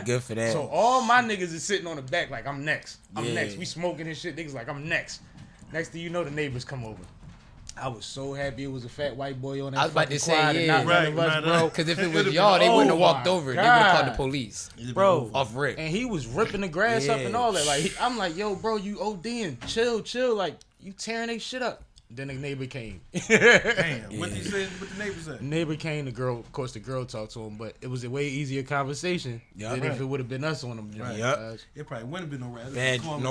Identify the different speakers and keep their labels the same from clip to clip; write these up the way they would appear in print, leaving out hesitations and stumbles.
Speaker 1: Good for that.
Speaker 2: So all my niggas is sitting on the back like I'm next. I'm next. We smoking and shit. Niggas like I'm next. Next thing you know, the neighbors come over. I was so happy it was a fat white boy on that.
Speaker 1: I was about to say,
Speaker 2: right,
Speaker 1: bro. Because if it was y'all, they wouldn't have walked over. They would have called the police,
Speaker 2: bro.
Speaker 1: Off rip.
Speaker 2: And he was ripping the grass up and all that. Like I'm like, yo, bro, you ODing, chill. Like you tearing they shit up. Then the neighbor came.
Speaker 3: Damn. What he said? What the neighbor said?
Speaker 2: The neighbor came. The girl, of course, the girl talked to him, but it was a way easier conversation than if it would have been us on them.
Speaker 3: Right. It probably wouldn't have been no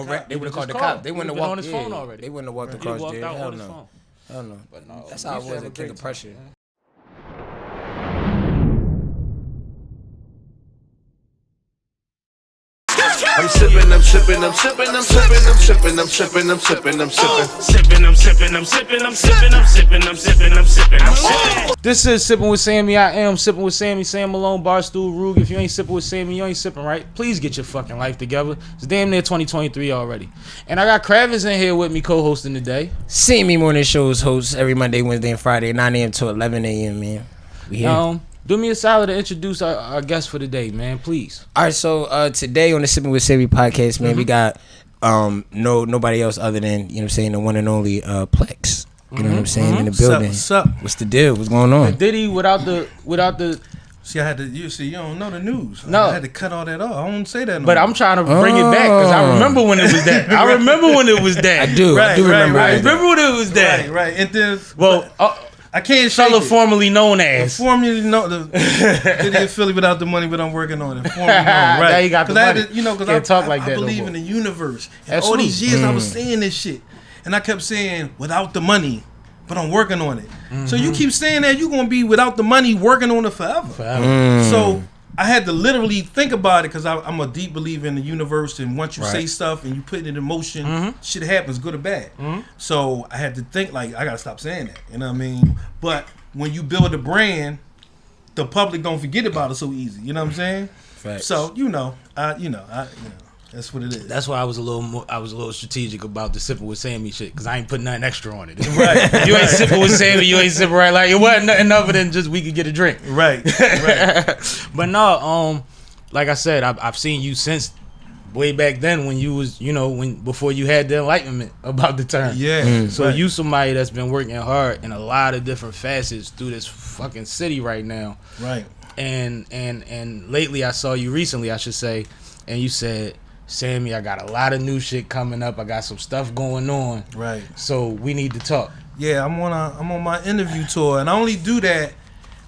Speaker 3: rat.
Speaker 1: They would have called the cops. They wouldn't have walked
Speaker 2: on his phone already.
Speaker 1: They wouldn't have walked across there. Hell no. Hell no.
Speaker 2: But no,
Speaker 1: that's how it was at King of Prussia.
Speaker 4: I'm sippin', I'm sippin', I'm sippin', I'm sippin', I'm sippin', I'm sippin', I'm sippin', I'm sippin'.
Speaker 5: Sippin', I'm sippin', I'm sippin', I'm sippin', I'm sippin', I'm sippin', I'm sippin', I'm sippin'.
Speaker 2: This is Sippin' with Sammie. I am Sippin' with Sammie, Sam Malone, Barstool, Rug. If you ain't sippin' with Sammie, you ain't sippin' right. Please get your fucking life together. It's damn near 2023 already. And I got Kravitz in here with me co-hosting today.
Speaker 1: See me morning shows host every Monday, Wednesday, and Friday, 9 a.m. to 11 a.m., man. We here.
Speaker 2: Do me a solid to introduce our guest for the day, man, please.
Speaker 1: All right, so today on the Sippin' with Sammie podcast, man, we got nobody else other than, you know what I'm saying, the one and only Plex. You know what I'm saying, in the building.
Speaker 3: What's up?
Speaker 1: What's the deal? What's going on?
Speaker 2: Did he without the
Speaker 3: See, I had to. You don't know the news.
Speaker 2: No,
Speaker 3: I had to cut all that off. I don't say that.
Speaker 2: But I'm trying to bring it back because I remember when it was that. I remember when it was that.
Speaker 1: I do remember.
Speaker 2: I remember when it was that.
Speaker 3: Right. And then,
Speaker 2: well,
Speaker 3: I can't.
Speaker 2: Fella formerly known as.
Speaker 3: Formerly known. Did in Philly without the money, but I'm working on it. Formerly known, right?
Speaker 2: Now you got the money.
Speaker 3: Because
Speaker 2: can't talk like that.
Speaker 3: I believe
Speaker 2: no
Speaker 3: in the universe.
Speaker 2: Absolutely.
Speaker 3: All these years I was saying this shit, and I kept saying without the money, but I'm working on it. So you keep saying that you're gonna be without the money, working on it forever. So I had to literally think about it because I'm a deep believer in the universe, and once you say stuff and you put it in motion, shit happens, good or bad. So I had to think like I gotta stop saying that. You know what I mean? But when you build a brand, the public don't forget about it so easy. You know what I'm saying?
Speaker 1: Facts.
Speaker 3: So that's what it is.
Speaker 2: That's why I was a little strategic about the Sippin' with Sammie shit because I ain't putting nothing extra on it.
Speaker 3: Right.
Speaker 2: You ain't sipping with Sammie, you ain't sipping right. Like it wasn't nothing other than just we could get a drink.
Speaker 3: Right.
Speaker 2: But no, like I said, I've seen you since way back then when you was, before you had the enlightenment about the term.
Speaker 3: Yeah.
Speaker 2: So you somebody that's been working hard in a lot of different facets through this fucking city right now.
Speaker 3: Right.
Speaker 2: And lately I saw you recently, I should say, and you said, Sammie, I got a lot of new shit coming up. I got some stuff going on.
Speaker 3: Right.
Speaker 2: So we need to talk.
Speaker 3: Yeah, I'm on my interview tour, and I only do that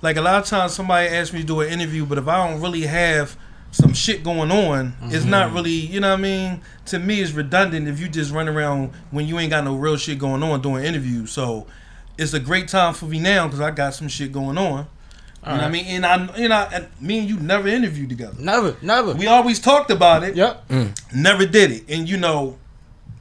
Speaker 3: like a lot of times somebody asks me to do an interview, but if I don't really have some shit going on, it's not really, you know what I mean? To me, it's redundant if you just run around when you ain't got no real shit going on doing interviews. So it's a great time for me now because I got some shit going on. You know what I mean? And me and you never interviewed together.
Speaker 2: Never.
Speaker 3: We always talked about it.
Speaker 2: Yep.
Speaker 3: Never did it. And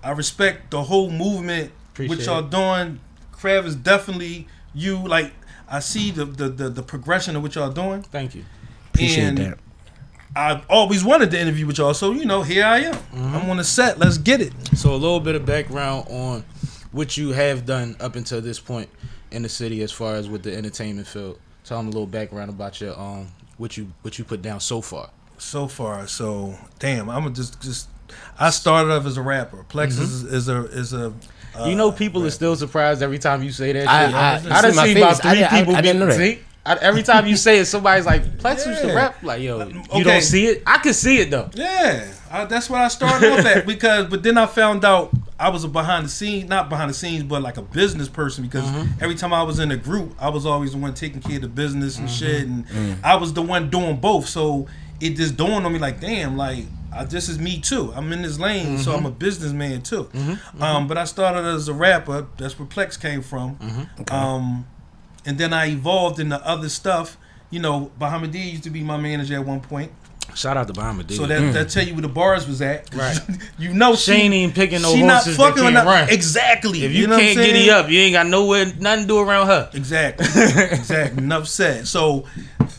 Speaker 3: I respect the whole movement.
Speaker 2: Appreciate
Speaker 3: what y'all doing. Kravitz definitely you. Like I see the progression of what y'all doing.
Speaker 2: Thank you.
Speaker 1: Appreciate that.
Speaker 3: I've always wanted to interview with y'all, so here I am. I'm on the set. Let's get it.
Speaker 2: So a little bit of background on what you have done up until this point in the city, as far as with the entertainment field. Tell them a little background about your what you put down so far.
Speaker 3: So damn, I'm just. I started off as a rapper. Plex is a.
Speaker 2: People are still surprised every time you say that shit.
Speaker 1: I
Speaker 2: done seen about 3 people.
Speaker 1: I didn't know that.
Speaker 2: See? Every time you say it, somebody's like, Plex used to rap. Like, yo, you don't see it? I can see it, though.
Speaker 3: Yeah. That's what I started off at. But then I found out I was not behind the scenes, but like a business person because every time I was in a group, I was always the one taking care of the business and shit. And I was the one doing both. So it just dawned on me like, damn, like, this is me too. I'm in this lane, so I'm a businessman too. But I started as a rapper. That's where Plex came from. And then I evolved into other stuff. Bahama D used to be my manager at one point.
Speaker 2: Shout out to Bahama D.
Speaker 3: So that tell you where the bars was at.
Speaker 2: Right.
Speaker 3: She
Speaker 2: ain't even picking no
Speaker 3: she
Speaker 2: horses
Speaker 3: not fucking
Speaker 2: that can't run.
Speaker 3: Exactly.
Speaker 2: If you can't giddy up, you ain't got nothing to do around her.
Speaker 3: Exactly. Enough said. So,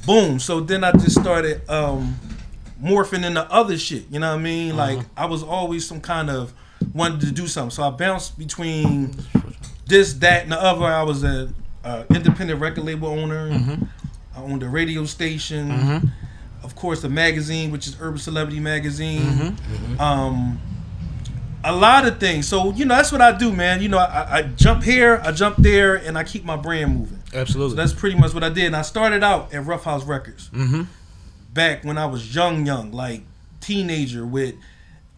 Speaker 3: boom. So then I just started morphing into other shit. You know what I mean? Like I was always some kind of wanted to do something. So I bounced between this, that, and the other. I was a independent record label owner. I owned a radio station. of course, the magazine, which is Urban Celebrity Magazine. A lot of things. So, that's what I do, man. I jump here, I jump there, and I keep my brand moving.
Speaker 2: Absolutely.
Speaker 3: So that's pretty much what I did. And I started out at Rough House Records. Back when I was young, like teenager with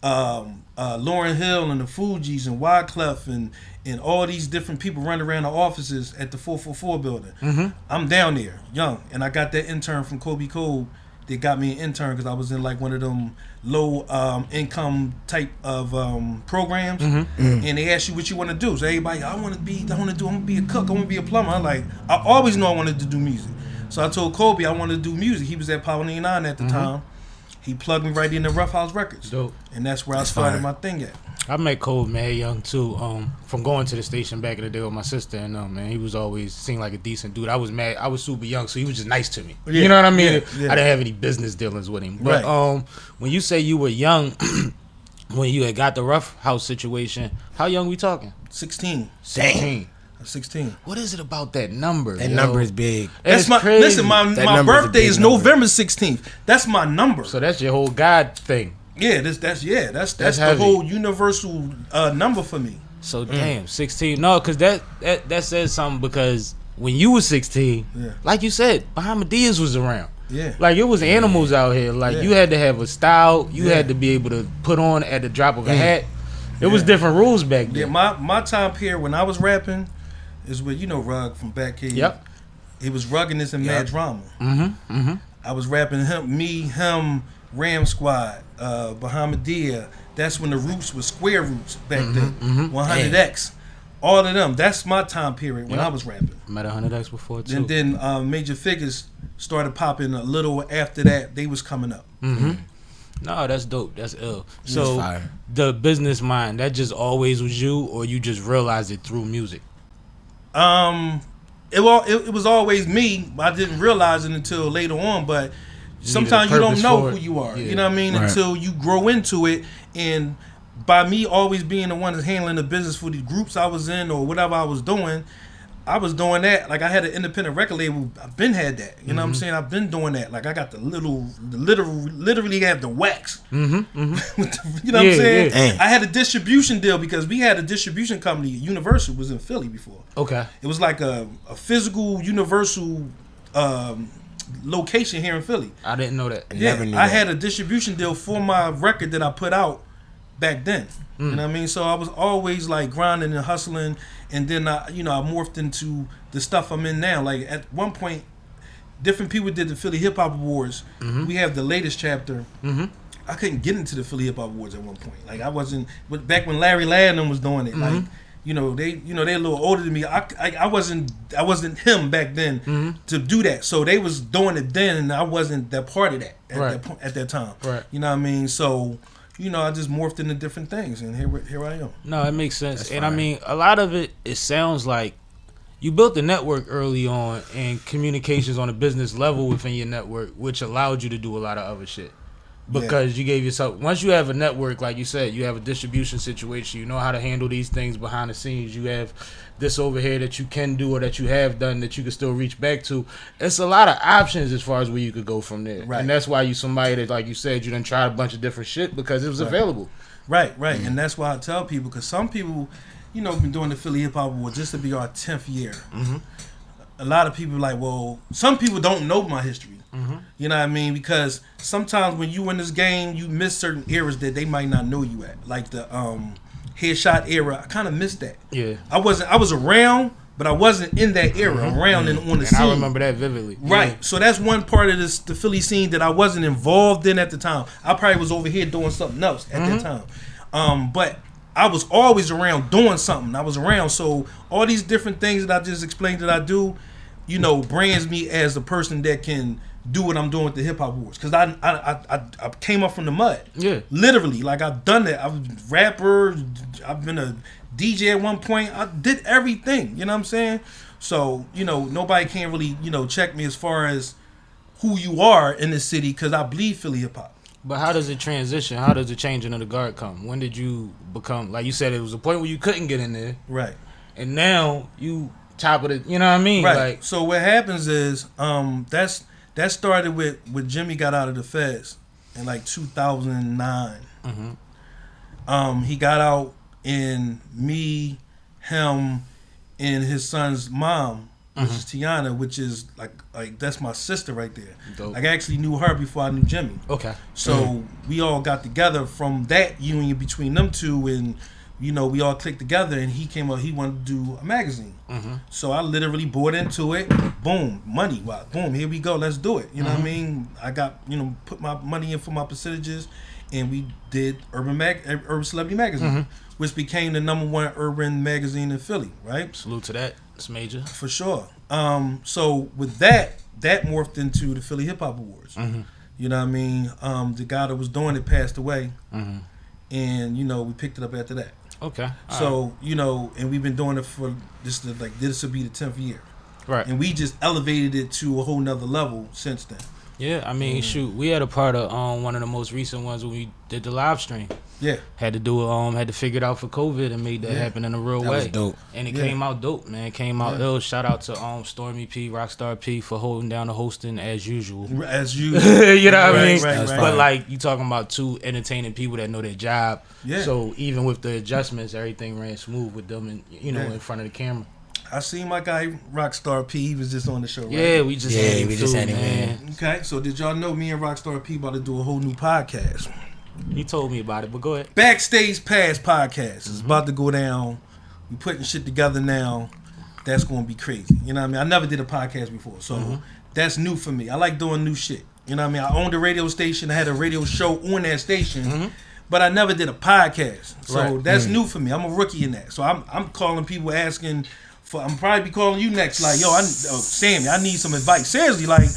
Speaker 3: Lauryn Hill and the Fugees and Wyclef and all these different people running around the offices at the 444 building. I'm down there, young, and I got that intern from Kobe Code. They got me an intern because I was in like one of them low income type of programs, and they ask you what you want to do. So everybody, I'm gonna be a cook, I want to be a plumber. I always knew I wanted to do music. So I told Kobe I wanted to do music. He was at Power 99 at the time. He plugged me right into Rough House Records.
Speaker 2: Dope.
Speaker 3: And that's where I started my thing at.
Speaker 2: I met Kobe mad young too. From going to the station back in the day with my sister, and man, he was always seemed like a decent dude. I was mad. I was super young, so he was just nice to me.
Speaker 3: Yeah,
Speaker 2: you know what I mean?
Speaker 3: Yeah.
Speaker 2: I didn't have any business dealings with him. But
Speaker 3: Right.
Speaker 2: When you say you were young, when you had got the Rough House situation, how young we talking?
Speaker 3: 16.
Speaker 2: 16.
Speaker 3: 16.
Speaker 2: What is it about that number?
Speaker 1: That number is big.
Speaker 3: That's
Speaker 2: crazy.
Speaker 3: Listen, my
Speaker 1: number's a
Speaker 3: birthday
Speaker 1: big
Speaker 3: is
Speaker 1: number.
Speaker 3: November 16th. That's my number.
Speaker 2: So that's your whole God thing.
Speaker 3: Yeah, that's the
Speaker 2: heavy.
Speaker 3: whole universal number for me.
Speaker 2: So damn, 16. No, because that says something, because when you was 16, like you said, Bahamadia was around.
Speaker 3: Yeah.
Speaker 2: Like it was animals out here. Like you had to have a style. You had to be able to put on at the drop of a hat. It was different rules back then.
Speaker 3: Yeah, my time period when I was rapping is with Rug from Batcave.
Speaker 2: Yep.
Speaker 3: It was Ruggedness and Mad Drama. I was rapping him, Ram Squad, Bahamadia. That's when the Roots was Square Roots back then. 100X. All of them. That's my time period when I was rapping.
Speaker 2: Met 100X before too.
Speaker 3: And then Major Figures started popping a little after that. They was coming up.
Speaker 2: No, that's dope. That's ill.
Speaker 1: That's
Speaker 2: So
Speaker 1: fire.
Speaker 2: the business mind, that just always was you, or you just realized it through music?
Speaker 3: It was always me. I didn't realize it until later on, but sometimes you don't know who you are.
Speaker 2: Yeah.
Speaker 3: You know what I mean?
Speaker 1: Right.
Speaker 3: Until you grow into it. And by me always being the one that's handling the business for the groups I was in or whatever I was doing that. Like I had an independent record label. I've been had that. You know what I'm saying? I've been doing that. Like I got literally have the wax. You know what I'm saying?
Speaker 2: Yeah.
Speaker 3: I had a distribution deal because we had a distribution company. Universal was in Philly before.
Speaker 2: Okay.
Speaker 3: It was like a physical Universal location here in Philly.
Speaker 2: I didn't know that.
Speaker 1: Never knew
Speaker 3: I
Speaker 1: that.
Speaker 3: had a distribution deal for my record that I put out back then. You know what I mean? So I was always like grinding and hustling, and then I morphed into the stuff I'm in now. Like at one point, different people did the Philly Hip Hop Awards. We have the latest chapter. I couldn't get into the Philly Hip Hop Awards at one point. Like I wasn't, but back when Larry Ladden was doing it, like they're a little older than me. I wasn't him back then to do that. So they was doing it then, and I wasn't that part of that at that time.
Speaker 2: Right.
Speaker 3: You know what I mean? So I just morphed into different things, and here I am.
Speaker 2: No, it makes sense.
Speaker 1: That's
Speaker 2: And
Speaker 1: fire.
Speaker 2: I mean, a lot of it sounds like you built the network early on and communications on a business level within your network, which allowed you to do a lot of other shit. Because you gave yourself, once you have a network, like you said, you have a distribution situation, you know how to handle these things behind the scenes, you have this over here that you can do or that you have done that you can still reach back to. It's a lot of options as far as where you could go from there.
Speaker 3: Right.
Speaker 2: And that's why you somebody that, like you said, you done tried a bunch of different shit because it was available.
Speaker 3: Right. And that's why I tell people, because some people, been doing the Philly Hip Hop Awards. This will be our 10th year. A lot of people like, well, some people don't know my history. You know what I mean? Because sometimes when you in this game, you miss certain eras that they might not know you at. Like the headshot era, I kind of missed that.
Speaker 2: Yeah.
Speaker 3: I was around, but I wasn't in that era, around and on the scene.
Speaker 2: I remember that vividly.
Speaker 3: Right.
Speaker 2: Yeah.
Speaker 3: So that's one part of the Philly scene that I wasn't involved in at the time. I probably was over here doing something else at that time. But I was always around doing something. I was around. So all these different things that I just explained that I do, brands me as a person that can do what I'm doing with the Hip Hop Awards. Because I came up from the mud.
Speaker 2: Yeah.
Speaker 3: Literally. Like I've done that. I was a rapper. I've been a DJ at one point. I did everything. You know what I'm saying? So, nobody can really, check me as far as who you are in the city because I bleed Philly hip hop.
Speaker 2: But how does it transition? How does the changing of the guard come? When did you become, like you said, it was a point where you couldn't get in there.
Speaker 3: Right.
Speaker 2: And now you top of it, you know what I mean?
Speaker 3: Right.
Speaker 2: Like,
Speaker 3: So what happens is that's that started with when Jimmy got out of the feds in like 2009. He got out, and me, him, and his son's mom, which is Tiana, which is like that's my sister right there.
Speaker 2: Dope.
Speaker 3: Like I actually knew her before I knew Jimmy.
Speaker 2: Okay.
Speaker 3: So we all got together from that union between them two, and we all clicked together. And he came up, he wanted to do a magazine. So I literally bought into it. Boom, money. Wow, boom, here we go. Let's do it. You know what I mean? I got put my money in for my percentages, and we did Urban Celebrity Magazine, which became the #1 urban magazine in Philly. Right?
Speaker 2: Salute to that. It's major.
Speaker 3: For sure. So with that morphed into the Philly Hip Hop Awards. You know what I mean? The guy that was doing it passed away, and we picked it up after that.
Speaker 2: Okay.
Speaker 3: So and we've been doing it for this will be the 10th year.
Speaker 2: Right.
Speaker 3: And we just elevated it to a whole nother level since then.
Speaker 2: Yeah, I mean, shoot, we had a part of one of the most recent ones when we did the live stream.
Speaker 3: Yeah.
Speaker 2: Had to do it, had to figure it out for COVID and made that happen in a real way.
Speaker 1: That was dope.
Speaker 2: And it came out dope, man. It came out ill. Shout out to Stormy P, Rockstar P for holding down the hosting as usual.
Speaker 3: As usual.
Speaker 2: You know what I mean?
Speaker 3: Right.
Speaker 2: But like, you talking about two entertaining people that know their job.
Speaker 3: Yeah.
Speaker 2: So even with the adjustments, everything ran smooth with them and in front of the camera.
Speaker 3: I seen my guy Rockstar P. He was just on the show, right?
Speaker 2: Yeah, we just had him
Speaker 1: just had him
Speaker 2: man.
Speaker 3: Okay, so did y'all know me and Rockstar P about to do a whole new podcast?
Speaker 2: He told me about it, but go ahead.
Speaker 3: Backstage Pass podcast is about to go down. We putting shit together now. That's going to be crazy. You know what I mean? I never did a podcast before, so that's new for me. I like doing new shit. You know what I mean? I owned a radio station. I had a radio show on that station, but I never did a podcast. So that's new for me. I'm a rookie in that. So I'm calling people asking. I'm probably be calling you next, like, yo, Sammie, I need some advice. Seriously, like,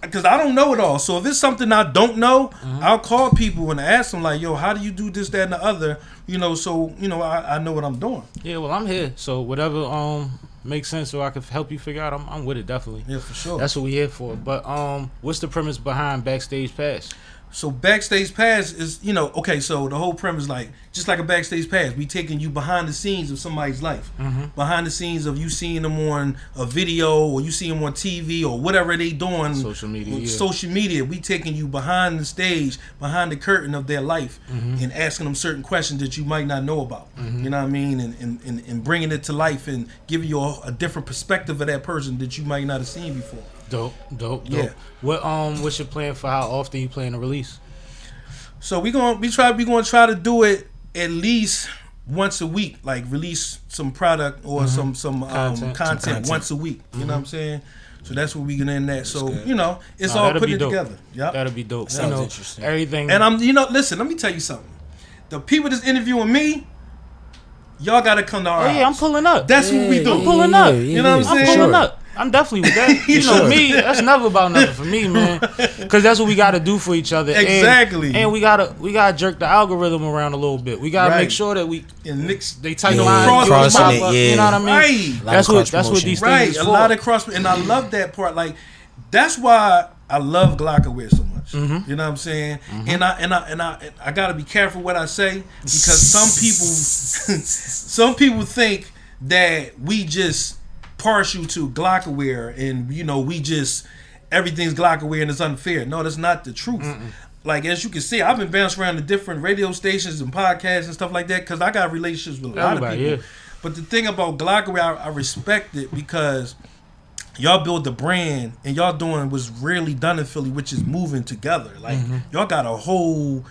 Speaker 3: because I don't know it all. So if it's something I don't know, I'll call people and ask them, like, yo, how do you do this, that, and the other? So I know what I'm doing.
Speaker 2: Yeah, well, I'm here. So whatever makes sense, so I can help you figure out, I'm with it definitely.
Speaker 3: Yeah, for sure.
Speaker 2: That's what we here for. But what's the premise behind Backstage Pass?
Speaker 3: So Backstage Pass is, okay, so the whole premise, like, just like a Backstage Pass, we taking you behind the scenes of somebody's life. Behind the scenes of you seeing them on a video or you see them on TV or whatever they doing.
Speaker 2: Social media.
Speaker 3: Social media. We taking you behind the stage, behind the curtain of their life and asking them certain questions that you might not know about. You know what I mean? And bringing it to life and giving you a different perspective of that person that you might not have seen before.
Speaker 2: Dope.
Speaker 3: Yeah.
Speaker 2: What's your plan for how often you plan to release?
Speaker 3: So we gonna try to do it at least once a week, like release some product or some content once a week. You know what I'm saying? So that's what we gonna end that. So it's all putting together. Yep.
Speaker 2: That'll be dope.
Speaker 1: Sounds interesting.
Speaker 2: Everything.
Speaker 3: And I'm listen. Let me tell you something. The people that's interviewing me, y'all gotta come to our house.
Speaker 2: I'm pulling up.
Speaker 3: That's what we do.
Speaker 2: I'm pulling up.
Speaker 3: You know what I'm saying?
Speaker 2: I'm pulling up. I'm definitely with that. Me, that's never about nothing for me, man. Because that's what we got to do for each other.
Speaker 3: Exactly.
Speaker 2: And we gotta jerk the algorithm around a little bit. We gotta make sure that they tight line,
Speaker 1: crossing it,
Speaker 2: you know what I mean?
Speaker 3: Right.
Speaker 2: That's what these things is for.
Speaker 3: A lot of cross, and I love that part. Like that's why I love glocawear so much. You know what I'm saying? And I gotta be careful what I say because some people think that we just partial to glocawear and we just everything's glocawear and it's unfair. No, that's not the truth. Like as you can see, I've been bouncing around to different radio stations and podcasts and stuff like that because I got relationships with a lot of people. But the thing about glocawear, I respect it because y'all build the brand and y'all doing what's rarely done in Philly, which is moving together. Like y'all got a whole.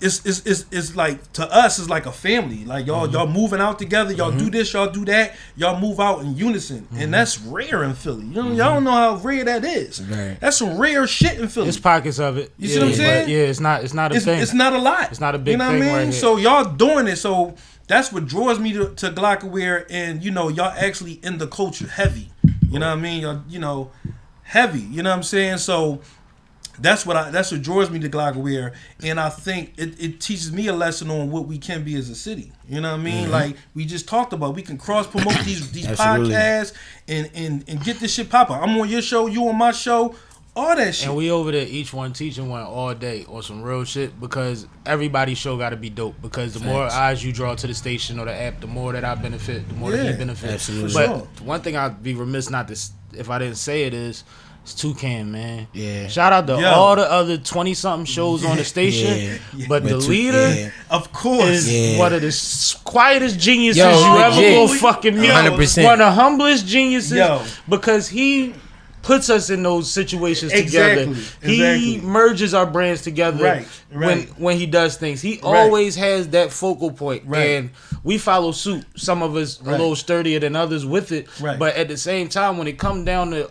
Speaker 3: It's like to us it's like a family. Like y'all moving out together. Y'all do this. Y'all do that. Y'all move out in unison, and that's rare in Philly. Y'all don't know how rare that is.
Speaker 1: Right.
Speaker 3: That's some rare shit in Philly.
Speaker 2: There's pockets of it.
Speaker 3: You see what I'm saying?
Speaker 2: Yeah, it's not a thing.
Speaker 3: It's not a lot.
Speaker 2: It's not a big
Speaker 3: thing. You know
Speaker 2: thing
Speaker 3: what I mean?
Speaker 2: right here.
Speaker 3: So y'all doing it. So that's what draws me to glocawear, and y'all actually in the culture heavy. You know what I mean? Y'all, heavy. You know what I'm saying? So. That's what draws me to glocawear, and I think it teaches me a lesson on what we can be as a city. You know what I mean? Like we just talked about, we can cross promote these podcasts and get this shit popping. I'm on your show, you on my show, all that shit.
Speaker 2: And we over there, each one teaching one all day on some real shit because everybody's show got to be dope. Because the more eyes you draw to the station or the app, the more that I benefit, the more that you benefit.
Speaker 1: Absolutely.
Speaker 2: But one thing I'd be remiss not to, if I didn't say it is. It's Toucan, man.
Speaker 1: Yeah.
Speaker 2: Shout out to
Speaker 3: Yo.
Speaker 2: all the other 20-something shows on the station.
Speaker 1: Yeah.
Speaker 2: But the
Speaker 1: But
Speaker 2: leader
Speaker 3: Of course.
Speaker 2: is
Speaker 1: Yeah.
Speaker 2: one of the quietest geniuses
Speaker 1: Yo,
Speaker 2: you ever
Speaker 1: legit.
Speaker 2: will fucking meet.
Speaker 1: 100%.
Speaker 2: One of the humblest geniuses.
Speaker 3: Yo.
Speaker 2: Because he puts us in those situations
Speaker 3: Exactly.
Speaker 2: together. He
Speaker 3: Exactly.
Speaker 2: merges our brands together
Speaker 3: Right.
Speaker 2: when he does things. He always has that focal point.
Speaker 3: Right.
Speaker 2: And we follow suit. Some of us a little sturdier than others with it.
Speaker 3: Right.
Speaker 2: But at the same time, when it comes down to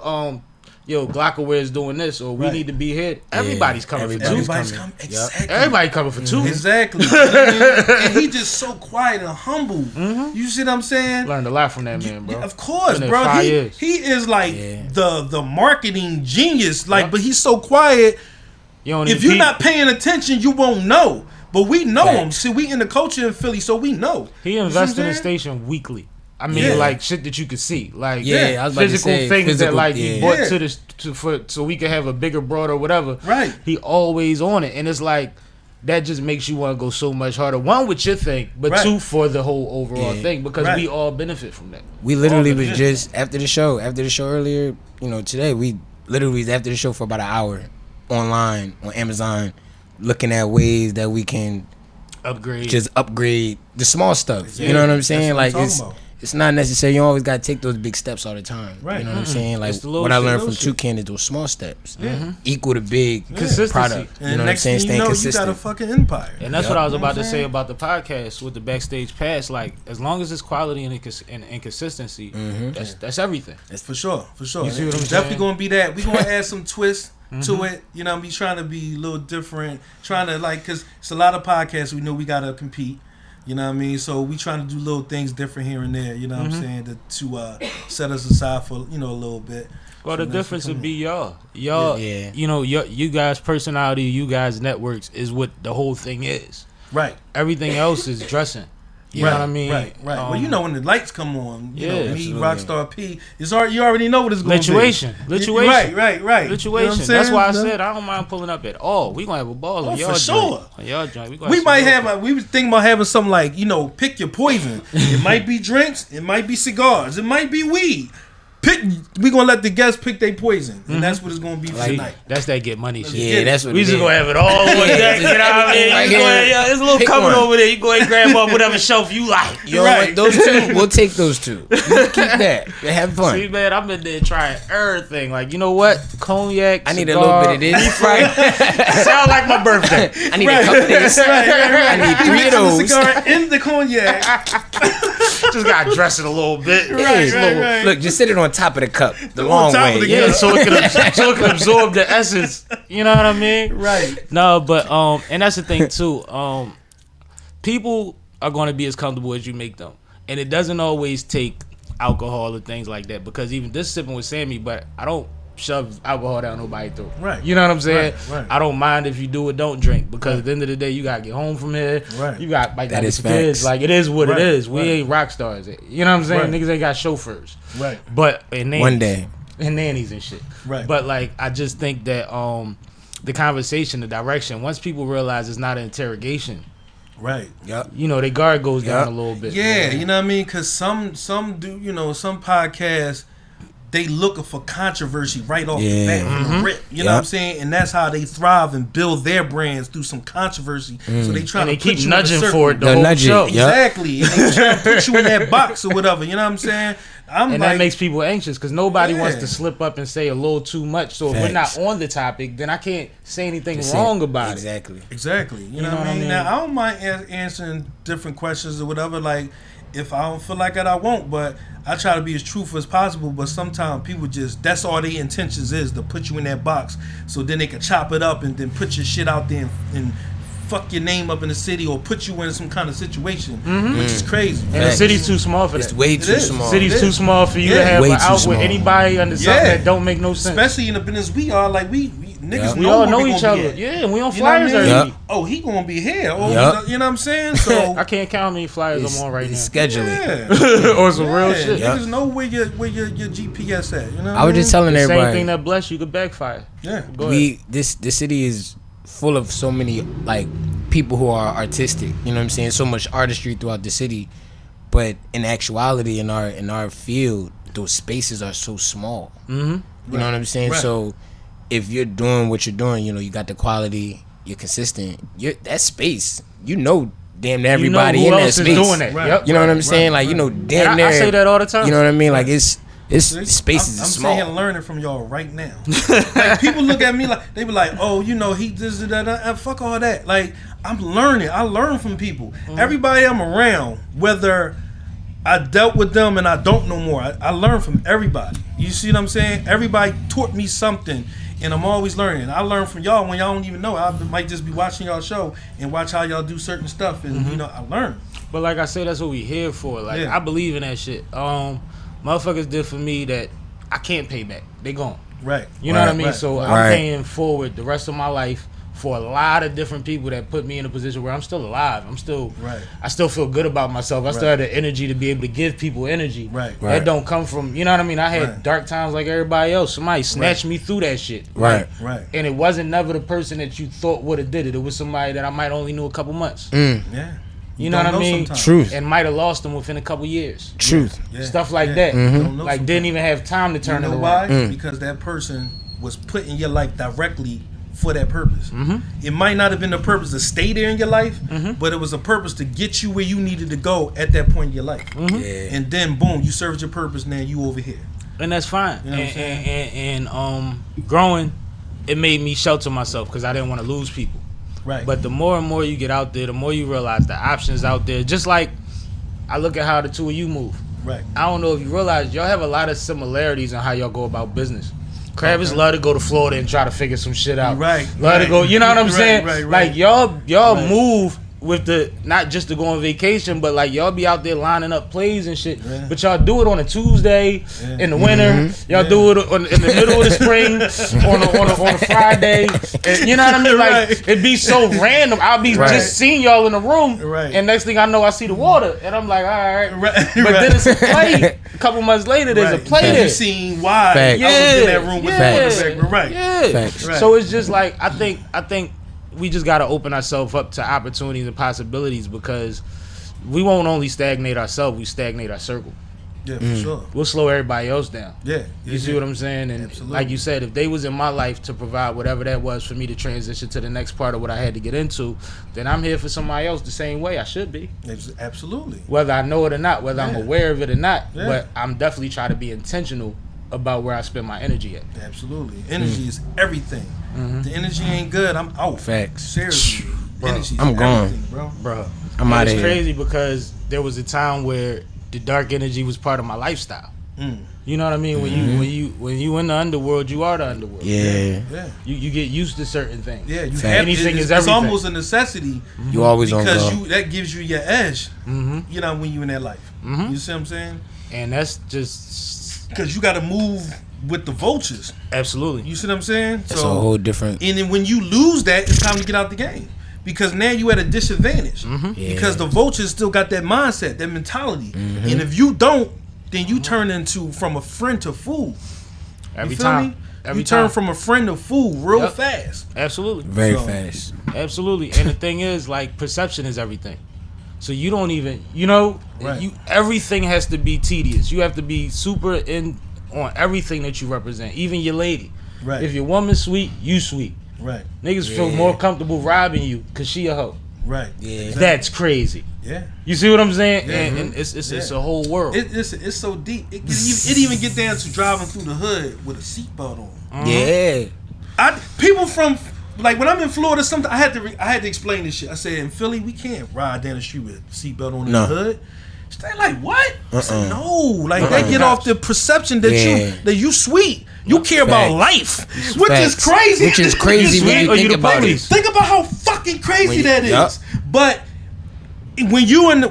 Speaker 2: glocawear is doing this, or we
Speaker 3: Right.
Speaker 2: need to be here. Everybody's coming for two.
Speaker 3: Everybody's coming. Exactly.
Speaker 2: Everybody coming for two.
Speaker 3: Exactly. You know what I mean? And he just so quiet and humble. You see what I'm saying?
Speaker 2: Learned a lot from that man, bro.
Speaker 3: Yeah, of course,
Speaker 2: Been there
Speaker 3: bro.
Speaker 2: 5 years.
Speaker 3: He is like
Speaker 1: Yeah.
Speaker 3: the marketing genius. Like,
Speaker 2: Yeah.
Speaker 3: but he's so quiet.
Speaker 2: You don't
Speaker 3: If
Speaker 2: need
Speaker 3: you're
Speaker 2: peep.
Speaker 3: not paying attention, you won't know. But we know him.
Speaker 1: Facts.
Speaker 3: See, we in the culture in Philly, so we know.
Speaker 2: He
Speaker 3: You
Speaker 2: invests
Speaker 3: see
Speaker 2: in
Speaker 3: what
Speaker 2: the
Speaker 3: I'm saying?
Speaker 2: station weekly. I mean,
Speaker 3: Yeah.
Speaker 2: like shit that you could see, like
Speaker 1: Yeah, I was about to
Speaker 2: physical
Speaker 1: say,
Speaker 2: things that
Speaker 1: physical,
Speaker 2: like he
Speaker 1: yeah.
Speaker 2: brought
Speaker 3: Yeah.
Speaker 2: to this so we could have a bigger, broader, whatever.
Speaker 3: Right.
Speaker 2: He always on it, and it's like that just makes you want to go so much harder. One with your thing, but
Speaker 3: Right.
Speaker 2: two for the whole overall
Speaker 1: Yeah.
Speaker 2: thing because
Speaker 3: Right.
Speaker 2: we all benefit from that.
Speaker 1: We literally
Speaker 3: Oh,
Speaker 1: was
Speaker 3: legit.
Speaker 1: just after the show earlier, today we literally was after the show for about an hour online on Amazon looking at ways that we can
Speaker 2: Upgrade.
Speaker 1: just upgrade the small stuff.
Speaker 3: Yeah,
Speaker 1: You know what I'm
Speaker 3: that's
Speaker 1: saying?
Speaker 3: what I'm
Speaker 1: Like
Speaker 3: talking
Speaker 1: it's
Speaker 3: about.
Speaker 1: it's not necessary. You always gotta take those big steps all the time.
Speaker 3: Right.
Speaker 1: You know what I'm saying? Like
Speaker 2: It's the little
Speaker 1: what I
Speaker 2: shit,
Speaker 1: learned
Speaker 3: little
Speaker 1: from
Speaker 3: shit.
Speaker 1: Toucan is those small steps.
Speaker 3: Yeah.
Speaker 1: Equal to big
Speaker 2: Consistency.
Speaker 1: product.
Speaker 3: And
Speaker 1: You know what I'm
Speaker 3: next
Speaker 1: saying?
Speaker 3: thing you
Speaker 1: Staying
Speaker 3: know,
Speaker 1: consistent.
Speaker 3: you got a fucking empire.
Speaker 2: And that's
Speaker 1: Yep.
Speaker 2: what I was
Speaker 3: You know
Speaker 2: about
Speaker 3: what
Speaker 2: to
Speaker 3: I'm
Speaker 2: say
Speaker 3: saying?
Speaker 2: about the podcast with the backstage pass. Like, as long as it's quality and consistency, that's everything.
Speaker 3: For sure, for sure.
Speaker 2: You see what I'm
Speaker 3: It's definitely
Speaker 2: saying?
Speaker 3: gonna be that. We gonna add some twists to it. You know, we trying to be a little different. Trying to cause it's a lot of podcasts. We know we gotta compete. You know what I mean? So we trying to do little things different here and there. You know what I'm saying? To set us aside for a little bit.
Speaker 2: Well, the
Speaker 3: So that's
Speaker 2: difference
Speaker 3: what
Speaker 2: would be
Speaker 3: coming.
Speaker 2: y'all.
Speaker 1: Yeah.
Speaker 2: You guys' personality, you guys' networks is what the whole thing is.
Speaker 3: Right.
Speaker 2: Everything else is dressing. You know what I mean?
Speaker 3: Right. Well, you know when the lights come on. You know,
Speaker 2: Yeah,
Speaker 3: me,
Speaker 1: absolutely.
Speaker 3: Rockstar P. It's already, you already know what it's gonna
Speaker 2: Lituation.
Speaker 3: be.
Speaker 2: Lituation.
Speaker 3: Right. You know what I'm
Speaker 2: Lituation.
Speaker 3: saying?
Speaker 2: That's why I said I don't mind pulling up at all. We gonna have a ball
Speaker 3: Oh,
Speaker 2: on
Speaker 3: for
Speaker 2: y'all
Speaker 3: sure.
Speaker 2: joint. On y'all joint.
Speaker 3: We
Speaker 2: some
Speaker 3: might
Speaker 2: real
Speaker 3: have.
Speaker 2: shit.
Speaker 3: We was thinking about having something like pick your poison. It might be drinks. It might be cigars. It might be weed. We gonna let the guests pick their poison, and that's what it's gonna be for
Speaker 2: See,
Speaker 3: tonight.
Speaker 2: that's that get money shit.
Speaker 1: Yeah, that's what
Speaker 2: We
Speaker 1: it
Speaker 2: just
Speaker 1: is.
Speaker 2: gonna have it all on deck. You know what I mean?
Speaker 1: Right
Speaker 2: You go ahead,
Speaker 1: here.
Speaker 2: yeah, there's a little
Speaker 1: Pick
Speaker 2: cupboard
Speaker 1: one.
Speaker 2: over there. You go ahead and grab up whatever shelf you like.
Speaker 1: Yo,
Speaker 3: Right.
Speaker 1: those two, we'll take those two. We'll keep that. Have fun.
Speaker 2: See, man, I'm in there trying everything. Like, you know what? Cognac.
Speaker 1: I need a little bit of this. Right.
Speaker 2: Sound like my birthday.
Speaker 1: I need a couple of this. I need
Speaker 3: You
Speaker 1: 3 of
Speaker 3: mixing the
Speaker 1: those.
Speaker 3: cigar in the cognac.
Speaker 2: Just gotta dress it a little bit.
Speaker 3: Right.
Speaker 1: Look, just sit it on top of the cup, the
Speaker 3: On
Speaker 1: long
Speaker 3: top
Speaker 1: way.
Speaker 3: of the
Speaker 1: Yeah.
Speaker 2: Yeah, so it can absorb the essence. You know what I mean?
Speaker 3: Right.
Speaker 2: No, but and that's the thing too. People are going to be as comfortable as you make them, and it doesn't always take alcohol or things like that. Because even this sipping with Sammie, but I don't shove alcohol down nobody's throat.
Speaker 3: Right.
Speaker 2: You know what I'm saying?
Speaker 3: Right.
Speaker 2: I don't mind if you do it, don't drink, because at the end of the day, you gotta get home from here.
Speaker 3: Right.
Speaker 2: You got like
Speaker 1: That
Speaker 2: got
Speaker 1: is
Speaker 2: your kids.
Speaker 1: facts.
Speaker 2: Like it is what
Speaker 3: Right.
Speaker 2: it is. We
Speaker 3: Right.
Speaker 2: ain't rock stars. You know what I'm saying?
Speaker 3: Right.
Speaker 2: Niggas ain't got chauffeurs.
Speaker 3: Right.
Speaker 2: But and nannies.
Speaker 1: One day.
Speaker 2: And nannies and shit.
Speaker 3: Right.
Speaker 2: But like I just think that the conversation, the direction, once people realize it's not an interrogation,
Speaker 3: Right.
Speaker 1: Yep.
Speaker 2: their guard goes down
Speaker 1: Yep.
Speaker 2: a little bit.
Speaker 3: Yeah, you know what I mean? Because some do, some podcasts, they looking for controversy right off the bat from the rip. You know what I'm
Speaker 1: Yep.
Speaker 3: saying? And that's how they thrive and build their brands through some controversy. So they try
Speaker 2: And
Speaker 3: to
Speaker 2: they
Speaker 3: put
Speaker 2: keep
Speaker 3: you in a
Speaker 2: nudging
Speaker 3: circle.
Speaker 2: for it the
Speaker 1: They'll
Speaker 2: whole
Speaker 1: nudge it.
Speaker 2: show.
Speaker 1: Yep.
Speaker 3: Exactly. And they try to put you in that box or whatever. You know what I'm saying? I'm
Speaker 2: And
Speaker 3: like,
Speaker 2: that makes people anxious because nobody wants
Speaker 3: Yeah.
Speaker 2: to slip up and say a little too much. So if we're not
Speaker 1: Facts.
Speaker 2: on the topic, then I can't say anything
Speaker 1: Just
Speaker 2: wrong
Speaker 1: say-
Speaker 2: about it.
Speaker 1: Exactly.
Speaker 3: exactly. You know what I mean? Now, I don't mind answering different questions or whatever. Like, if I don't feel like it, I won't. But I try to be as truthful as possible. But sometimes people that's all their intentions is to put you in that box. So then they can chop it up and then put your shit out there and fuck your name up in the city or put you in some kind of situation, which is crazy.
Speaker 2: And the
Speaker 1: Facts.
Speaker 2: city's too small for
Speaker 1: It's
Speaker 2: that.
Speaker 1: way
Speaker 3: It
Speaker 1: too
Speaker 3: is.
Speaker 1: small.
Speaker 2: City's
Speaker 3: It
Speaker 2: too
Speaker 3: is.
Speaker 2: small for you
Speaker 3: Yeah.
Speaker 2: to have
Speaker 1: Way
Speaker 2: an
Speaker 1: too
Speaker 2: out with
Speaker 1: small.
Speaker 2: anybody under something
Speaker 3: Yeah.
Speaker 2: that don't make no sense.
Speaker 3: Especially in the business we are, like we niggas
Speaker 2: we
Speaker 3: know
Speaker 2: all
Speaker 3: where
Speaker 2: know
Speaker 3: we
Speaker 2: each
Speaker 3: gonna
Speaker 2: other.
Speaker 3: be at.
Speaker 2: Yeah, and we on
Speaker 3: You know what I
Speaker 2: flyers
Speaker 3: mean?
Speaker 2: already.
Speaker 1: Yep.
Speaker 3: Oh, he gonna be here. Oh,
Speaker 1: Yep.
Speaker 3: you know what I'm saying? So
Speaker 2: I can't count how many flyers
Speaker 1: It's,
Speaker 2: I'm on right
Speaker 1: it's
Speaker 2: now.
Speaker 1: scheduling.
Speaker 3: yeah.
Speaker 2: Or some real
Speaker 3: Yeah,
Speaker 2: shit.
Speaker 1: Yep.
Speaker 3: Niggas know where your GPS at. You know.
Speaker 1: I was just telling
Speaker 2: The same
Speaker 1: everybody.
Speaker 2: thing that bless you could backfire.
Speaker 3: Yeah.
Speaker 2: Go ahead.
Speaker 1: This city is full of so many like people who are artistic. You know what I'm saying? So much artistry throughout the city, but in actuality, in our field, those spaces are so small.
Speaker 2: Mm-hmm.
Speaker 1: You know what I'm saying?
Speaker 3: Right.
Speaker 1: So if you're doing what you're doing, you know, you got the quality, you're consistent. That space, you know, damn near everybody
Speaker 2: you know who
Speaker 1: in that
Speaker 2: else
Speaker 1: space.
Speaker 2: is doing that.
Speaker 3: Right.
Speaker 2: Yep.
Speaker 1: You know what I'm saying? Like, you know, damn near.
Speaker 2: I say that all the time.
Speaker 1: You know what I mean? Like, it's
Speaker 3: See,
Speaker 1: spaces
Speaker 3: I'm
Speaker 1: is small.
Speaker 3: saying learning from y'all right now. Like, people look at me like they be like, "Oh, you know, he this that, fuck all that." Like, I'm learning. I learn from people. Everybody I'm around, whether I dealt with them and I don't know more, I learn from everybody. You see what I'm saying? Everybody taught me something, and I'm always learning. I learn from y'all when y'all don't even know. I might just be watching y'all show and watch how y'all do certain stuff, and you know, I learn.
Speaker 2: But like I say, that's what we here for. Like, I believe in that shit. Motherfuckers did for me that I can't pay back. They gone.
Speaker 3: Right.
Speaker 2: You know what I mean?
Speaker 3: Right.
Speaker 2: So I'm paying forward the rest of my life for a lot of different people that put me in a position where I'm still alive. I'm still I still feel good about myself. I still have the energy to be able to give people energy. That don't come from, you know what I mean? I had dark times like everybody else. Somebody snatched me through that shit.
Speaker 3: Right.
Speaker 2: And it wasn't never the person that you thought would have did it. It was somebody that I might only knew a couple months.
Speaker 3: Yeah.
Speaker 2: You know what I mean?
Speaker 3: Sometimes.
Speaker 1: Truth.
Speaker 2: And might have lost them within a couple years.
Speaker 1: Truth.
Speaker 3: Yeah.
Speaker 2: Stuff like that. Like, didn't even have time to turn it around.
Speaker 3: Why? Because that person was put in your life directly for that purpose. It might not have been the purpose to stay there in your life, but it was a purpose to get you where you needed to go at that point in your life.
Speaker 1: Yeah.
Speaker 3: And then boom, you served your purpose. Now you over here.
Speaker 2: And that's fine.
Speaker 3: You know what I'm saying?
Speaker 2: And growing, it made me shelter myself because I didn't want to lose people.
Speaker 3: Right.
Speaker 2: But the more and more you get out there, the more you realize the options out there. Just like I look at how the two of you move.
Speaker 3: Right.
Speaker 2: I don't know if you realize y'all have a lot of similarities in how y'all go about business. Kravitz love to go to Florida and try to figure some shit out. Love to go, you know what I'm saying? Like y'all move with the, not just to go on vacation, but like y'all be out there lining up plays and shit. But y'all do it on a Tuesday in the winter. Y'all do it in the middle of the spring on a Friday. And, you know what I mean? Like it'd be so random. I'll be just seeing y'all in the room, and next thing I know, I see the water, and I'm like, all right. But then it's a play. A couple months later, there's a play there.
Speaker 3: You seen why I was in that room with the quarterback.
Speaker 2: Yeah. So it's just like I think we just gotta open ourselves up to opportunities and possibilities because we won't only stagnate ourselves, we stagnate our circle.
Speaker 3: Yeah, for sure.
Speaker 2: We'll slow everybody else down.
Speaker 3: Yeah.
Speaker 2: You see what I'm saying? And like you said, if they was in my life to provide whatever that was for me to transition to the next part of what I had to get into, then I'm here for somebody else the same way I should be.
Speaker 3: Absolutely.
Speaker 2: Whether I know it or not, whether I'm aware of it or not, but I'm definitely trying to be intentional about where I spend my energy at.
Speaker 3: Absolutely. Energy is everything. The energy ain't good, I'm out.
Speaker 1: Facts.
Speaker 3: Seriously. Energy is
Speaker 1: I'm gone.
Speaker 3: everything, bro.
Speaker 1: I'm out of here.
Speaker 2: It's crazy because there was a time where the dark energy was part of my lifestyle. You know what I mean? When you in the underworld, you are the underworld.
Speaker 1: Yeah.
Speaker 2: You get used to certain things.
Speaker 3: Yeah, you
Speaker 1: Fact.
Speaker 3: have
Speaker 2: Anything
Speaker 3: it's
Speaker 2: is everything.
Speaker 3: almost a necessity.
Speaker 1: You always on
Speaker 3: because
Speaker 1: go.
Speaker 3: that gives you your edge. You know, when you in that life. You see what I'm saying?
Speaker 2: And that's just
Speaker 3: Because you got to move with the vultures.
Speaker 2: absolutely.
Speaker 3: You see what I'm saying?
Speaker 1: It's a whole different.
Speaker 3: And then when you lose that, it's time to get out the game. Because now you at a disadvantage. Because the vultures still got that mindset, that mentality. And if you don't, then you turn into from a friend to fool.
Speaker 2: Every
Speaker 3: You feel
Speaker 2: time.
Speaker 3: me?
Speaker 2: Every
Speaker 3: you turn
Speaker 2: time.
Speaker 3: from a friend to fool real fast.
Speaker 2: Absolutely.
Speaker 1: Very
Speaker 3: So-
Speaker 1: fast.
Speaker 2: Absolutely. And the thing is, like, perception is everything. So you don't even, you know,
Speaker 3: Right.
Speaker 2: everything has to be tedious. You have to be super in on everything that you represent, even your lady.
Speaker 3: Right.
Speaker 2: If your woman's sweet, you sweet.
Speaker 3: Right.
Speaker 2: Niggas feel more comfortable robbing you because she a hoe.
Speaker 3: Right.
Speaker 1: Yeah.
Speaker 2: That's crazy.
Speaker 3: Yeah.
Speaker 2: You see what I'm saying?
Speaker 3: Yeah.
Speaker 2: And it's a whole world.
Speaker 3: It's so deep. It even get down to driving through the hood with a seatbelt on.
Speaker 1: Yeah.
Speaker 3: People from like when I'm in Florida, sometimes I had to explain this shit. I said in Philly we can't ride down the street with a seatbelt on in the hood. They're like, what? I said, no. Like they get off the perception that you sweet. You care about life, which is crazy.
Speaker 1: Which is crazy when you think about it.
Speaker 3: Think about how fucking crazy that is.
Speaker 1: Yup.
Speaker 3: But when you in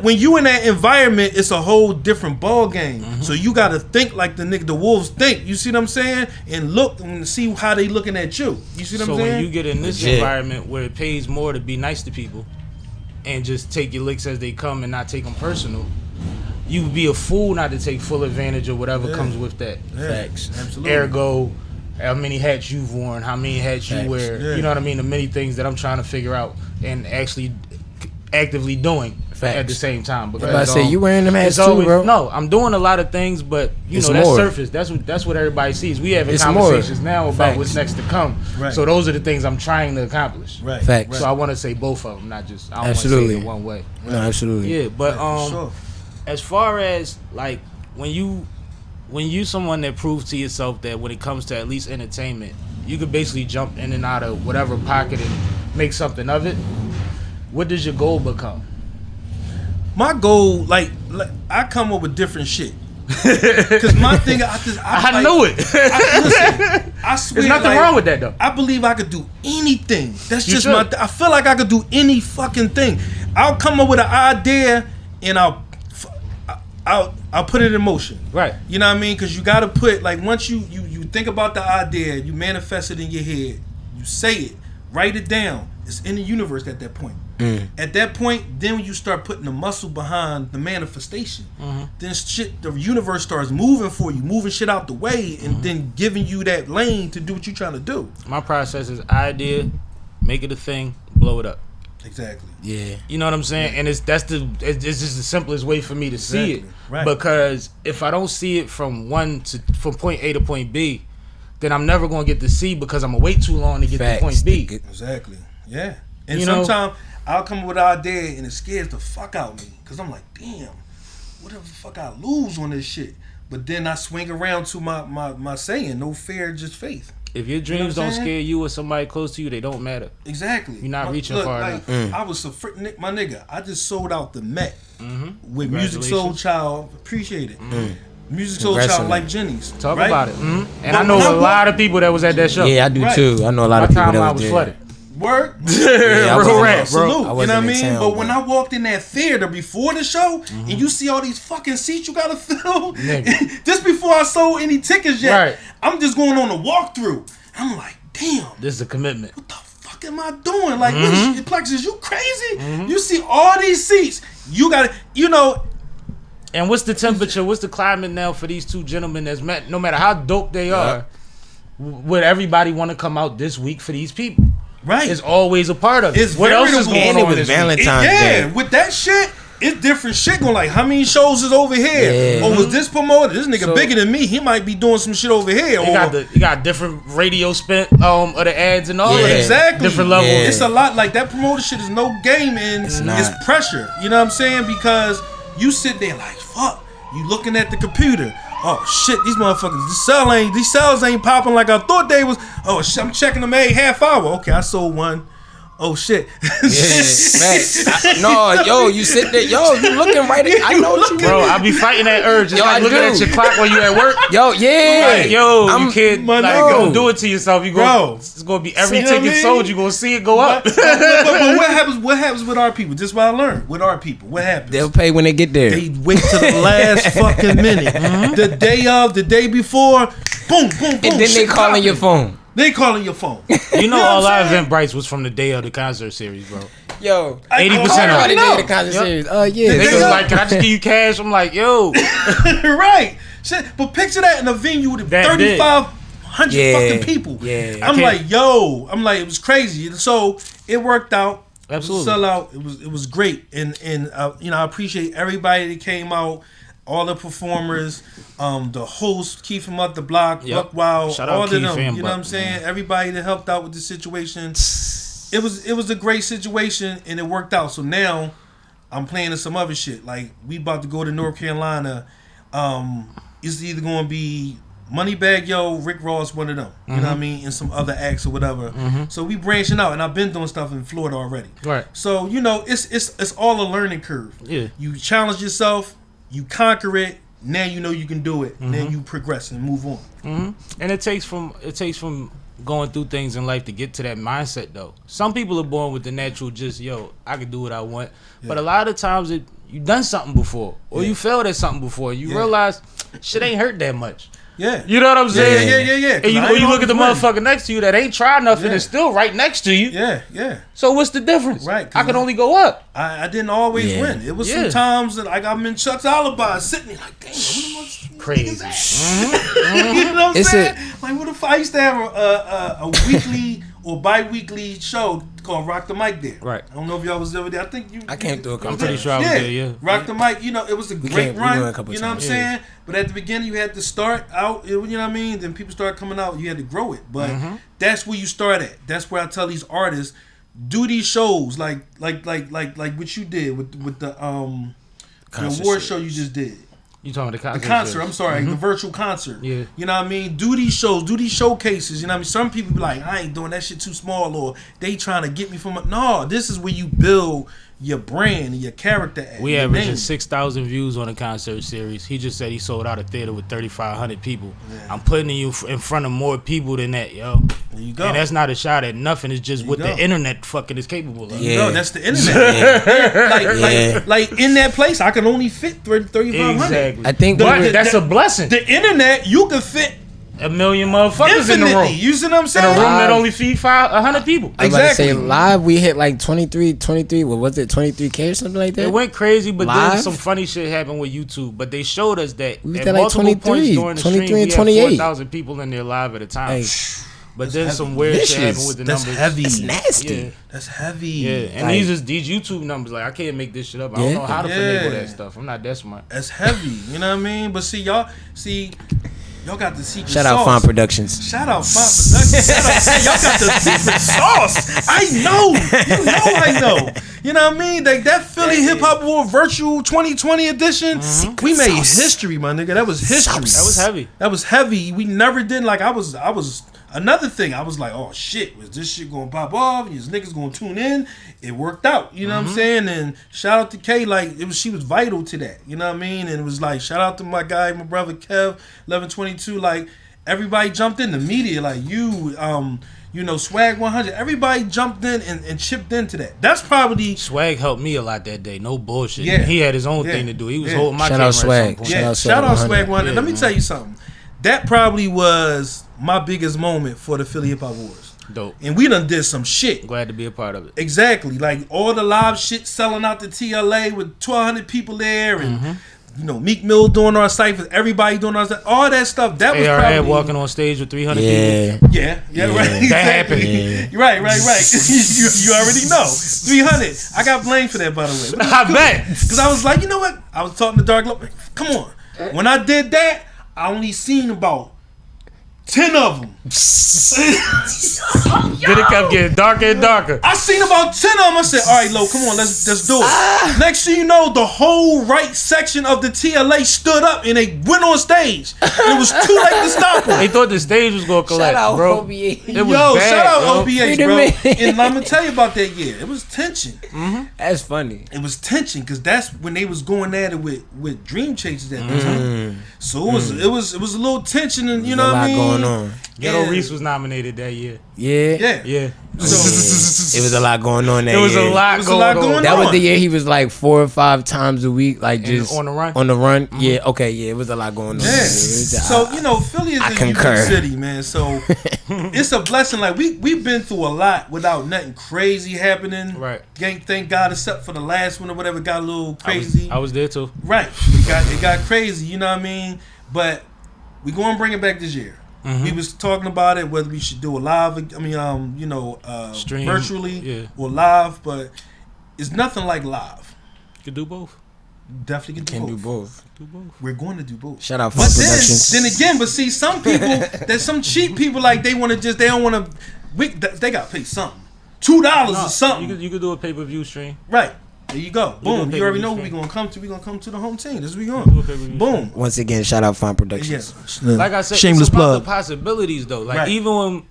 Speaker 3: that environment, it's a whole different ball game. So you got to think like the wolves think. You see what I'm saying? And look and see how they looking at you. You see what
Speaker 2: So
Speaker 3: I'm saying?
Speaker 2: when you get in this environment where it pays more to be nice to people and just take your licks as they come and not take them personal, you would be a fool not to take full advantage of whatever comes with that.
Speaker 1: Facts.
Speaker 3: Absolutely.
Speaker 2: Ergo, how many hats you've worn, how many hats you wear.
Speaker 3: Yeah.
Speaker 2: You know what I mean? The many things that I'm trying to figure out and actually actively doing
Speaker 1: Facts.
Speaker 2: at the same time. Because
Speaker 1: I say you wearing them hats
Speaker 2: it's
Speaker 1: too,
Speaker 2: always,
Speaker 1: bro.
Speaker 2: No, I'm doing a lot of things, but you
Speaker 1: It's
Speaker 2: know that's
Speaker 1: more.
Speaker 2: surface. That's what everybody sees. We having
Speaker 1: It's
Speaker 2: conversations
Speaker 1: more.
Speaker 2: now about
Speaker 1: Facts.
Speaker 2: what's next to come.
Speaker 3: Right.
Speaker 2: So those are the things I'm trying to accomplish.
Speaker 3: Right.
Speaker 1: Facts.
Speaker 2: So I want to say both of them, not just I don't
Speaker 1: Absolutely.
Speaker 2: want to say it one way.
Speaker 1: No, absolutely.
Speaker 2: Yeah, but
Speaker 3: For sure.
Speaker 2: as far as like when you someone that proves to yourself that when it comes to at least entertainment, you could basically jump in and out of whatever pocket and make something of it. What does your goal become?
Speaker 3: My goal, like I come up with different shit. Cause my thing,
Speaker 2: I know it.
Speaker 3: Listen, I swear,
Speaker 2: There's nothing wrong with that though.
Speaker 3: I believe I could do anything. That's
Speaker 2: You
Speaker 3: just
Speaker 2: should.
Speaker 3: I feel like I could do any fucking thing. I'll come up with an idea and I'll put it in motion.
Speaker 2: Right.
Speaker 3: You know what I mean? Because you got to put, like, once you think about the idea, you manifest it in your head, you say it, write it down. It's in the universe at that point. At that point, then when you start putting the muscle behind the manifestation, then the universe starts moving for you, moving shit out the way, and then giving you that lane to do what you're trying to do.
Speaker 2: My process is idea, make it a thing, blow it up.
Speaker 3: Exactly.
Speaker 1: Yeah.
Speaker 2: You know what I'm saying? And it's just the simplest way for me to see it.
Speaker 3: Right.
Speaker 2: Because if I don't see it from point A to point B, then I'm never gonna get to C because I'm gonna wait too long to get to point B.
Speaker 3: Exactly. Yeah. And
Speaker 2: You know?
Speaker 3: sometimes I'll come up with an idea and it scares the fuck out of me. Cause I'm like, damn, what if the fuck I lose on this shit? But then I swing around to my saying, no fear, just faith.
Speaker 2: If your dreams
Speaker 3: what I'm
Speaker 2: don't
Speaker 3: saying?
Speaker 2: scare you or somebody close to you, they don't matter.
Speaker 3: Exactly.
Speaker 2: You're not reaching far enough.
Speaker 3: I was my nigga. I just sold out the Met with Music Soul
Speaker 2: Congratulations.
Speaker 3: Child. Appreciate it. Music Soul
Speaker 1: Congrats
Speaker 3: Child
Speaker 1: on
Speaker 3: like
Speaker 1: that.
Speaker 3: Jenny's.
Speaker 2: Talk
Speaker 3: right?
Speaker 2: about it. And
Speaker 3: But
Speaker 2: I know
Speaker 3: when I
Speaker 2: a lot of people that was at that show.
Speaker 1: Yeah, I do
Speaker 3: Right.
Speaker 1: too. I know a lot
Speaker 2: My
Speaker 1: of people
Speaker 2: timeline
Speaker 1: that
Speaker 2: was
Speaker 1: there.
Speaker 2: flooded.
Speaker 3: Work.
Speaker 1: Yeah, I
Speaker 2: Real
Speaker 1: wasn't-
Speaker 2: rap, bro.
Speaker 3: Salute.
Speaker 1: I
Speaker 3: You know
Speaker 1: wasn't
Speaker 3: what I
Speaker 1: in
Speaker 3: mean?
Speaker 1: town,
Speaker 3: But when
Speaker 1: but-
Speaker 3: I walked in that theater before the show and you see all these fucking seats you gotta fill,
Speaker 2: Nigga.
Speaker 3: just before I sold any tickets yet,
Speaker 2: Right.
Speaker 3: I'm just going on a walkthrough. I'm like, damn,
Speaker 2: This is a commitment.
Speaker 3: what the fuck am I doing? Like, Plex, is you crazy? You see all these seats. You gotta, you know,
Speaker 2: And what's the temperature? What's the climate now for these two gentlemen that's met? No matter how dope they are, would everybody want to come out this week for these people?
Speaker 3: right.
Speaker 2: It's always a part of it.
Speaker 3: It's
Speaker 2: What else is
Speaker 3: variable.
Speaker 2: going
Speaker 1: And it
Speaker 2: on
Speaker 1: was
Speaker 2: this week?
Speaker 1: Valentine's
Speaker 3: yeah,
Speaker 1: Day.
Speaker 3: with that shit, it's different shit going. Like, how many shows is over here?
Speaker 1: Yeah.
Speaker 3: Or was this promoted? This nigga
Speaker 2: So-
Speaker 3: bigger than me. He might be doing some shit over here.
Speaker 2: You got different radio spent of the ads and all
Speaker 1: Yeah.
Speaker 2: that.
Speaker 3: Exactly.
Speaker 2: Different levels.
Speaker 1: Yeah.
Speaker 3: It's a lot. Like, that promoter shit is no game, and
Speaker 1: It's
Speaker 3: it's
Speaker 1: not.
Speaker 3: pressure. You know what I'm saying? Because you sit there like, fuck. You looking at the computer. Oh shit, these motherfuckers, these cells ain't popping like I thought they was. Oh shit, I'm checking them every half hour. Okay, I sold one. Oh shit.
Speaker 1: Yeah, facts. No, yo, you sit there, yo, you looking right at, I know what you,
Speaker 2: Bro, I be fighting that urge. Just
Speaker 1: Yo,
Speaker 2: like
Speaker 1: I
Speaker 2: looking
Speaker 1: do.
Speaker 2: at your clock when you at work.
Speaker 1: Yo, yeah.
Speaker 2: Like, yo, you can't
Speaker 3: but
Speaker 2: like
Speaker 3: no.
Speaker 2: don't do it to yourself. You
Speaker 3: Bro.
Speaker 2: go, it's gonna be every
Speaker 3: See what I
Speaker 2: ticket
Speaker 3: mean?
Speaker 2: sold. You gonna see it go up.
Speaker 3: but what happens with our people? This is what I learned with our people. What happens?
Speaker 1: They'll pay when they get there.
Speaker 3: They wait till the last fucking minute. The day of, the day before, boom, boom, boom.
Speaker 1: And then they
Speaker 3: shit
Speaker 1: calling your
Speaker 3: popping.
Speaker 1: phone.
Speaker 3: They calling your phone.
Speaker 2: You know,
Speaker 3: what
Speaker 2: all
Speaker 3: I'm
Speaker 2: our
Speaker 3: saying?
Speaker 2: Eventbrites was from the day of the concert series, bro.
Speaker 1: Yo,
Speaker 2: 80%
Speaker 3: I
Speaker 2: of
Speaker 1: call
Speaker 2: it.
Speaker 1: the day
Speaker 3: know.
Speaker 1: of the concert
Speaker 2: Yep.
Speaker 1: series. Yeah.
Speaker 3: They
Speaker 2: Niggas
Speaker 3: go.
Speaker 2: like, can I just give you cash? I'm like, yo,
Speaker 3: Right. Shit. But picture that in a venue with
Speaker 2: That big.
Speaker 3: 3,500
Speaker 1: Yeah.
Speaker 3: fucking people.
Speaker 1: Yeah.
Speaker 3: I'm
Speaker 2: can't-
Speaker 3: like, yo. I'm like, it was crazy. So it worked out.
Speaker 2: Absolutely.
Speaker 3: It was a sellout. It was great. And you know, I appreciate everybody that came out. All the performers, the host, Keith from Up the Block,
Speaker 2: Yep.
Speaker 3: Buck Wild,
Speaker 2: Shout out
Speaker 3: all of
Speaker 2: Keith
Speaker 3: them.
Speaker 2: and
Speaker 3: You know what I'm
Speaker 2: Buck,
Speaker 3: saying? Everybody that helped out with the situation. It was a great situation and it worked out. So now I'm planning some other shit. Like we about to go to North Carolina. It's either gonna be Moneybag Yo, Rick Ross, one of them. You know what I mean? And some other acts or whatever. So we branching out and I've been doing stuff in Florida already.
Speaker 2: right.
Speaker 3: So, you know, it's all a learning curve.
Speaker 2: Yeah.
Speaker 3: You challenge yourself, you conquer it, now you know you can do it, and then you progress and move on.
Speaker 2: And it takes from going through things in life to get to that mindset though. Some people are born with the natural just, yo, I can do what I want. But a lot of times you done something before or you failed at something before. You realize shit ain't hurt that much.
Speaker 3: Yeah.
Speaker 2: You know what I'm saying?
Speaker 3: Yeah.
Speaker 2: And you,
Speaker 3: I
Speaker 2: or
Speaker 3: ain't
Speaker 2: you look at the
Speaker 3: always win.
Speaker 2: motherfucker next to you that ain't tried nothing
Speaker 3: Yeah.
Speaker 2: and still right next to you.
Speaker 3: Yeah.
Speaker 2: So what's the difference?
Speaker 3: Right,
Speaker 2: I
Speaker 3: 'cause
Speaker 2: can only go up.
Speaker 3: I didn't always
Speaker 1: Yeah.
Speaker 3: win. It was
Speaker 2: Yeah.
Speaker 3: some times that like I'm in Chuck's Alibi sitting there like, damn, what the
Speaker 2: Crazy.
Speaker 3: fuck is that? You know what I'm saying? Like, what if I used to have a weekly or bi-weekly show called Rock the Mic there.
Speaker 2: Right.
Speaker 3: I don't know if y'all was ever there. I think you.
Speaker 1: I came through a couple
Speaker 2: I'm pretty
Speaker 1: times.
Speaker 2: sure I was there, yeah.
Speaker 3: Rock the Mic. You know, it was a great
Speaker 1: we
Speaker 3: run.
Speaker 1: went a couple
Speaker 3: You know what I'm
Speaker 1: times.
Speaker 3: saying? But at the beginning, you had to start out. You know what I mean? Then people started coming out. You had to grow it. But that's where you start at. That's where I tell these artists, do these shows like what you did with the award show you just did.
Speaker 2: You talking about
Speaker 3: The concert, I'm sorry, the virtual concert.
Speaker 2: Yeah.
Speaker 3: You know what I mean? Do these shows, do these showcases. You know what I mean? Some people be like, I ain't doing that shit too small, or they trying to get me from no, this is where you build your brand and your character at.
Speaker 2: We averaging 6,000 views on a concert series. He just said he sold out a theater with 3,500 people. Yeah. I'm putting you in front of more people than that, yo.
Speaker 3: There you go.
Speaker 2: And that's not a shot at nothing. It's just what the internet fucking is capable of.
Speaker 3: No, that's the internet. Like in that place, I can only fit 3,500.
Speaker 2: Exactly.
Speaker 1: I think
Speaker 2: but that's a blessing.
Speaker 3: The internet, you can fit
Speaker 2: 1 million motherfuckers in the room.
Speaker 3: You see what I'm
Speaker 2: In
Speaker 3: saying?
Speaker 2: a room that only feed 100 people.
Speaker 1: I was about to say live we hit like 23, what was it, 23K or something like that?
Speaker 2: It went crazy, but
Speaker 1: live?
Speaker 2: then some funny shit happened with YouTube. But they showed us that
Speaker 1: We
Speaker 2: at
Speaker 1: did like
Speaker 2: multiple
Speaker 1: 23,
Speaker 2: points during the
Speaker 1: 23
Speaker 2: stream,
Speaker 1: and
Speaker 2: we
Speaker 1: 28.
Speaker 2: had 4,000 people in there live at a time.
Speaker 1: Hey,
Speaker 2: but then some weird shit happened with the
Speaker 3: That's
Speaker 2: numbers.
Speaker 3: heavy.
Speaker 1: it's nasty.
Speaker 2: Yeah.
Speaker 3: That's heavy.
Speaker 2: Yeah, and
Speaker 1: Like-
Speaker 2: these YouTube numbers, like I can't make this shit up. I don't know how to finagle that stuff. I'm not that smart.
Speaker 3: That's heavy. You know what I mean? But see, y'all got the secret
Speaker 1: Shout
Speaker 3: sauce.
Speaker 1: out Font Productions.
Speaker 3: Shout out Font Productions. Y'all got the secret sauce. I know. You know I know. You know what I mean? Like that Philly Hip Hop Award Virtual 2020 edition, we made history, my nigga. That was history.
Speaker 2: That was heavy.
Speaker 3: That was heavy. We never did like I was another thing. I was like, oh shit, was this shit gonna pop off? These niggas gonna tune in? It worked out. You know what I'm saying? And shout out to Kay, like she was vital to that. You know what I mean? And it was like shout out to my guy, my brother Kev, 1122. Like everybody jumped in, the media, like Swag 100. Everybody jumped in and chipped into that. That's probably
Speaker 2: Swag helped me a lot that day. No bullshit.
Speaker 3: Yeah.
Speaker 2: He had his own
Speaker 3: Yeah.
Speaker 2: thing to do. He was
Speaker 3: Yeah.
Speaker 2: holding my
Speaker 1: Shout
Speaker 2: camera
Speaker 1: out Swag.
Speaker 2: at some point.
Speaker 3: yeah.
Speaker 1: Shout
Speaker 3: Shout
Speaker 1: out
Speaker 3: out
Speaker 1: Swag
Speaker 3: Swag 100.
Speaker 2: Yeah,
Speaker 3: Let me tell you something. That probably was my biggest moment for the Philly Hip Hop Awards.
Speaker 2: Dope.
Speaker 3: And we done did some shit.
Speaker 2: Glad to be a part of it.
Speaker 3: Exactly. Like all the live shit selling out the TLA with 1,200 people there and Meek Mill doing our cyphers, everybody doing our cyphers, all that stuff. That was
Speaker 2: AR
Speaker 3: probably
Speaker 2: walking on stage with 300 people.
Speaker 3: Yeah, right.
Speaker 2: That happened.
Speaker 1: Yeah.
Speaker 3: Right. you already know. 300. I got blamed for that, by the way.
Speaker 2: I bet.
Speaker 3: Because I was like, you know what? I was talking to Dark Love. Come on. When I did that, I only seen about 10 of them.
Speaker 2: Then it kept getting darker and darker.
Speaker 3: I seen about 10 of them. I said, all right, Lo, come on, let's do it. Next thing you know, the whole right section of the TLA stood up and they went on stage. And it was too late to stop them.
Speaker 2: They thought the stage was going to collapse,
Speaker 1: Shout out
Speaker 2: bro.
Speaker 1: OBH.
Speaker 2: It was
Speaker 3: Yo,
Speaker 2: bad,
Speaker 3: shout out
Speaker 2: yo.
Speaker 3: OBH,
Speaker 1: Wait a
Speaker 3: bro.
Speaker 1: minute.
Speaker 3: And I'm going to tell you about that year. It was tension.
Speaker 1: That's funny.
Speaker 3: It was tension because that's when they was going at it with Dream Chasers at the time. So it was a little tension, and you know what I mean.
Speaker 1: There's a lot going on.
Speaker 2: Ghetto Reese was nominated that year.
Speaker 1: Yeah.
Speaker 2: Yeah.
Speaker 3: So
Speaker 1: It was a lot going on that
Speaker 2: There was
Speaker 1: year.
Speaker 2: a lot going on.
Speaker 1: That was the year he was like 4 or 5 times a week, like just
Speaker 2: on the run.
Speaker 1: On the run, yeah. Okay, yeah. It was a lot going on.
Speaker 3: Yeah. So Philly is
Speaker 1: I
Speaker 3: a
Speaker 1: concur.
Speaker 3: unique city, man. So it's a blessing. Like we've been through a lot without nothing crazy happening.
Speaker 2: Right.
Speaker 3: Thank God, except for the last one or whatever got a little crazy.
Speaker 2: I was there too.
Speaker 3: Right. It got crazy. You know what I mean? But we going to bring it back this year. We was talking about it whether we should do a live.
Speaker 2: Stream,
Speaker 3: virtually or live, but it's nothing like live.
Speaker 2: You could do both.
Speaker 3: Definitely
Speaker 1: Can do both.
Speaker 3: We're going to do both.
Speaker 1: Shout out
Speaker 3: But
Speaker 1: Funk Productions.
Speaker 3: then again, but see, some people, there's some cheap people like they don't want to. They got to pay something. $2 or something.
Speaker 2: You could do a pay-per-view stream.
Speaker 3: Right. There you go. Boom. You already know who we gonna come to. We gonna come to the home team. This is we going. Boom.
Speaker 1: Once again, shout out Font Productions.
Speaker 3: Yeah.
Speaker 2: Like I said,
Speaker 3: Shameless
Speaker 2: it's about
Speaker 3: plug.
Speaker 2: the possibilities though. Like
Speaker 3: Right.
Speaker 2: even when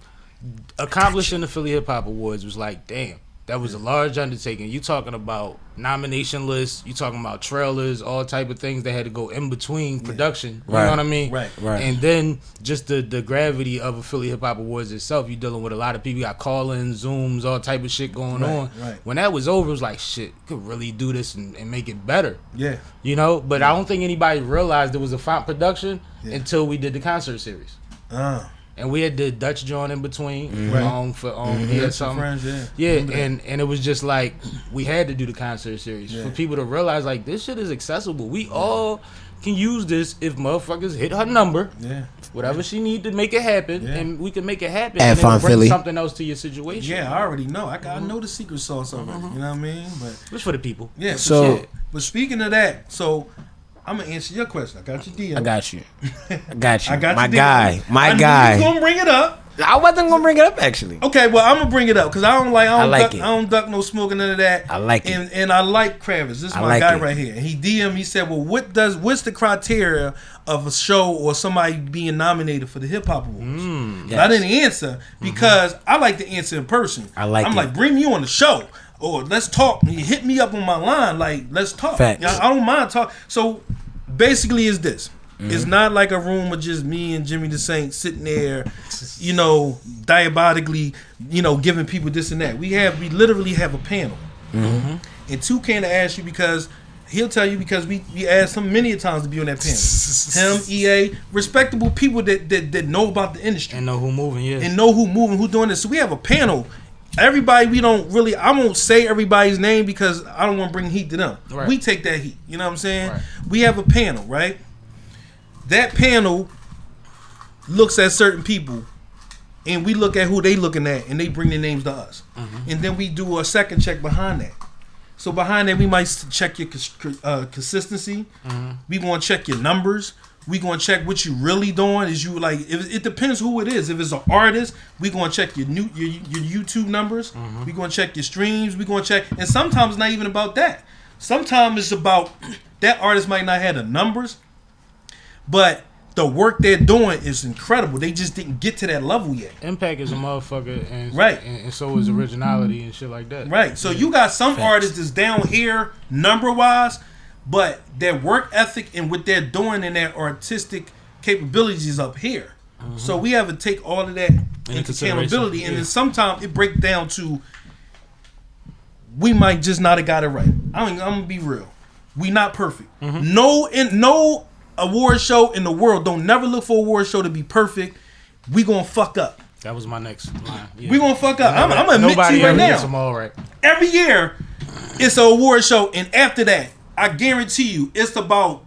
Speaker 2: accomplishing the Philly Hip Hop Awards was like, damn, that was a large undertaking. You talking about nomination lists, you talking about trailers, all type of things that had to go in between production. You
Speaker 1: Right.
Speaker 2: know what I mean?
Speaker 3: Right.
Speaker 2: And then just the gravity of a Philly Hip Hop Awards itself, you dealing with a lot of people, you got call-ins, Zooms, all type of shit going on.
Speaker 3: Right.
Speaker 2: When that was over, it was like, shit, you could really do this and make it better.
Speaker 3: Yeah.
Speaker 2: You know? But I don't think anybody realized there was a font production until we did the concert series. And we had the Dutch joint in between he had something.
Speaker 3: Friends,
Speaker 2: and it was just like we had to do the concert series for people to realize like this shit is accessible. We all can use this if motherfuckers hit her number whatever she need to make it happen, and we can make it happen.
Speaker 1: And
Speaker 2: it'll bring
Speaker 1: Philly.
Speaker 2: something else to your situation.
Speaker 3: Yeah, I already know. I know the secret sauce already. You know what I mean? But
Speaker 2: It's for the people.
Speaker 3: yeah.
Speaker 1: So-
Speaker 3: but speaking of that, so I'm gonna answer your question. I got your DM.
Speaker 1: I got you. I got you.
Speaker 3: I got
Speaker 1: my
Speaker 3: your
Speaker 1: guy.
Speaker 3: DM.
Speaker 1: My
Speaker 3: I knew
Speaker 1: guy.
Speaker 3: you gonna bring it up.
Speaker 1: I wasn't gonna bring it up actually.
Speaker 3: Okay, well I'm gonna bring it up because I don't like
Speaker 1: it.
Speaker 3: I don't duck no smoking none of that.
Speaker 1: I like it.
Speaker 3: And I like Kravitz. This is
Speaker 1: I
Speaker 3: my
Speaker 1: like
Speaker 3: guy
Speaker 1: it.
Speaker 3: right here. And he DM. He said, "Well, what's the criteria of a show or somebody being nominated for the Hip Hop Awards?" But I didn't answer because I like to answer in person.
Speaker 1: I like
Speaker 3: I'm
Speaker 1: it.
Speaker 3: like, bring me on the show or let's talk. You hit me up on my line, like let's talk.
Speaker 1: Facts.
Speaker 3: I don't mind talk. So basically, is this. It's not like a room of just me and Jimmy the Saint sitting there, you know, diabolically, you know, giving people this and that. We literally have a panel. And Two came to ask you because he'll tell you because we asked him many a times to be on that panel. Him, EA, respectable people that know about the industry
Speaker 2: And know who moving, yeah.
Speaker 3: and know who moving, who doing this. So we have a panel. Everybody, I won't say everybody's name because I don't want to bring heat to them.
Speaker 2: Right.
Speaker 3: We take that heat. You know what I'm saying?
Speaker 2: Right.
Speaker 3: We have a panel, right? That panel looks at certain people and we look at who they looking at and they bring their names to us. And then we do a second check behind that. So behind that, we might check your consistency. We going to check your numbers. We going to check what you really doing. Is you like? It depends who it is. If it's an artist, we going to check your YouTube numbers. We going to check your streams. We going to check, and sometimes it's not even about that. Sometimes it's about that artist might not have the numbers, but the work they're doing is incredible. They just didn't get to that level yet.
Speaker 2: Impact is a motherfucker, and
Speaker 3: Right.
Speaker 2: and so is originality and shit like that.
Speaker 3: Right. So you got some artists that's down here number wise, but their work ethic and what they're doing and their artistic capabilities is up here. So we have to take all of that into
Speaker 2: consideration,
Speaker 3: accountability, and
Speaker 2: yeah.
Speaker 3: then sometimes it breaks down to we might just not have got it right. I'm gonna be real. We not perfect. No award show in the world. Don't never look for award show to be perfect. We gonna fuck up.
Speaker 2: That was my next line. Yeah.
Speaker 3: We gonna fuck up. I'm gonna admit to
Speaker 2: Nobody
Speaker 3: you right
Speaker 2: ever gets
Speaker 3: now.
Speaker 2: them all right.
Speaker 3: Every year, it's an award show, and after that, I guarantee you, it's about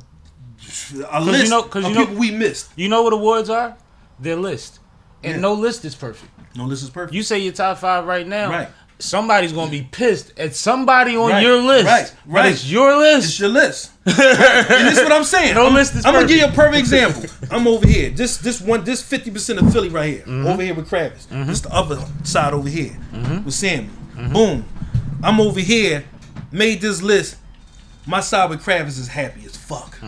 Speaker 3: a list of people we missed.
Speaker 2: You know what awards are? They're list, and no list is perfect.
Speaker 3: No list is perfect.
Speaker 2: You say your top 5 right now.
Speaker 3: Right.
Speaker 2: Somebody's gonna be pissed at somebody on
Speaker 3: Right,
Speaker 2: your list.
Speaker 3: right.
Speaker 2: But it's your list.
Speaker 3: It's your list. And this is what I'm saying.
Speaker 2: No list is
Speaker 3: I'm gonna
Speaker 2: perfect.
Speaker 3: give you a perfect example. I'm over here. This 50% of Philly right here. Over here with Kravitz. This the other side over here with Sammie. Boom. I'm over here. Made this list. My side with Kravitz is happy as fuck.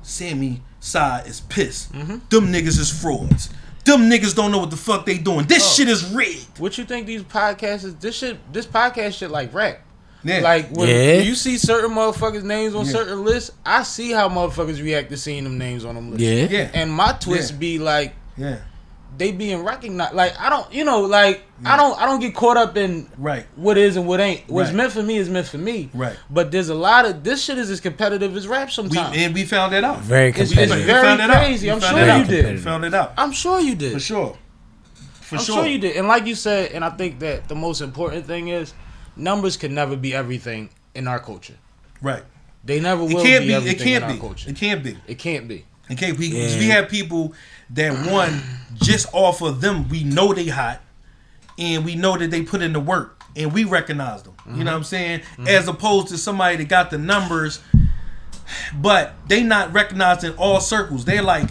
Speaker 3: Sammie side is pissed. Them niggas is frauds. Them niggas don't know what the fuck they doing. This shit is rigged.
Speaker 2: What you think these podcasts is? This podcast shit like rap.
Speaker 3: Yeah.
Speaker 2: Like when
Speaker 1: Yeah.
Speaker 2: you see certain motherfuckers' names on
Speaker 3: Yeah.
Speaker 2: certain lists, I see how motherfuckers react to seeing them names on them lists.
Speaker 1: Yeah.
Speaker 3: Yeah.
Speaker 2: And my twist
Speaker 3: Yeah.
Speaker 2: be like
Speaker 3: Yeah.
Speaker 2: they being recognized. Like I don't, I don't get caught up in
Speaker 3: Right.
Speaker 2: what is and what ain't. What's
Speaker 3: Right.
Speaker 2: meant for me is meant for me.
Speaker 3: Right.
Speaker 2: But there's a lot of this shit is as competitive as rap sometimes.
Speaker 3: We found that out.
Speaker 1: Very
Speaker 2: It's
Speaker 1: competitive.
Speaker 2: very
Speaker 3: found it out.
Speaker 2: crazy.
Speaker 3: We
Speaker 2: I'm
Speaker 3: found
Speaker 2: sure
Speaker 3: it out.
Speaker 2: you did.
Speaker 3: We found it out.
Speaker 2: I'm sure you did.
Speaker 3: For sure.
Speaker 2: I'm sure you did. And like you said, and I think that the most important thing is numbers can never be everything in our culture.
Speaker 3: Right.
Speaker 2: They never will
Speaker 3: It can't
Speaker 2: be
Speaker 3: be. It
Speaker 2: everything in
Speaker 3: can't
Speaker 2: our
Speaker 3: be.
Speaker 2: culture.
Speaker 3: It can't be.
Speaker 2: It can't be.
Speaker 3: It can't be.
Speaker 1: Yeah.
Speaker 3: We have people that won just off of them. We know they hot, and we know that they put in the work, and we recognize them. You know what I'm saying? As opposed to somebody that got the numbers, but they not recognized in all circles. They're like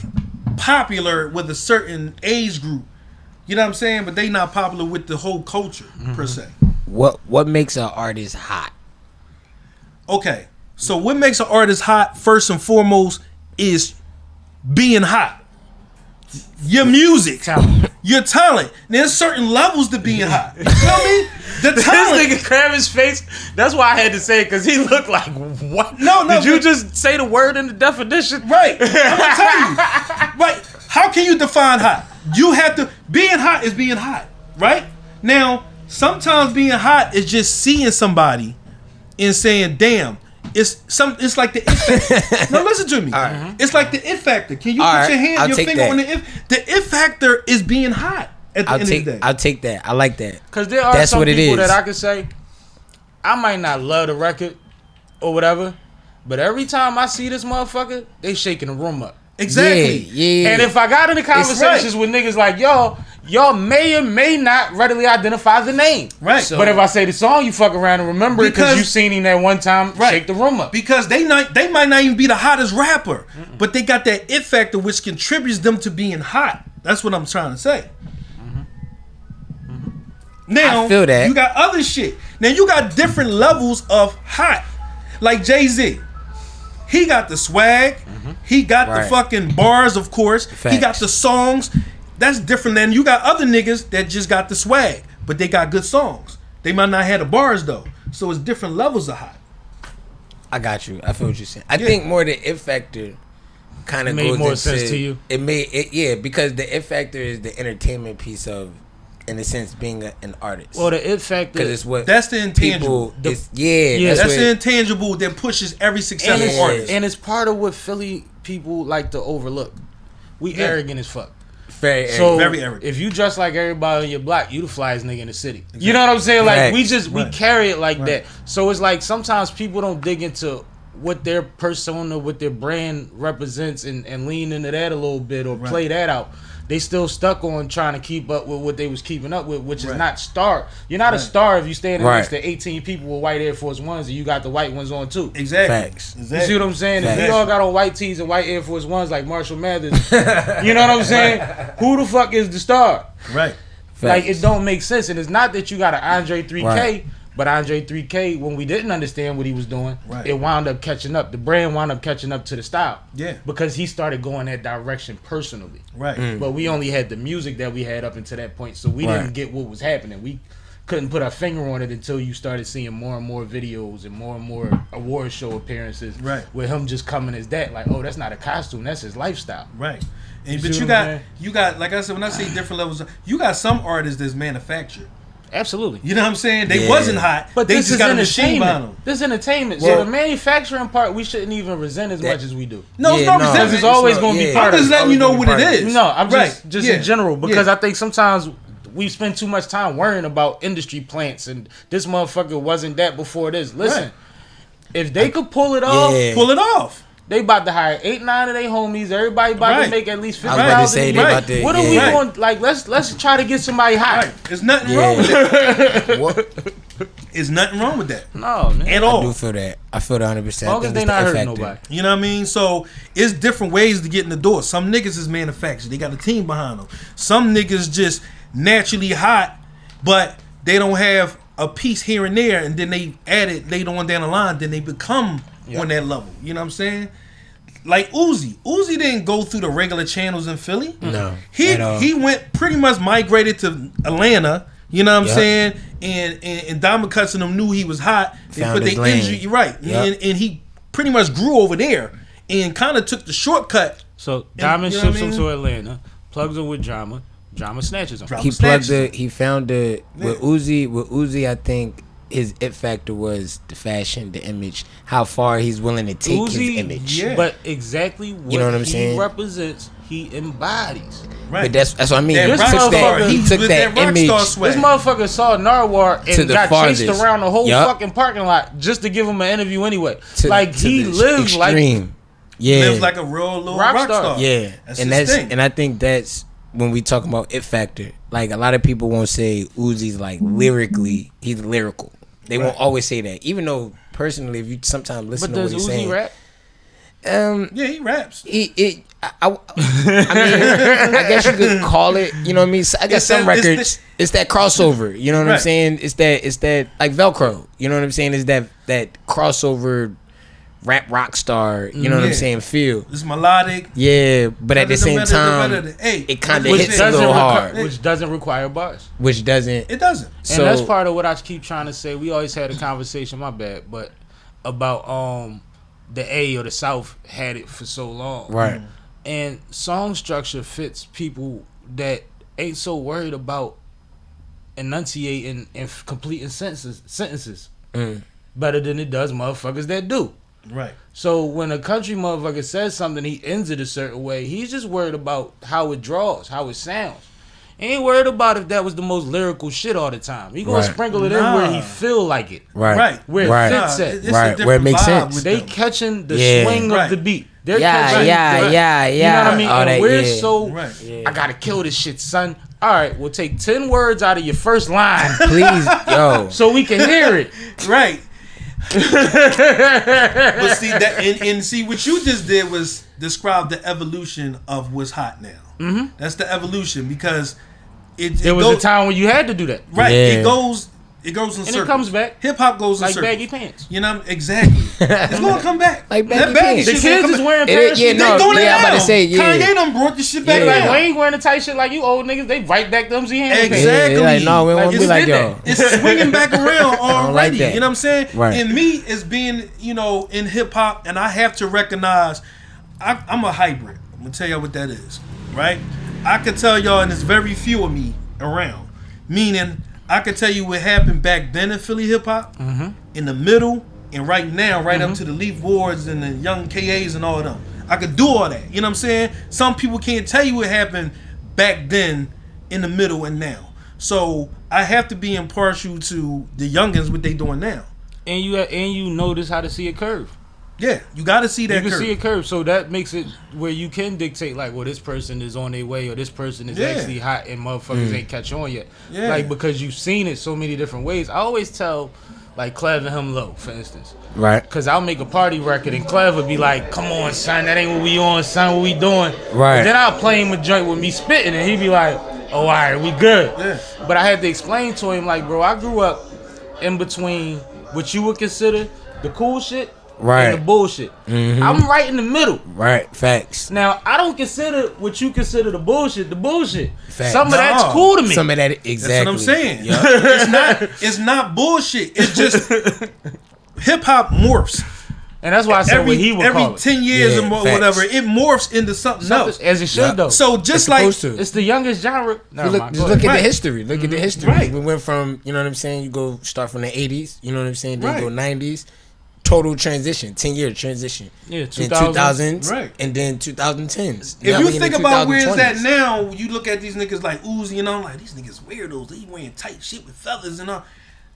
Speaker 3: popular with a certain age group. You know what I'm saying? But they not popular with the whole culture per se.
Speaker 1: What makes an artist hot?
Speaker 3: Okay, so what makes an artist hot first and foremost is being hot. Your music,
Speaker 2: Talent.
Speaker 3: your talent. There's certain levels to being hot. You feel me? The talent.
Speaker 2: This nigga Kravitz face. That's why I had to say it because he looked like what?
Speaker 3: No,
Speaker 2: Did you
Speaker 3: but-
Speaker 2: just say the word in the definition?
Speaker 3: Right. I'm gonna tell you. Right. How can you define hot? You have to. Being hot is being hot. Right. Now, sometimes being hot is just seeing somebody and saying, "Damn." It's like the it factor. No, listen to me. It's like the it factor. Can you
Speaker 1: All
Speaker 3: put
Speaker 1: right,
Speaker 3: your hand,
Speaker 1: I'll
Speaker 3: your
Speaker 1: take
Speaker 3: finger
Speaker 1: that.
Speaker 3: on the if? The it factor is being hot at the end of the day.
Speaker 1: I'll take that. I like that.
Speaker 2: Because there are
Speaker 1: That's
Speaker 2: some
Speaker 1: what it
Speaker 2: people
Speaker 1: is.
Speaker 2: that I could say, I might not love the record or whatever, but every time I see this motherfucker, they shaking the room up.
Speaker 3: Exactly.
Speaker 1: Yeah.
Speaker 2: And if I got into conversations with niggas like y'all may or may not readily identify the name.
Speaker 3: Right.
Speaker 2: So, but if I say the song, you fuck around and remember it because you seen him that one time shake the room up.
Speaker 3: Because they might not even be the hottest rapper, but they got that it factor which contributes them to being hot. That's what I'm trying to say. Now,
Speaker 1: I feel that.
Speaker 3: You got other shit. Now, you got different levels of hot. Like Jay-Z. He got the swag. He got the fucking bars, of course.
Speaker 1: Facts.
Speaker 3: He got the songs. That's different than you got other niggas that just got the swag, but they got good songs. They might not have the bars, though. So it's different levels of hot.
Speaker 1: I got you. I feel what you're saying. I think more the it factor kind of
Speaker 2: made more sense to you.
Speaker 1: It made it, yeah, because the it factor is the entertainment piece of, in a sense, being an artist.
Speaker 2: Well, the it factor,
Speaker 1: because it's what
Speaker 3: that's the intangible.
Speaker 1: That's
Speaker 3: the intangible that pushes every successful artist,
Speaker 2: and it's part of what Philly people like to overlook. We arrogant as fuck.
Speaker 1: Very
Speaker 3: arrogant.
Speaker 2: If you dress like everybody on your block, you the flyest nigga in the city. Exactly. You know what I'm saying? Like we carry it like that. So it's like sometimes people don't dig into what their persona, what their brand represents, and lean into that a little bit or play that out. They still stuck on trying to keep up with what they was keeping up with, which is not star. You're not a star if you standing next to 18 people with white Air Force Ones and you got the white ones on too.
Speaker 3: Exactly.
Speaker 1: Facts.
Speaker 2: You see what I'm saying? If we all got on white tees and white Air Force Ones like Marshall Mathers, you know what I'm saying? Who the fuck is the star?
Speaker 3: Right.
Speaker 1: Facts.
Speaker 2: Like, it don't make sense. And it's not that you got an Andre 3K, but Andre 3K, when we didn't understand what he was doing, it wound up catching up. The brand wound up catching up to the style.
Speaker 3: Yeah.
Speaker 2: Because he started going that direction personally. Right. But we only had the music that we had up until that point, so we didn't get what was happening. We couldn't put our finger on it until you started seeing more and more videos and more award show appearances with him just coming as that. Like, oh, that's not a costume, that's his lifestyle.
Speaker 3: Right. And, but you got, like I said, when I say different levels, you got some artists that's manufactured.
Speaker 2: Absolutely.
Speaker 3: You know what I'm saying? They wasn't hot, but they just got a machine behind them.
Speaker 2: This is entertainment. So the manufacturing part, we shouldn't even resent as much as we do.
Speaker 3: No, it's no resentment.
Speaker 2: It's always going to be part of it.
Speaker 3: I'm just letting you know what it is.
Speaker 2: No, I'm just in general, because I think sometimes we spend too much time worrying about industry plants and this motherfucker wasn't that before this. Listen, if they could pull it off,
Speaker 3: pull it off.
Speaker 2: They about to hire 8-9 of their homies. Everybody about to make at least $50,000 a year. What are we going? Like, let's try to get somebody hot.
Speaker 3: There's nothing wrong with that. There's nothing wrong with that.
Speaker 2: No, man.
Speaker 3: At all.
Speaker 1: I do feel that. I feel that 100%.
Speaker 2: As long as they not hurting nobody.
Speaker 3: You know what I mean? So it's different ways to get in the door. Some niggas is manufactured. They got a team behind them. Some niggas just naturally hot, but they don't have a piece here and there, and then they add it later on down the line. Then they become on that level. You know what I'm saying? Like Uzi. Uzi didn't go through the regular channels in Philly.
Speaker 1: No.
Speaker 3: He went pretty much migrated to Atlanta. You know what I'm saying? And Diamond Cuts and them knew he was hot. They put their energy and he pretty much grew over there and kind of took the shortcut.
Speaker 2: So Diamond ships him to Atlanta, plugs him with Drama. Drama snatches him.
Speaker 1: He plugged it. He found it with Uzi. With Uzi, I think his it factor was the fashion, the image, how far he's willing to take
Speaker 2: Uzi,
Speaker 1: his image.
Speaker 2: But exactly what he saying? Represents, he embodies.
Speaker 1: Right. But that's what I mean.
Speaker 2: He took that image. This motherfucker saw Narwhal and got chased around the whole fucking parking lot just to give him an interview anyway. He lived
Speaker 3: extreme. Lives like a real little rock star.
Speaker 1: Yeah. And I think that's when we talk about it factor. Like, a lot of people won't say Uzi's like lyrically, he's lyrical. They won't always say that. Even though personally, if you sometimes listen to what he's saying.
Speaker 2: But does Uzi rap?
Speaker 3: Yeah, he raps.
Speaker 1: I mean, I guess you could call it. You know what I mean? I guess some records, it's that crossover. You know what I'm saying? It's that like Velcro. You know what I'm saying? It's that crossover rap rock star. You know what I'm saying? Feel.
Speaker 3: It's melodic.
Speaker 1: Yeah, but at the same time, it kind of hits a little hard.
Speaker 2: Which doesn't require bars.
Speaker 1: Which doesn't.
Speaker 3: It doesn't.
Speaker 2: And that's part of what I keep trying to say. We always had a conversation. My bad, but about the A or the South had it for so long.
Speaker 1: Right.
Speaker 2: And song structure fits people that ain't so worried about enunciating and completing sentences better than it does motherfuckers that do.
Speaker 3: Right.
Speaker 2: So when a country motherfucker says something, he ends it a certain way. He's just worried about how it draws, how it sounds. Ain't worried about if that was the most lyrical shit all the time. He gonna sprinkle it in where he feel like it.
Speaker 1: Right.
Speaker 2: Where it fits at.
Speaker 1: Right. Where it makes sense.
Speaker 2: They catching the swing of the beat. They're catching
Speaker 1: yeah.
Speaker 2: You know what I mean? And we're so
Speaker 3: Right.
Speaker 2: I gotta kill this shit, son. All right, we'll take 10 words out of your first line.
Speaker 1: Please, yo.
Speaker 2: So we can hear it.
Speaker 3: Right. But see that and see what you just did was describe the evolution of what's hot now. Mm-hmm. That's the evolution because
Speaker 2: there was a time when you had to do that.
Speaker 3: Right.
Speaker 1: Yeah.
Speaker 3: It goes in
Speaker 2: and
Speaker 3: circles.
Speaker 2: it comes back.
Speaker 3: Hip hop goes in
Speaker 2: like
Speaker 3: circles.
Speaker 2: baggy pants.
Speaker 3: You know exactly. It's gonna come back.
Speaker 1: Like
Speaker 3: that
Speaker 1: baggy pants.
Speaker 2: The
Speaker 3: shit's
Speaker 2: kids
Speaker 3: gonna
Speaker 2: is
Speaker 3: come
Speaker 2: wearing
Speaker 3: back.
Speaker 2: parachutes.
Speaker 3: They doing it now.
Speaker 1: I'm about to say,
Speaker 3: Kanye done brought this shit back.
Speaker 2: Like,
Speaker 3: now.
Speaker 2: we ain't wearing the tight shit like you old niggas. They right back them Z hands.
Speaker 3: Exactly.
Speaker 1: Like, no, we won't be like yo.
Speaker 3: It's swinging back around already.
Speaker 1: like that.
Speaker 3: You know what I'm saying?
Speaker 1: Right.
Speaker 3: And me as being, in hip hop, and I have to recognize I'm a hybrid. I'm gonna tell y'all what that is. Right? I can tell y'all, and there's very few of me around. Meaning, I can tell you what happened back then in Philly hip hop, in the middle, and right now, right up to the Leaf Wards and the Young KAs and all of them. I could do all that. You know what I'm saying? Some people can't tell you what happened back then, in the middle, and now. So I have to be impartial to the youngins what they doing now.
Speaker 2: And you notice how to see a curve.
Speaker 3: Yeah, you got to see that.
Speaker 2: You can see a curve, so that makes it where you can dictate like, well, this person is on their way, or this person is actually hot, and motherfuckers ain't catch on yet.
Speaker 3: Yeah.
Speaker 2: Like because you've seen it so many different ways. I always tell, like Clev and him low, for instance.
Speaker 1: Right.
Speaker 2: Cause I'll make a party record and Clev would be like, "Come on, son, that ain't what we on, son. What we doing?"
Speaker 1: Right.
Speaker 2: And then I'll play him a joint with me spitting, and he'd be like, "Oh, all right, we good."
Speaker 3: Yeah.
Speaker 2: But I had to explain to him like, bro, I grew up in between what you would consider the cool shit.
Speaker 1: Right.
Speaker 2: And the bullshit. I'm right in the middle.
Speaker 1: Right. Facts.
Speaker 2: Now, I don't consider what you consider the bullshit.
Speaker 1: Facts.
Speaker 2: Some of that's cool to me.
Speaker 1: Some of that exactly.
Speaker 3: That's what I'm saying.
Speaker 1: Yep.
Speaker 3: It's not bullshit. It's just hip hop morphs.
Speaker 2: And that's why I said what he would call it.
Speaker 3: 10 years
Speaker 1: Yeah,
Speaker 3: or more,
Speaker 1: facts.
Speaker 3: whatever, it morphs into something else.
Speaker 2: As it should, though.
Speaker 3: So just
Speaker 1: It's
Speaker 3: like
Speaker 1: supposed to.
Speaker 2: It's the youngest genre. Never mind.
Speaker 1: Just
Speaker 2: Go
Speaker 1: look
Speaker 2: ahead.
Speaker 1: at
Speaker 3: Right.
Speaker 1: the history. Look at the history.
Speaker 3: Right.
Speaker 1: We went from, you know what I'm saying, you go start from the 80s, you know what I'm saying, then
Speaker 3: Right.
Speaker 1: you go 90s, total transition, 10-year transition.
Speaker 2: Yeah,
Speaker 1: Then
Speaker 2: 2000s.
Speaker 1: 2000s,
Speaker 3: Right.
Speaker 1: and then 2010s.
Speaker 3: if
Speaker 1: Now
Speaker 3: you
Speaker 1: we in
Speaker 3: think
Speaker 1: the
Speaker 3: about where it's at
Speaker 1: 2020s.
Speaker 3: now, you look at these niggas like Uzi and I'm like, these niggas weirdos. They wearing tight shit with feathers and all.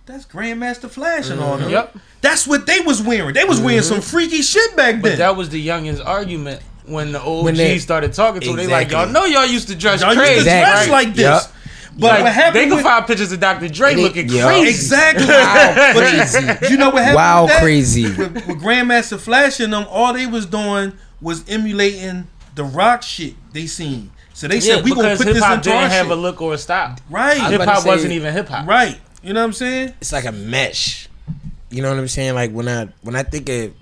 Speaker 3: That's Grandmaster Flash and all them.
Speaker 2: Yep.
Speaker 3: That's what they was wearing. They was wearing some freaky shit back then.
Speaker 2: But that was the youngest argument when the OGs
Speaker 1: When they-
Speaker 2: started talking to them. They like,
Speaker 1: Exactly.
Speaker 2: y'all know y'all used to dress
Speaker 3: Y'all
Speaker 2: crazy.
Speaker 3: used to dress
Speaker 1: Exactly.
Speaker 3: like this.
Speaker 1: Yep.
Speaker 3: But
Speaker 2: Like,
Speaker 3: what happened
Speaker 2: they can
Speaker 3: with-
Speaker 2: find pictures of Dr. Dre
Speaker 1: And
Speaker 2: looking
Speaker 1: yep.
Speaker 2: crazy.
Speaker 3: Exactly.
Speaker 1: Wow,
Speaker 3: But
Speaker 1: crazy.
Speaker 3: you know what happened?
Speaker 1: Wow,
Speaker 3: with that?
Speaker 1: crazy.
Speaker 3: With Grandmaster Flash and them, all they was doing was emulating the rock shit they seen. So they
Speaker 2: Yeah,
Speaker 3: said we gonna
Speaker 2: because
Speaker 3: put
Speaker 2: hip
Speaker 3: this
Speaker 2: hop
Speaker 3: into our
Speaker 2: didn't have
Speaker 3: shit.
Speaker 2: a look or a style.
Speaker 3: Right.
Speaker 1: I was
Speaker 2: Hip
Speaker 1: about to
Speaker 2: hop
Speaker 1: say-
Speaker 2: wasn't even hip hop.
Speaker 3: Right. You know what I'm saying?
Speaker 1: It's like a mesh. You know what I'm saying? Like when I think of,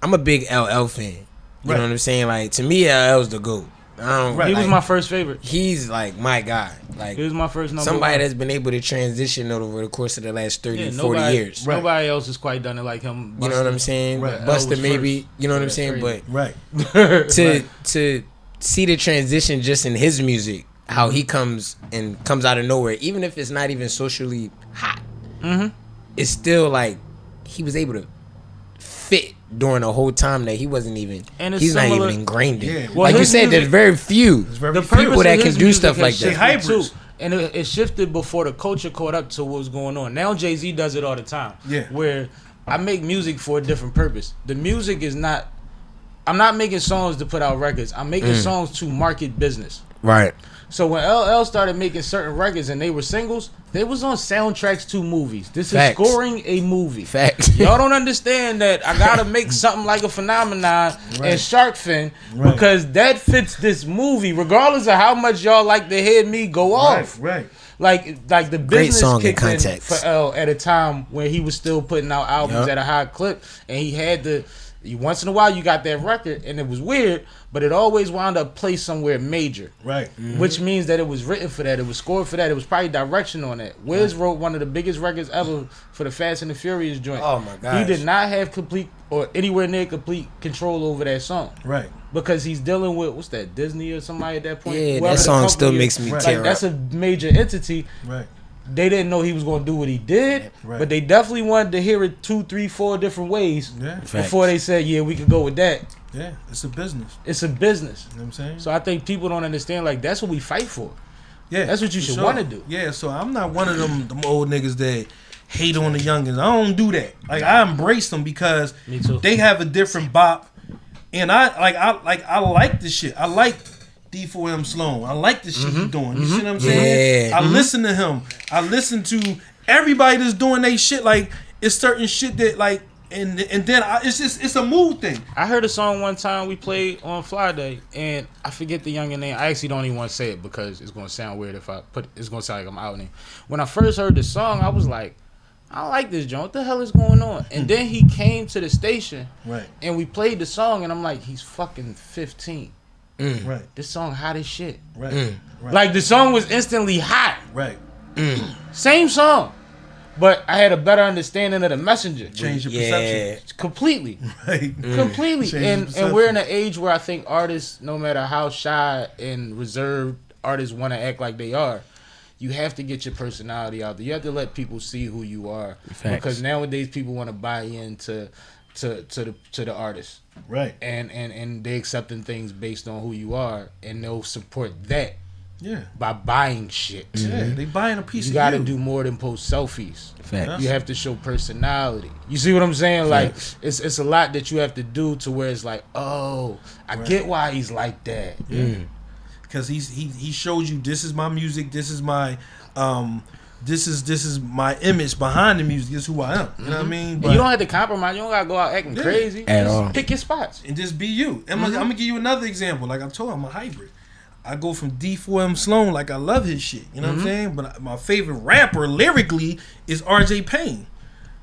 Speaker 1: I'm a big LL fan. You
Speaker 3: Right.
Speaker 1: know what I'm saying? Like to me, LL's the GOAT. I don't,
Speaker 3: Right.
Speaker 2: He was
Speaker 1: like,
Speaker 2: my first favorite.
Speaker 1: He's like my guy. Like
Speaker 2: He was my first number
Speaker 1: somebody
Speaker 2: one.
Speaker 1: that's been able to transition over the course of the last 30,
Speaker 2: Yeah,
Speaker 1: 40 years.
Speaker 3: Right.
Speaker 2: Nobody else has quite done it like him.
Speaker 1: You know what I'm saying?
Speaker 3: Right.
Speaker 1: Buster
Speaker 2: was
Speaker 1: maybe.
Speaker 2: first.
Speaker 1: You know what I'm
Speaker 2: That's
Speaker 1: saying?
Speaker 2: crazy.
Speaker 3: Right.
Speaker 1: But to see the transition just in his music, how he comes out of nowhere, even if it's not even socially hot, it's still like he was able to fit during the whole time that he wasn't even.
Speaker 2: And it's
Speaker 1: He's not
Speaker 2: similar-
Speaker 1: even ingrained in.
Speaker 3: Yeah.
Speaker 2: Well,
Speaker 1: Like you
Speaker 2: his
Speaker 1: said,
Speaker 2: music-
Speaker 1: there's very few
Speaker 3: very
Speaker 2: The
Speaker 3: few.
Speaker 2: purpose
Speaker 1: people that
Speaker 2: of
Speaker 1: can
Speaker 2: his
Speaker 1: do
Speaker 2: music
Speaker 1: stuff
Speaker 2: has
Speaker 1: like that.
Speaker 2: shifted,
Speaker 3: Hybrids.
Speaker 2: too. And it shifted before the culture caught up to what was going on. Now Jay-Z does it all the time.
Speaker 3: Yeah.
Speaker 2: Where I make music for a different purpose. The music is not. I'm not making songs to put out records. I'm making songs to market business.
Speaker 1: Right.
Speaker 2: So when LL started making certain records and they were singles, they was on soundtracks to movies. This
Speaker 1: Facts.
Speaker 2: is scoring a movie.
Speaker 1: Facts.
Speaker 2: Y'all don't understand that I gotta make something like a Phenomenon and Shark Fin because that fits this movie, regardless of how much y'all like to hear me go off.
Speaker 3: Right.
Speaker 2: Like the
Speaker 1: Great
Speaker 2: business
Speaker 1: song in
Speaker 2: kicked in
Speaker 1: context.
Speaker 2: for L at a time when he was still putting out albums
Speaker 1: Yup.
Speaker 2: at a high clip, and he had to. Once in a while, you got that record, and it was weird, but it always wound up placed somewhere major.
Speaker 3: Right.
Speaker 2: Which means that it was written for that. It was scored for that. It was probably direction on that. Wiz wrote one of the biggest records ever for the Fast and the Furious joint.
Speaker 1: Oh my gosh.
Speaker 2: He did not have complete or anywhere near complete control over that song.
Speaker 3: Right.
Speaker 2: Because he's dealing with, what's that, Disney or somebody at that point?
Speaker 1: Yeah,
Speaker 2: Whoever
Speaker 1: that
Speaker 2: the
Speaker 1: song still
Speaker 2: company
Speaker 1: makes
Speaker 2: is.
Speaker 1: me
Speaker 3: Right.
Speaker 1: tear
Speaker 2: Like, that's
Speaker 1: up.
Speaker 2: a major entity.
Speaker 3: Right.
Speaker 2: They didn't know he was going to do what he did,
Speaker 3: Right.
Speaker 2: but they definitely wanted to hear it 2, 3, 4 different ways
Speaker 3: Yeah.
Speaker 2: before they said, yeah, we could go with that.
Speaker 3: Yeah. It's a business.
Speaker 2: It's a business.
Speaker 3: You know what I'm saying?
Speaker 2: So I think people don't understand, like, that's what we fight for.
Speaker 3: Yeah,
Speaker 2: That's what you should
Speaker 3: sure.
Speaker 2: want to do.
Speaker 3: Yeah, so I'm not one of them old niggas that hate on the youngins. I don't do that. Like I embrace them because
Speaker 2: Me too.
Speaker 3: they have a different bop, and I like this shit. I like D4M Sloan. I like the shit he's doing. You see what I'm saying?
Speaker 1: Yeah.
Speaker 3: I listen to him. I listen to everybody that's doing they shit. Like it's certain shit that like, and then it's a mood thing.
Speaker 2: I heard a song one time we played on Fly Day, and I forget the youngin' name. I actually don't even want to say it because it's gonna sound weird if I put. It's gonna sound like I'm out name. When I first heard the song, I was like, I don't like this joint. What the hell is going on? And then he came to the station,
Speaker 3: Right.
Speaker 2: and we played the song, and I'm like, he's fucking 15.
Speaker 3: Right.
Speaker 2: This song hot as shit.
Speaker 3: Right. Right.
Speaker 2: Like the song was instantly hot.
Speaker 3: Right.
Speaker 2: Same song, but I had a better understanding of the messenger.
Speaker 3: Change your perception.
Speaker 2: Completely.
Speaker 3: Right.
Speaker 2: Completely.
Speaker 3: Change
Speaker 2: And
Speaker 3: perception.
Speaker 2: we're in an age where I think artists, no matter how shy and reserved artists want to act like they are, you have to get your personality out there. You have to let people see who you are.
Speaker 1: Facts.
Speaker 2: Because nowadays people want to buy into to the artist.
Speaker 3: Right.
Speaker 2: And they accepting things based on who you are, and they'll support that
Speaker 3: Yeah.
Speaker 2: by buying shit.
Speaker 3: Yeah. They buying a piece
Speaker 2: You
Speaker 3: of
Speaker 2: got to
Speaker 3: you.
Speaker 2: do more than post selfies.
Speaker 1: Facts.
Speaker 2: You have to show personality. You see what I'm saying? Like it's a lot that you have to do to where it's like, oh, I get why he's like that.
Speaker 3: Because he showed you this is my music, this is my this is my image behind the music, this is who I am. You know what I mean?
Speaker 2: And you don't have to compromise. You don't gotta go out acting crazy.
Speaker 1: At
Speaker 2: Just
Speaker 1: all.
Speaker 2: Pick your spots.
Speaker 3: and just be you. And I'm gonna give you another example. Like I told you, I'm a hybrid. I go from D4M Sloan, like I love his shit. You know what I'm saying? But my favorite rapper lyrically is RJ Payne.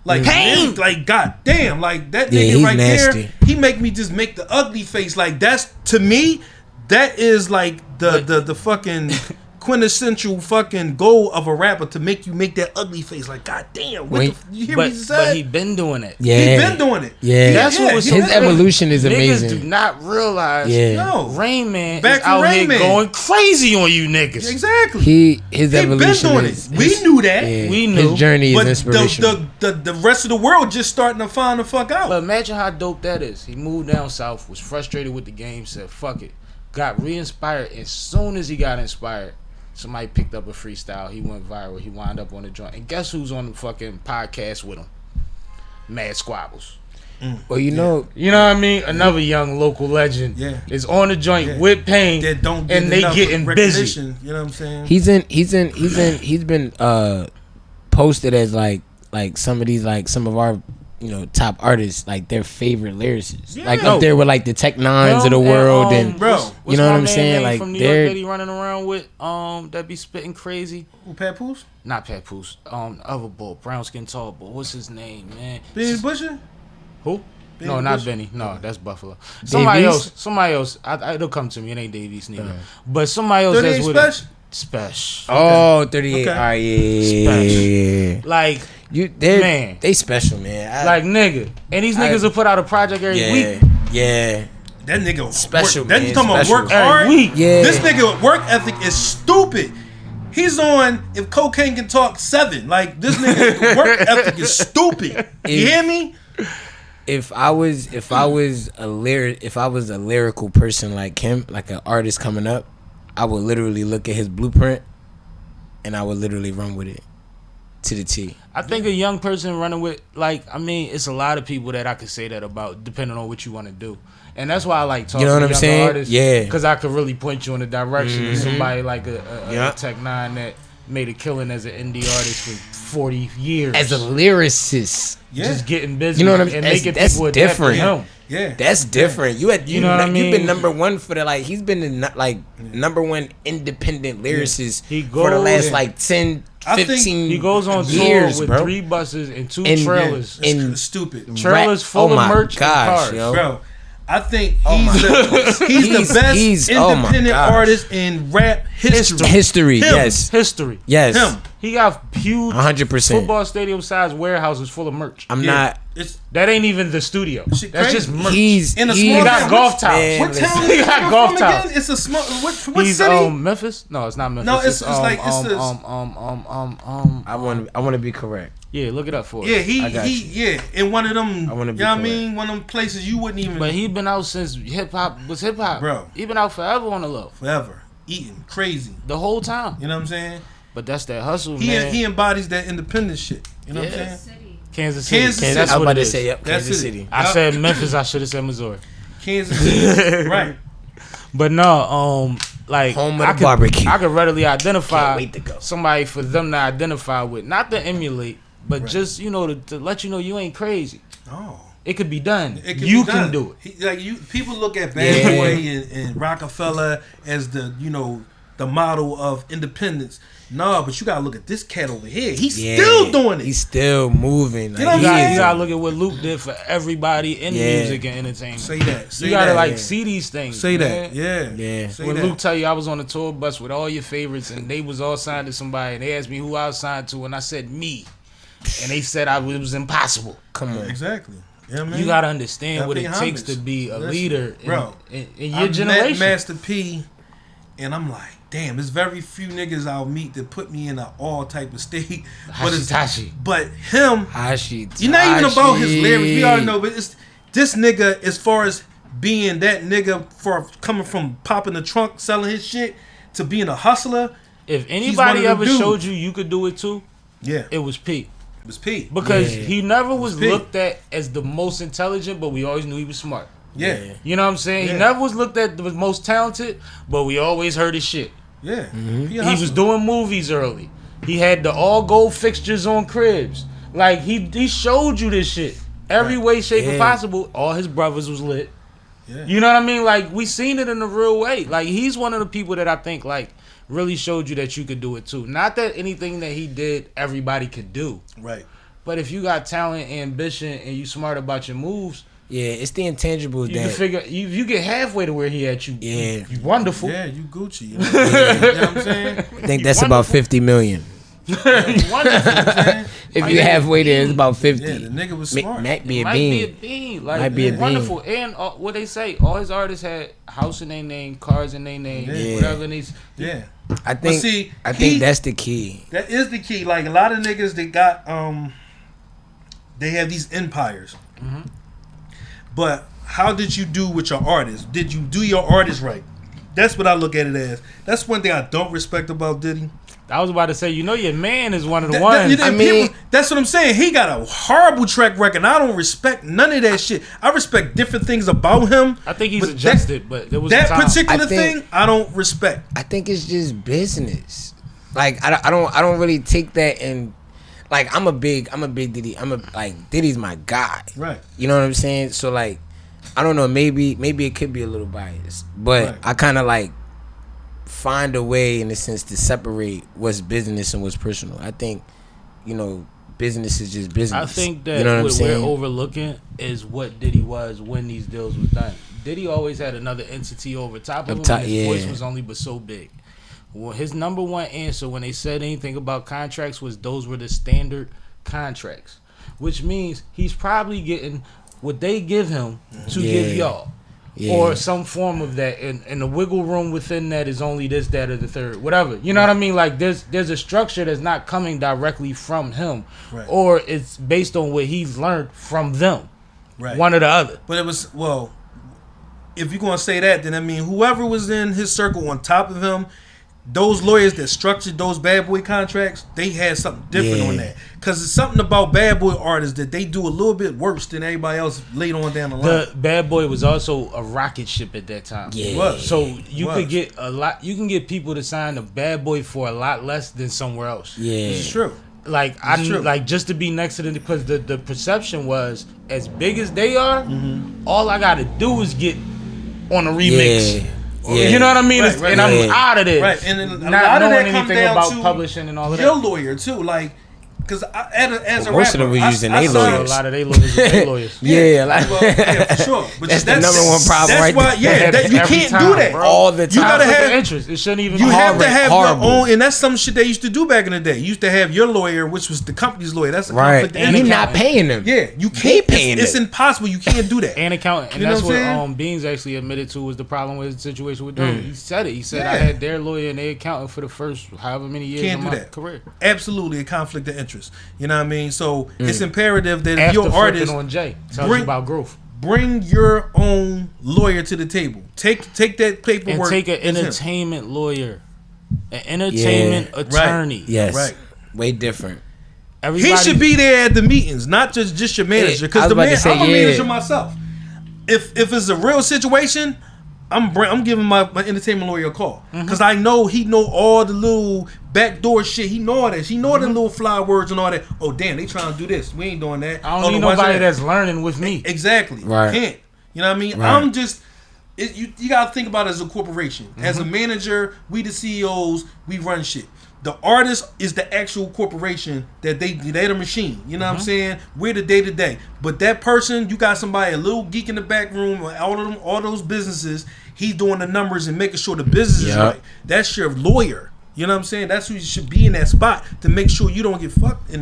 Speaker 3: Like
Speaker 1: Payne!
Speaker 3: like goddamn, like that
Speaker 1: Yeah,
Speaker 3: nigga
Speaker 1: he's
Speaker 3: right
Speaker 1: nasty.
Speaker 3: there. He make me just make the ugly face. Like that's to me, that is like the fucking quintessential fucking goal of a rapper, to make you make that ugly face. Like goddamn, what
Speaker 1: Wait,
Speaker 3: you hear me
Speaker 2: But
Speaker 3: say?
Speaker 2: he been doing it.
Speaker 1: Yeah.
Speaker 3: He been doing it.
Speaker 1: Yeah.
Speaker 2: That's what was
Speaker 3: he
Speaker 2: so
Speaker 1: His
Speaker 3: been doing it.
Speaker 1: evolution is
Speaker 2: Niggas
Speaker 1: amazing.
Speaker 2: do not realize
Speaker 1: Yeah.
Speaker 3: No.
Speaker 2: Rain Man
Speaker 3: Back
Speaker 2: is
Speaker 3: from
Speaker 2: out
Speaker 3: Rain
Speaker 2: here
Speaker 3: Man.
Speaker 2: going crazy on you niggas.
Speaker 3: Exactly.
Speaker 1: His
Speaker 3: He been
Speaker 1: evolution
Speaker 3: doing
Speaker 1: is,
Speaker 3: it. We knew that.
Speaker 1: yeah,
Speaker 2: We knew.
Speaker 1: his journey is
Speaker 3: But
Speaker 1: inspirational.
Speaker 3: the rest of the world just starting to find the fuck out.
Speaker 2: But imagine how dope that is. He moved down south, was frustrated with the game, said fuck it, got re-inspired. As soon as he got inspired, somebody picked up a freestyle. He went viral. He wound up on the joint. And guess who's on the fucking podcast with him? Mad Squabbles.
Speaker 1: Well, you know,
Speaker 2: what I mean? Another young local legend is on the joint with Pain,
Speaker 3: that don't get
Speaker 2: and they
Speaker 3: enough
Speaker 2: getting busy.
Speaker 3: recognition. You know what I'm saying?
Speaker 1: he's been posted as like some of these, like some of our, you know, top artists, like their favorite lyricists, like up there with like the Tech Nines of the world, and
Speaker 3: bro,
Speaker 1: you know what I'm saying? Like
Speaker 2: from New York
Speaker 1: they're
Speaker 2: that he running around with, that be spitting crazy.
Speaker 3: Who, Papoose?
Speaker 2: Not Papoose. Other boy, brown skin tall boy. What's his name, man?
Speaker 3: Benny Busher?
Speaker 2: Who?
Speaker 3: Benny
Speaker 2: No, not
Speaker 3: Bush?
Speaker 2: Benny. No, that's Buffalo. Somebody
Speaker 1: Davies?
Speaker 2: else. It'll come to me. It ain't Davies neither. But somebody else
Speaker 3: 38
Speaker 2: that's with
Speaker 3: Special?
Speaker 2: it. Special.
Speaker 1: oh 38.
Speaker 3: Okay.
Speaker 1: All right, yeah.
Speaker 2: Like,
Speaker 1: They special, man.
Speaker 2: like nigga. And these niggas will put out a project every week.
Speaker 1: Yeah.
Speaker 3: That nigga
Speaker 1: Special,
Speaker 3: work, that
Speaker 1: man,
Speaker 3: you talking about
Speaker 1: special.
Speaker 3: work hard?
Speaker 2: Every week.
Speaker 1: Yeah.
Speaker 3: This nigga work ethic is stupid. He's on If Cocaine Can Talk 7. Like this nigga work ethic is stupid. You hear me?
Speaker 1: If I was a lyrical person like him, like an artist coming up, I would literally look at his blueprint and I would literally run with it to the T.
Speaker 2: I think a young person running with, like, I mean, it's a lot of people that I could say that about, depending on what you want to do. And that's why I like talking
Speaker 1: You know what
Speaker 2: to
Speaker 1: I'm
Speaker 2: younger
Speaker 1: saying?
Speaker 2: artists.
Speaker 1: Yeah.
Speaker 2: Because I could really point you in the direction of somebody like a Tech Nine that made a killing as an indie artist for 40 years.
Speaker 1: As a lyricist,
Speaker 3: Yeah.
Speaker 2: Just getting busy
Speaker 1: you know what I'm
Speaker 2: and
Speaker 1: saying?
Speaker 2: making
Speaker 1: That's
Speaker 2: people adapt to
Speaker 1: different.
Speaker 2: him.
Speaker 3: Yeah.
Speaker 1: That's different. You
Speaker 2: know what I mean?
Speaker 1: You've been number one for the, like, he's been the like number one independent lyricist
Speaker 2: He
Speaker 1: for the
Speaker 2: goes-
Speaker 1: last like 10,
Speaker 3: I think
Speaker 1: 15
Speaker 2: He goes on
Speaker 1: years,
Speaker 2: tour with
Speaker 1: bro.
Speaker 2: 3 buses and 2
Speaker 1: And-
Speaker 2: trailers.
Speaker 1: and-
Speaker 3: It's stupid.
Speaker 2: Trailers full of
Speaker 1: my
Speaker 2: merch and
Speaker 1: gosh,
Speaker 2: cars.
Speaker 1: yo.
Speaker 3: Bro, I think
Speaker 1: my-
Speaker 3: he's
Speaker 1: He's-
Speaker 3: the best
Speaker 1: he's- oh my
Speaker 3: independent
Speaker 1: gosh.
Speaker 3: artist in rap history.
Speaker 1: History,
Speaker 3: Him.
Speaker 1: yes,
Speaker 2: History.
Speaker 1: yes.
Speaker 3: Him.
Speaker 2: He got huge
Speaker 1: 100%.
Speaker 2: football stadium size warehouses full of merch.
Speaker 1: I'm
Speaker 3: Yeah.
Speaker 1: not.
Speaker 3: It's
Speaker 2: That ain't even the studio.
Speaker 3: Shit
Speaker 2: That's
Speaker 3: crazy.
Speaker 2: just merch.
Speaker 1: He's
Speaker 3: in a
Speaker 1: he
Speaker 3: small
Speaker 2: got
Speaker 3: town.
Speaker 2: golf towels.
Speaker 1: Man,
Speaker 3: What
Speaker 1: listen.
Speaker 3: town
Speaker 2: He
Speaker 3: is
Speaker 2: got
Speaker 3: he
Speaker 2: golf
Speaker 3: from
Speaker 2: towels.
Speaker 3: again? It's a small. What
Speaker 2: He's
Speaker 3: city?
Speaker 2: Memphis? No, it's not Memphis.
Speaker 3: No, it's like it's the.
Speaker 1: I want to be correct.
Speaker 2: Yeah, look it up for us.
Speaker 3: Yeah,
Speaker 1: I got
Speaker 3: yeah, in one of them.
Speaker 1: I wanna be
Speaker 3: you know what I
Speaker 1: correct.
Speaker 3: mean? One of them places you wouldn't even.
Speaker 2: But he been out since hip hop was hip hop.
Speaker 3: Bro.
Speaker 2: He been out forever on the low.
Speaker 3: forever. eating crazy
Speaker 2: the whole time.
Speaker 3: You know what I'm saying?
Speaker 2: But that's that hustle, man.
Speaker 3: He embodies that independent shit. You know what I'm saying?
Speaker 2: Kansas City.
Speaker 3: Kansas City.
Speaker 2: That's
Speaker 1: I'm
Speaker 2: what
Speaker 1: about
Speaker 2: it
Speaker 1: to
Speaker 2: is.
Speaker 1: say, yep, Kansas City.
Speaker 2: I said Memphis. I should have said Missouri.
Speaker 3: Kansas City. Right.
Speaker 2: But no, like
Speaker 1: Home of the barbecue.
Speaker 2: I could readily identify
Speaker 1: Can't wait to go.
Speaker 2: somebody for them to identify with, not to emulate, but just to let you know you ain't crazy.
Speaker 3: Oh.
Speaker 2: It could be done.
Speaker 3: You
Speaker 2: can do it.
Speaker 3: People look at Bad Boy and Rockefeller as the model of independence. No, but you gotta look at this cat over here. He's still doing it.
Speaker 1: He's still moving. Like,
Speaker 2: You gotta look at what Luke did for everybody in music and entertainment.
Speaker 3: Say that.
Speaker 2: You gotta see these things.
Speaker 3: Say
Speaker 2: man.
Speaker 3: that. Yeah.
Speaker 2: When Luke tell you I was on the tour bus with all your favorites and they was all signed to somebody and they asked me who I was signed to and I said me, and they said it was impossible.
Speaker 1: Come on.
Speaker 3: Exactly. Yeah, man.
Speaker 2: You gotta understand what it takes to be a leader in your generation.
Speaker 3: Met Master P, and I'm like, damn, there's very few niggas I'll meet that put me in an all type of state. But him, you're not even about his lyrics. We already know, but it's this nigga as far as being that nigga for coming from popping the trunk, selling his shit to being a hustler.
Speaker 2: If anybody ever showed you could do it too, it was P.
Speaker 3: It was P.
Speaker 2: Because he never was looked at as the most intelligent, but we always knew he was smart.
Speaker 3: Yeah.
Speaker 2: You know what I'm saying? He never was looked at the most talented, but we always heard his shit.
Speaker 3: Yeah.
Speaker 2: He was doing movies early. He had the all gold fixtures on cribs. Like he showed you this shit. Every way, shape, and possible. All his brothers was lit. Yeah. You know what I mean? Like we seen it in a real way. Like he's one of the people that I think like really showed you that you could do it too. Not that anything that he did everybody could do.
Speaker 3: Right.
Speaker 2: But if you got talent, ambition, and you smart about your moves,
Speaker 1: it's the intangibles
Speaker 2: you
Speaker 1: that
Speaker 2: can figure. If you get halfway to where he at, you wonderful.
Speaker 3: Yeah, you Gucci. You know what I'm saying?
Speaker 1: I think that's about 50 million.
Speaker 2: You wonderful.
Speaker 1: If you halfway there, it's about 50.
Speaker 3: Yeah, the nigga was smart.
Speaker 1: Might be a
Speaker 2: Might
Speaker 1: bean.
Speaker 2: be a bean. Like,
Speaker 1: Might be a bean.
Speaker 2: wonderful. And what they say, all his artists had house in their name, cars in their name, whatever it is.
Speaker 3: Yeah.
Speaker 1: I think that's the key.
Speaker 3: That is the key. Like a lot of niggas that got they have these empires. Mm-hmm. But how did you do with your artists? Did you do your artists right? That's what I look at it as. That's one thing I don't respect about Diddy.
Speaker 2: I was about to say, your man is one of the ones.
Speaker 3: That's what I'm saying. He got a horrible track record. I don't respect none of that shit. I respect different things about him.
Speaker 2: I think he's adjusted, but there was
Speaker 3: that particular thing I don't respect.
Speaker 1: I think it's just business. Like I don't really take that and like I'm a big Diddy. Diddy's my guy.
Speaker 3: Right.
Speaker 1: You know what I'm saying? So like I don't know, maybe it could be a little biased, but I kind of like find a way in a sense to separate what's business and what's personal. I think, business is just business.
Speaker 2: I think that what we're overlooking is what Diddy was when these deals were done. Diddy always had another entity over top of him, and his voice was only but so big. Well, his number one answer when they said anything about contracts was those were the standard contracts, which means he's probably getting what they give him to give y'all. Or some form of that, and the wiggle room within that is only this, that, or the third, whatever. You know what I mean? Like there's a structure that's not coming directly from him, or it's based on what he's learned from them, one or the other.
Speaker 3: But it was if you're gonna say that, then I mean whoever was in his circle on top of him, those lawyers that structured those Bad Boy contracts, they had something different on that. Because it's something about Bad Boy artists that they do a little bit worse than everybody else later on down the line.
Speaker 2: The Bad Boy was also a rocket ship at that time.
Speaker 1: Yeah.
Speaker 2: So you could get a lot. You can get people to sign a Bad Boy for a lot less than somewhere else.
Speaker 1: Yeah.
Speaker 3: It's true.
Speaker 2: Like just to be next to them, because the perception was as big as they are, all I gotta do is get on a remix.
Speaker 1: Yeah.
Speaker 2: You know what I mean? And I'm out of there.
Speaker 3: Right, and then a
Speaker 2: not
Speaker 3: lot of
Speaker 2: knowing
Speaker 3: that comes
Speaker 2: anything
Speaker 3: down
Speaker 2: about
Speaker 3: to
Speaker 2: publishing and all of
Speaker 3: your
Speaker 2: that.
Speaker 3: lawyer too, like. Because as a
Speaker 1: most
Speaker 3: rapper,
Speaker 1: of them were using their
Speaker 2: A
Speaker 1: lawyers.
Speaker 2: lot of their lawyers are their lawyers.
Speaker 1: Yeah,
Speaker 3: for sure. But
Speaker 1: that's the number one problem, right?
Speaker 3: That's why, you can't do that
Speaker 1: all the time.
Speaker 3: You gotta have
Speaker 2: interest. It shouldn't even.
Speaker 3: You have to have your own, and that's some shit they used to do back in the day. You used to have your lawyer, which was the company's lawyer. That's a conflict.
Speaker 1: And you're not paying them.
Speaker 3: Yeah, you can't. It's impossible. You can't do that.
Speaker 2: And accountant, and that's what Beans actually admitted to was the problem with the situation with them. He said it. He said I had their lawyer and their accountant for the first however many years of my career.
Speaker 3: Absolutely a conflict of interest. You know what I mean? So it's imperative that if your artist
Speaker 2: on Jay tells you about growth.
Speaker 3: bring your own lawyer to the table. Take that paperwork
Speaker 2: and take an entertainment lawyer, an entertainment attorney.
Speaker 1: Right. Yes,
Speaker 3: right.
Speaker 1: Way different.
Speaker 3: He should be there at the meetings, not just your manager. Because I'm a manager myself. If it's a real situation, I'm giving my entertainment lawyer a call because I know he know all the little backdoor shit. He know all that. He know the little fly words and all that. Oh damn, they trying to do this. We ain't doing that.
Speaker 2: I don't need nobody that's learning with me.
Speaker 3: Exactly. Right. Can't. You know what I mean? Right. I'm just. You gotta think about it as a corporation. As a manager, we the CEOs, we run shit. The artist is the actual corporation that they're the machine. You know what I'm saying? We're the day to day. But that person, you got somebody, a little geek in the back room, all those businesses, he's doing the numbers and making sure the business is right. That's your lawyer. You know what I'm saying? That's who you should be in that spot to make sure you don't get fucked at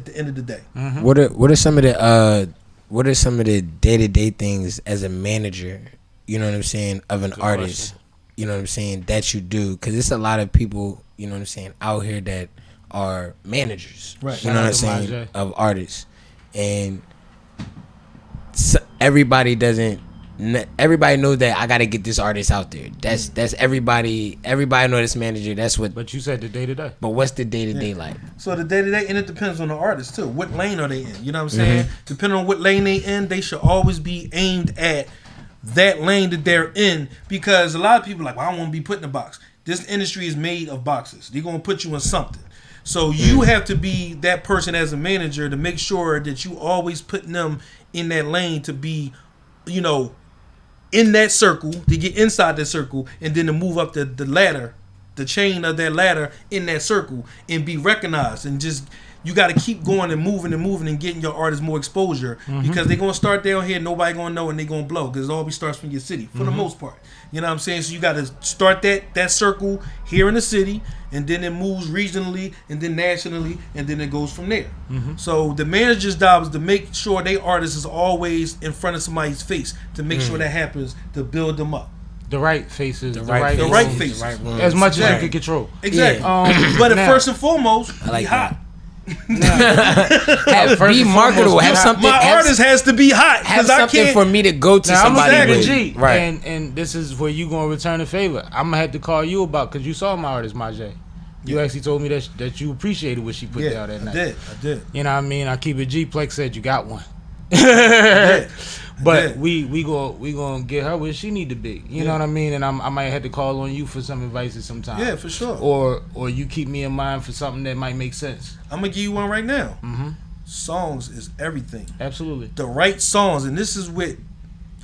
Speaker 3: the end of the day.
Speaker 1: What are some of the day-to-day things as a manager, you know what I'm saying, of an artist, you know what I'm saying, that you do? Because it's a lot of people, you know what I'm saying, out here that are managers, right? You know what I'm saying, of artists, and everybody knows that I got to get this artist out there. That's everybody. Everybody know this manager. That's what.
Speaker 2: But you said the day to day.
Speaker 1: But what's the day to day like?
Speaker 3: So the day to day, and it depends on the artist too. What lane are they in? You know what I'm saying? Depending on what lane they in, they should always be aimed at that lane that they're in, because a lot of people are like, well, I don't want to be put in a box. This industry is made of boxes. They're going to put you in something. So you have to be that person as a manager to make sure that you always putting them in that lane to be, you know, in that circle, to get inside that circle, and then to move up the ladder, the chain of that ladder in that circle, and be recognized. And just, you got to keep going and moving and getting your artists more exposure, because they're going to start down here, nobody going to know, and they're going to blow, because it always starts from your city for the most part. You know what I'm saying? So you got to start that circle here in the city, and then it moves regionally, and then nationally, and then it goes from there. So the manager's job is to make sure they artist is always in front of somebody's face, to make sure that happens, to build them up.
Speaker 2: The right faces, the
Speaker 3: right faces,
Speaker 2: as much as you can control.
Speaker 3: Exactly. But first and foremost, be hot.
Speaker 1: Be marketable. Have something.
Speaker 3: My artist has to be hot.
Speaker 1: Have something for me to go to somebody with.
Speaker 2: G, right. And this is where you gonna return a favor. I'm gonna have to call you about, because you saw my artist, Majay. You actually told me that you appreciated what she put down that night.
Speaker 3: I did.
Speaker 2: You know what I mean? I keep it G. Plex said you got one. But we gonna get her where she need to be. You know what I mean? And I might have to call on you for some advice at some time.
Speaker 3: Yeah, for sure.
Speaker 2: Or you keep me in mind for something that might make sense.
Speaker 3: I'm gonna give you one right now. Songs is everything.
Speaker 2: Absolutely.
Speaker 3: The right songs, and this is what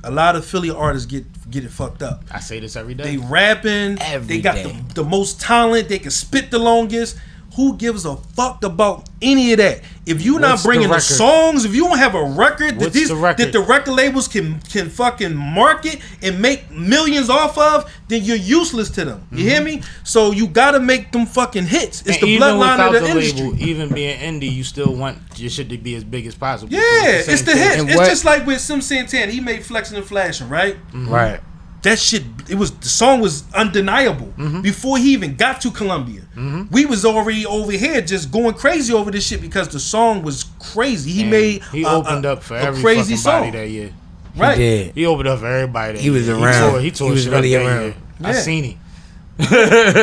Speaker 3: a lot of Philly artists get it fucked up.
Speaker 2: I say this every day.
Speaker 3: They rapping. They got the most talent. They can spit the longest. Who gives a fuck about any of that? If you're not bringing the songs, if you don't have a record that the record labels can fucking market and make millions off of, then you're useless to them. You hear me? So you gotta make them fucking hits. It's the bloodline of the industry.
Speaker 2: Label, even being indie, you still want your shit to be as big as possible.
Speaker 3: Yeah, it's the hits. It's just like with Sim Santana. He made Flexing and Flashing, right?
Speaker 1: Right.
Speaker 3: That shit, the song was undeniable before he even got to Columbia. We was already over here just going crazy over this shit because the song was crazy. He
Speaker 2: opened up for every
Speaker 3: crazy
Speaker 2: fucking
Speaker 3: song
Speaker 2: body that year.
Speaker 3: Right.
Speaker 2: He opened up for everybody that
Speaker 1: year. He was around.
Speaker 2: He tore
Speaker 1: was
Speaker 2: shit
Speaker 1: really
Speaker 2: up that
Speaker 1: around.
Speaker 2: year. I seen him.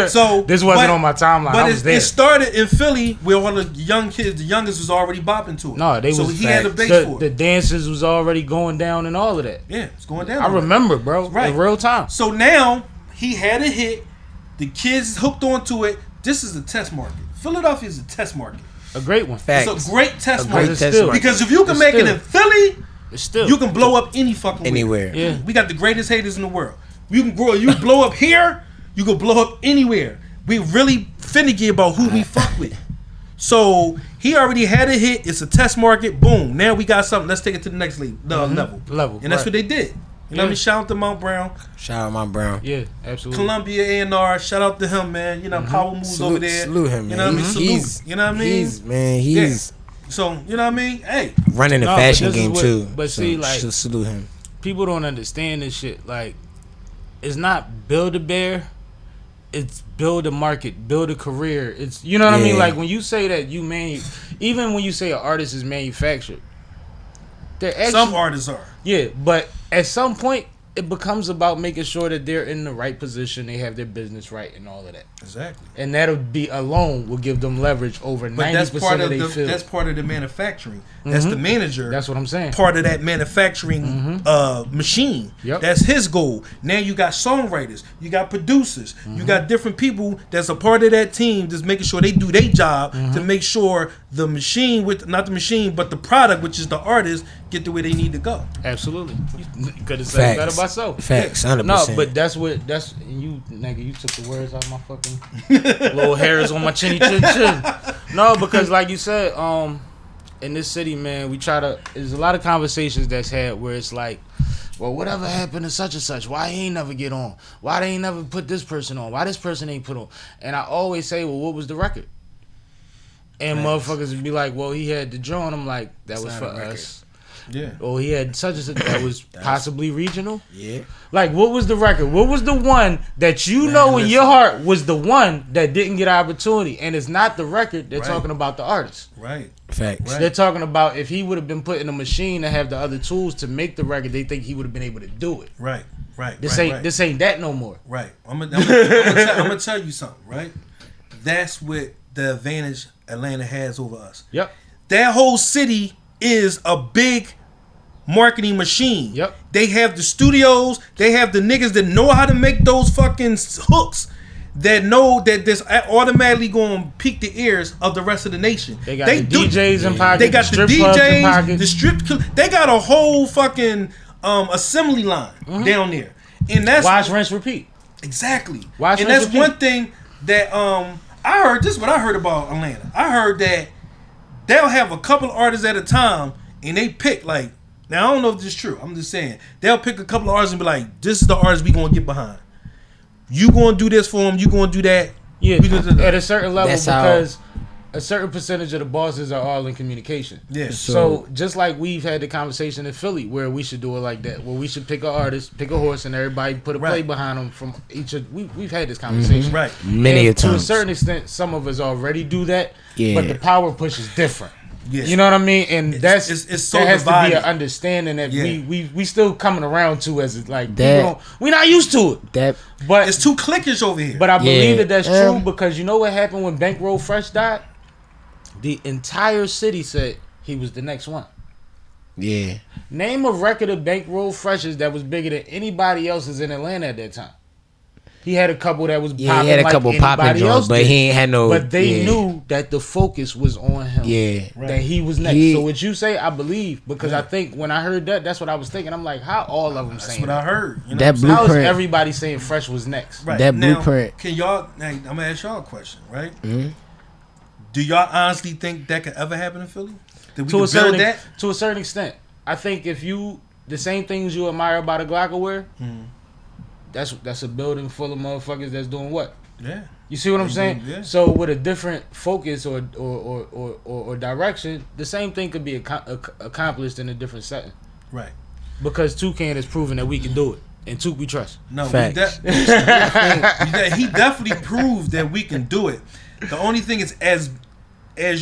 Speaker 3: So
Speaker 2: this wasn't on my timeline.
Speaker 3: But
Speaker 2: I was there.
Speaker 3: It started in Philly where all the young kids, the youngest was already bopping to it.
Speaker 2: No, they was.
Speaker 3: So he had a base for it.
Speaker 2: The dances was already going down and all of that.
Speaker 3: Yeah, it's going down.
Speaker 2: I remember, bro.
Speaker 3: Right.
Speaker 2: In real time.
Speaker 3: So now he had a hit. The kids hooked onto it. This is a test market. Philadelphia is a test market.
Speaker 2: A great one.
Speaker 3: Facts. It's a great test market.
Speaker 2: Market.
Speaker 3: Because if you can make it in Philly, you can blow up any fucking
Speaker 1: anywhere.
Speaker 2: Yeah.
Speaker 3: We got the greatest haters in the world. You can grow. You blow up here. You can blow up anywhere. We really finicky about who we fuck with. So he already had a hit. It's a test market. Boom. Now we got something. Let's take it to the next level. And that's what they did. You know what I mean? Shout out to Mount Brown.
Speaker 1: Shout out Mount Brown.
Speaker 2: Yeah, absolutely.
Speaker 3: Columbia A&R. Shout out to him, man. You know, Power Moves over there.
Speaker 1: Salute him, man.
Speaker 3: You know what I mean? Salute. You know what I mean?
Speaker 1: He's
Speaker 3: So, you know what I mean? Hey.
Speaker 1: Running the fashion game too.
Speaker 2: But
Speaker 1: so
Speaker 2: see, like,
Speaker 1: salute him.
Speaker 2: People don't understand this shit. Like, it's not build a bear. It's build a market, build a career. It's, you know what I mean? Like when you say that even when you say an artist is manufactured,
Speaker 3: Some artists are.
Speaker 2: Yeah, but at some point, it becomes about making sure that they're in the right position, they have their business right, and all of that.
Speaker 3: Exactly.
Speaker 2: And that'll be alone will give them leverage over 90% of their field.
Speaker 3: That's part of the manufacturing. That's the manager.
Speaker 2: That's what I'm saying.
Speaker 3: Part of that manufacturing machine.
Speaker 2: Yep.
Speaker 3: That's his goal. Now you got songwriters, you got producers, you got different people that's a part of that team that's making sure they do their job to make sure the machine not the machine, but the product, which is the artist, get to where they need to go.
Speaker 2: Absolutely. You could have said it better myself.
Speaker 1: Facts, 100%.
Speaker 2: No, but that's you nigga, you took the words out of my fucking little hairs on my chinny chin chin. No, because like you said, in this city, man, there's a lot of conversations that's had where it's like, well, whatever happened to such and such? Why he ain't never get on? Why they ain't never put this person on? Why this person ain't put on? And I always say, well, what was the record? And motherfuckers would be like, well, he had the joint. I'm like, that was for us.
Speaker 3: Yeah.
Speaker 2: Or he had such and such that was possibly regional.
Speaker 1: Yeah.
Speaker 2: Like, what was the record? What was the one that you know in your heart was the one that didn't get an opportunity? And it's not the record. They're talking about the artist.
Speaker 3: Right.
Speaker 1: Facts.
Speaker 3: Right.
Speaker 2: They're talking about if he would have been put in a machine to have the other tools to make the record, they think he would have been able to do it.
Speaker 3: Right.
Speaker 2: This ain't that no more.
Speaker 3: Right. I'm gonna tell you something. Right. That's what the advantage Atlanta has over us.
Speaker 2: Yep.
Speaker 3: That whole city is a big marketing machine.
Speaker 2: Yep.
Speaker 3: They have the studios. They have the niggas that know how to make those fucking hooks. That know that this automatically going to pique the ears of the rest of the nation.
Speaker 2: They got DJs in pocket.
Speaker 3: They got the DJs, the strip. They got a whole fucking assembly line down there, and that's
Speaker 2: watch, rinse, repeat.
Speaker 3: Exactly.
Speaker 2: Watch,
Speaker 3: and
Speaker 2: rinse,
Speaker 3: that's
Speaker 2: repeat.
Speaker 3: one thing that I heard. This is what I heard about Atlanta. I heard that they'll have a couple artists at a time, and they pick like. Now I don't know if this is true. I'm just saying they'll pick a couple of artists and be like, "This is the artist we gonna get behind. You gonna do this for him. You gonna do that."
Speaker 2: Yeah, at a certain level, because a certain percentage of the bosses are all in communication.
Speaker 3: Yeah.
Speaker 2: So just like we've had the conversation in Philly where we should do it like that, where we should pick an artist, pick a horse, and everybody put a play behind them from each of. We've had this conversation,
Speaker 3: right?
Speaker 1: Many a times.
Speaker 2: To a certain extent, some of us already do that.
Speaker 1: Yeah.
Speaker 2: But the power push is different.
Speaker 3: Yes.
Speaker 2: You know what I mean? And it's so that has
Speaker 3: divided.
Speaker 2: to be an understanding that we still coming around to as like
Speaker 1: that,
Speaker 2: we're not used to it. But
Speaker 3: it's too cliquish over here.
Speaker 2: But I believe that that's true because you know what happened when Bankroll Fresh died? The entire city said he was the next one.
Speaker 1: Yeah.
Speaker 2: Name a record of Bankroll Fresh's that was bigger than anybody else's in Atlanta at that time. He had a couple that was popping.
Speaker 1: He had a couple popping joints, but he ain't had no.
Speaker 2: But they knew that the focus was on him.
Speaker 1: Yeah,
Speaker 2: that he was next. So what you say, I believe, because I think when I heard that, that's what I was thinking. I'm like, how all of them saying?
Speaker 3: That's what I heard. You know
Speaker 1: that blueprint.
Speaker 2: How is everybody saying Fresh was next?
Speaker 3: Right.
Speaker 1: That
Speaker 3: now,
Speaker 1: blueprint.
Speaker 3: Can y'all? I'm gonna ask y'all a question, right? Mm-hmm. Do y'all honestly think that could ever happen in Philly? That we
Speaker 2: to a
Speaker 3: could
Speaker 2: certain
Speaker 3: build that?
Speaker 2: To a certain extent, I think if you the same things you admire about a glocawear. That's a building full of motherfuckers that's doing what?
Speaker 3: Yeah.
Speaker 2: You see what I'm saying?
Speaker 3: Yeah.
Speaker 2: So with a different focus or direction, the same thing could be accomplished in a different setting.
Speaker 3: Right.
Speaker 2: Because Toucan has proven that we can do it. And Took we trust.
Speaker 3: No,
Speaker 1: he
Speaker 3: definitely proved that we can do it. The only thing is as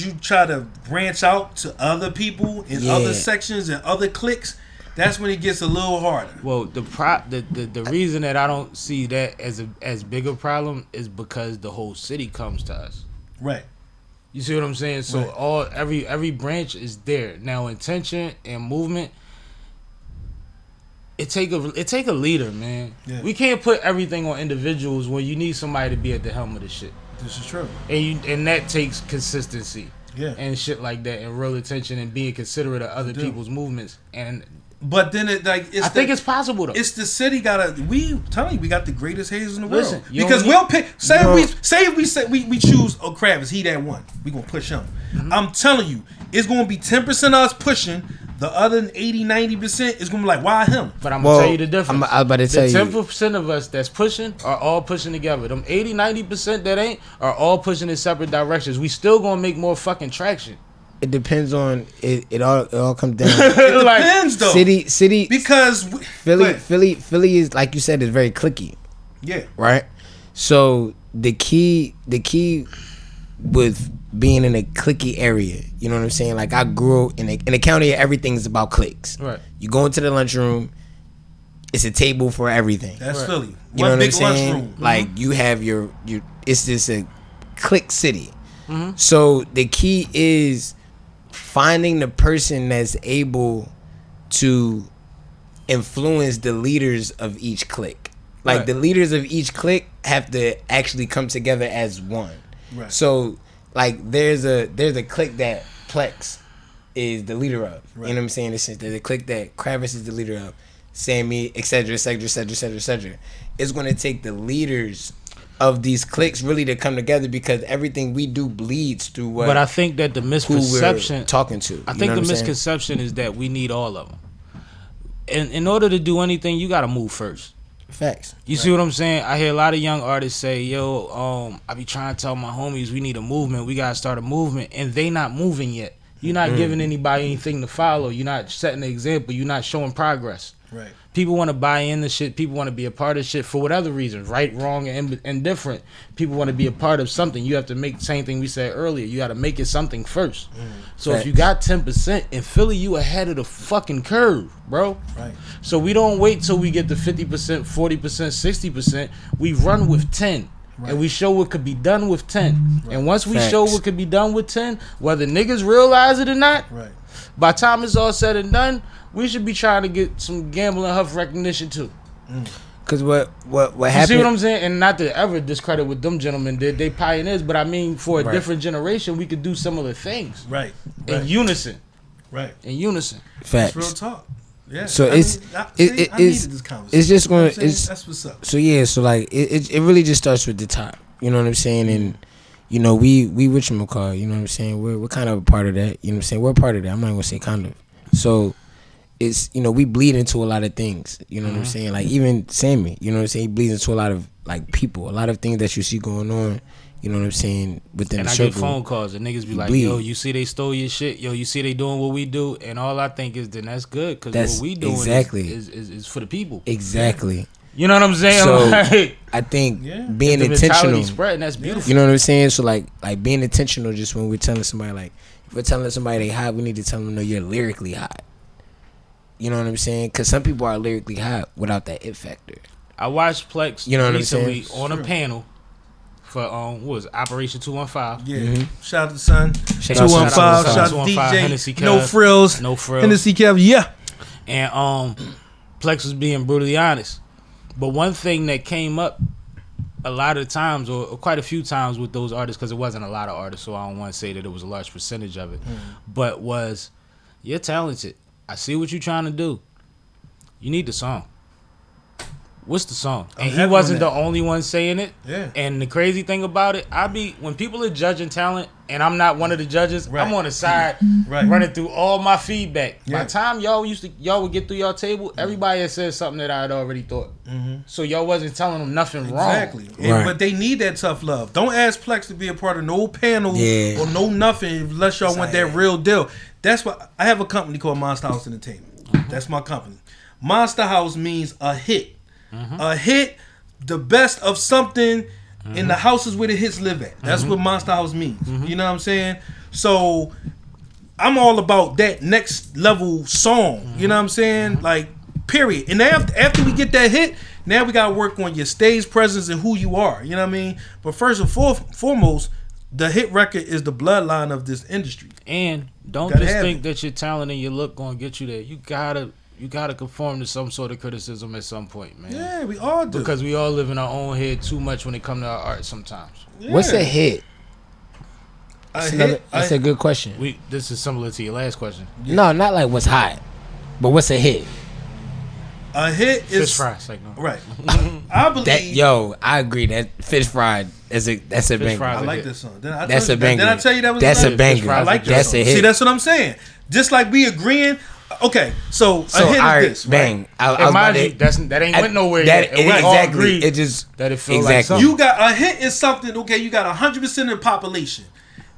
Speaker 3: you try to branch out to other people in other sections and other cliques, that's when it gets a little harder.
Speaker 2: Well, the reason that I don't see that as big a problem is because the whole city comes to us.
Speaker 3: Right.
Speaker 2: You see what I'm saying? So every branch is there. Now intention and movement, it take a leader, man. Yeah. We can't put everything on individuals when you need somebody to be at the helm of the shit.
Speaker 3: This is true.
Speaker 2: And that takes consistency.
Speaker 3: Yeah.
Speaker 2: And shit like that, and real attention, and being considerate of other people's movements.
Speaker 3: But then I think
Speaker 2: it's possible though.
Speaker 3: It's the city we got the greatest haters in the
Speaker 2: Listen,
Speaker 3: world. Because we'll pick if we choose Kravitz, he that one. We gonna push him. Mm-hmm. I'm telling you, it's gonna be 10% us pushing. The other 80-90% is gonna be like, why him?
Speaker 2: But I'm gonna tell you the difference.
Speaker 1: I'm about to tell you.
Speaker 2: 10% of us that's pushing are all pushing together. Them 80-90% that ain't are all pushing in separate directions. We still gonna make more fucking traction.
Speaker 1: It depends on it. It all comes down.
Speaker 3: It depends though.
Speaker 1: City
Speaker 3: because
Speaker 1: Philly is, like you said, is very cliquey.
Speaker 3: Yeah.
Speaker 1: Right. So the key with being in a cliquey area. You know what I'm saying? Like I grew in a county, everything's about cliques.
Speaker 2: Right.
Speaker 1: You go into the lunchroom, it's a table for everything.
Speaker 3: That's Philly.
Speaker 1: You know
Speaker 3: One
Speaker 1: what I'm
Speaker 3: big
Speaker 1: saying?
Speaker 3: lunchroom.
Speaker 1: Like you have your it's just a clique city. So the key is finding the person that's able to influence the leaders of each clique. Like
Speaker 2: Right.
Speaker 1: the leaders of each clique have to actually come together as one.
Speaker 3: Right.
Speaker 1: So like there's a clique that Plex is the leader of.
Speaker 3: Right.
Speaker 1: You know what I'm saying? There's a clique that Kravitz is the leader of. Sammie, etc., etc., etc., etc., etc. It's going to take the leaders of these cliques really to come together because everything we do bleeds through what.
Speaker 2: But I think that the
Speaker 1: who we're
Speaker 2: misperception
Speaker 1: talking to.
Speaker 2: I
Speaker 1: You
Speaker 2: think
Speaker 1: know
Speaker 2: the
Speaker 1: what I'm saying?
Speaker 2: misconception is that we need all of them. And in order to do anything, you got to move first.
Speaker 1: Facts.
Speaker 2: You see what I'm saying? I hear a lot of young artists say, "Yo, I be trying to tell my homies we need a movement. We gotta start a movement," and they not moving yet. You're not giving anybody anything to follow. You're not setting the example. You're not showing progress.
Speaker 3: Right.
Speaker 2: People want to buy in the shit. People want to be a part of shit for whatever reason, right, wrong, and indifferent. People want to be a part of something. You have to make the same thing we said earlier. You got to make it something first. So if you got 10% in Philly, you ahead of the fucking curve, bro.
Speaker 3: Right.
Speaker 2: So we don't wait till we get to 50%, 40%, 60%. We run with 10. And we show what could be done with 10. And once we show what could be done with 10, whether niggas realize it or not,
Speaker 3: Right.
Speaker 2: by the time it's all said and done, we should be trying to get some Gamble and Huff recognition too.
Speaker 1: Because what
Speaker 2: You
Speaker 1: happened?
Speaker 2: see what I'm saying? And not to ever discredit what them gentlemen did. They pioneers, but I mean for a
Speaker 1: Right.
Speaker 2: different generation, we could do similar things.
Speaker 3: Right.
Speaker 2: In unison.
Speaker 3: Right.
Speaker 2: In unison.
Speaker 1: Facts.
Speaker 3: That's real talk. Yeah.
Speaker 1: So
Speaker 3: I
Speaker 1: it's-
Speaker 3: mean, I
Speaker 1: it's
Speaker 3: needed this conversation.
Speaker 1: it's just
Speaker 3: You know
Speaker 1: gonna
Speaker 3: what I'm saying?
Speaker 1: it's
Speaker 3: That's what's up.
Speaker 1: so yeah. So like it really just starts with the top. You know what I'm saying? And you know we whatchamacallit, you know what I'm saying? We're kind of a part of that. You know what I'm saying? We're a part of that. I'm not gonna say kind of. So it's we bleed into a lot of things. You know what I'm saying? Like even Sammie, you know what I'm saying? He bleeds into a lot of like people, a lot of things that you see going on. You know what I'm saying? Within
Speaker 2: And
Speaker 1: the
Speaker 2: I
Speaker 1: circle.
Speaker 2: get phone calls and niggas be like,
Speaker 1: bleed.
Speaker 2: yo, you see they stole your shit? Yo, you see they doing what we do? And all I think is then that's good because
Speaker 1: That's
Speaker 2: what we doing
Speaker 1: exactly.
Speaker 2: is for the people.
Speaker 1: Exactly.
Speaker 2: You know what I'm saying?
Speaker 1: So
Speaker 2: Like,
Speaker 1: I think
Speaker 3: Yeah.
Speaker 1: being
Speaker 2: the mentality
Speaker 1: intentional.
Speaker 2: spreading, that's beautiful.
Speaker 1: You know what I'm saying? So like being intentional just when we're telling somebody like if we're telling somebody they hot, we need to tell them no, you're lyrically hot. You know what I'm saying? Because some people are lyrically hot without that it factor.
Speaker 2: I watched Plex
Speaker 1: You know what I'm
Speaker 2: recently
Speaker 1: saying?
Speaker 2: on a panel for what was it, Operation 215.
Speaker 3: Yeah. Shout out to Son.
Speaker 1: Shout out
Speaker 3: 215.
Speaker 1: to
Speaker 3: Shout out to
Speaker 2: 215, Hennessy
Speaker 3: DJ. No
Speaker 2: Kev.
Speaker 3: frills.
Speaker 2: No frills.
Speaker 3: Hennessy Kev. Yeah.
Speaker 2: And Plex was being brutally honest. But one thing that came up a lot of times, or quite a few times with those artists, because it wasn't a lot of artists, so I don't want to say that it was a large percentage of it, but was, you're talented. I see what you're trying to do. You need the song. What's the song?
Speaker 3: I'm
Speaker 2: And he
Speaker 3: heavy
Speaker 2: wasn't
Speaker 3: on
Speaker 2: the only one saying it.
Speaker 3: Yeah.
Speaker 2: And the crazy thing about it, when people are judging talent, and I'm not one of the judges,
Speaker 3: Right.
Speaker 2: I'm on the side
Speaker 3: Right.
Speaker 2: running through all my feedback. By
Speaker 3: Yeah.
Speaker 2: the time y'all would get through y'all table, everybody had said something that I had already thought. So y'all wasn't telling them nothing wrong.
Speaker 3: Exactly. And-
Speaker 1: Right.
Speaker 3: But they need that tough love. Don't ask Plex to be a part of no panel
Speaker 1: Yeah.
Speaker 3: or no nothing unless y'all want that real deal. That's why I have a company called Monster House Entertainment. That's my company. Monster House means a hit. A hit, the best of something in the houses where the hits live at. That's what Monster House means. You know what I'm saying? So I'm all about that next level song. You know what I'm saying? Like, period. And after we get that hit, now we gotta work on your stage presence and who you are. You know what I mean? But first and foremost, the hit record is the bloodline of this industry.
Speaker 2: And don't
Speaker 3: Gotta
Speaker 2: just
Speaker 3: have
Speaker 2: think
Speaker 3: it.
Speaker 2: that your talent and your look gonna get you there. You gotta conform to some sort of criticism at some point, man.
Speaker 3: Yeah, we all do.
Speaker 2: Because we all live in our own head too much when it comes to our art sometimes.
Speaker 1: What's a hit?
Speaker 3: a
Speaker 1: That's a good question.
Speaker 2: This is similar to your last question.
Speaker 1: No, not like what's hot, but what's a hit?
Speaker 3: A hit is
Speaker 2: Fish fry, it's like, no.
Speaker 3: right. I believe
Speaker 1: That I agree that fish fried that's a banger.
Speaker 2: fry.
Speaker 3: I like
Speaker 2: hit.
Speaker 3: this song. Did I
Speaker 1: That's
Speaker 3: tell
Speaker 1: a
Speaker 3: you-
Speaker 1: banger.
Speaker 3: Did I tell you that was
Speaker 1: That's a
Speaker 3: good?
Speaker 1: banger.
Speaker 3: I like
Speaker 1: That's
Speaker 3: that
Speaker 1: a
Speaker 3: song.
Speaker 1: hit.
Speaker 3: See, that's what I'm saying. Just like we agreeing. Okay, so
Speaker 1: So
Speaker 3: a hit
Speaker 1: all right,
Speaker 3: is this.
Speaker 1: bang.
Speaker 3: Right?
Speaker 1: I was
Speaker 2: And
Speaker 1: about
Speaker 2: mind
Speaker 1: to-
Speaker 2: you, that ain't went nowhere
Speaker 1: that,
Speaker 2: yet. And we all
Speaker 1: exactly.
Speaker 2: agree
Speaker 1: It just
Speaker 2: that it feel like
Speaker 1: exactly.
Speaker 2: something.
Speaker 3: You got a hit is something. Okay, you got 100% of the population.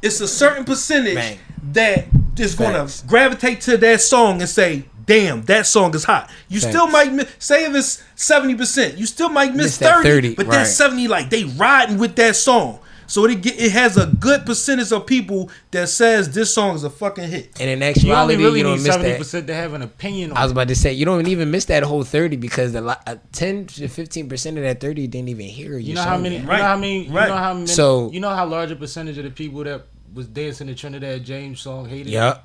Speaker 3: It's a certain percentage
Speaker 1: Bang.
Speaker 3: that is going
Speaker 1: Facts.
Speaker 3: to gravitate to that song and say, "Damn, that song is hot." You
Speaker 1: Facts.
Speaker 3: still might say if it's 70%, you still might miss
Speaker 1: Miss that
Speaker 3: 30,
Speaker 1: 30,
Speaker 3: but
Speaker 1: right.
Speaker 3: that 70, like they riding with that song. So it has a good percentage of people that says this song is a fucking hit.
Speaker 1: And in
Speaker 2: You
Speaker 1: actuality,
Speaker 2: only really
Speaker 1: you don't
Speaker 2: need
Speaker 1: miss
Speaker 2: 70%
Speaker 1: that.
Speaker 2: to have an opinion on
Speaker 1: I was
Speaker 2: it.
Speaker 1: about to say, you don't even miss that whole 30 because 10 to 15% of that 30 didn't even hear
Speaker 2: You know how many?
Speaker 3: Right.
Speaker 2: You know how many?
Speaker 3: Right.
Speaker 2: You know how many?
Speaker 1: So-
Speaker 2: you know how large a percentage of the people that was dancing the Trinidad James song hated it?
Speaker 1: Yep.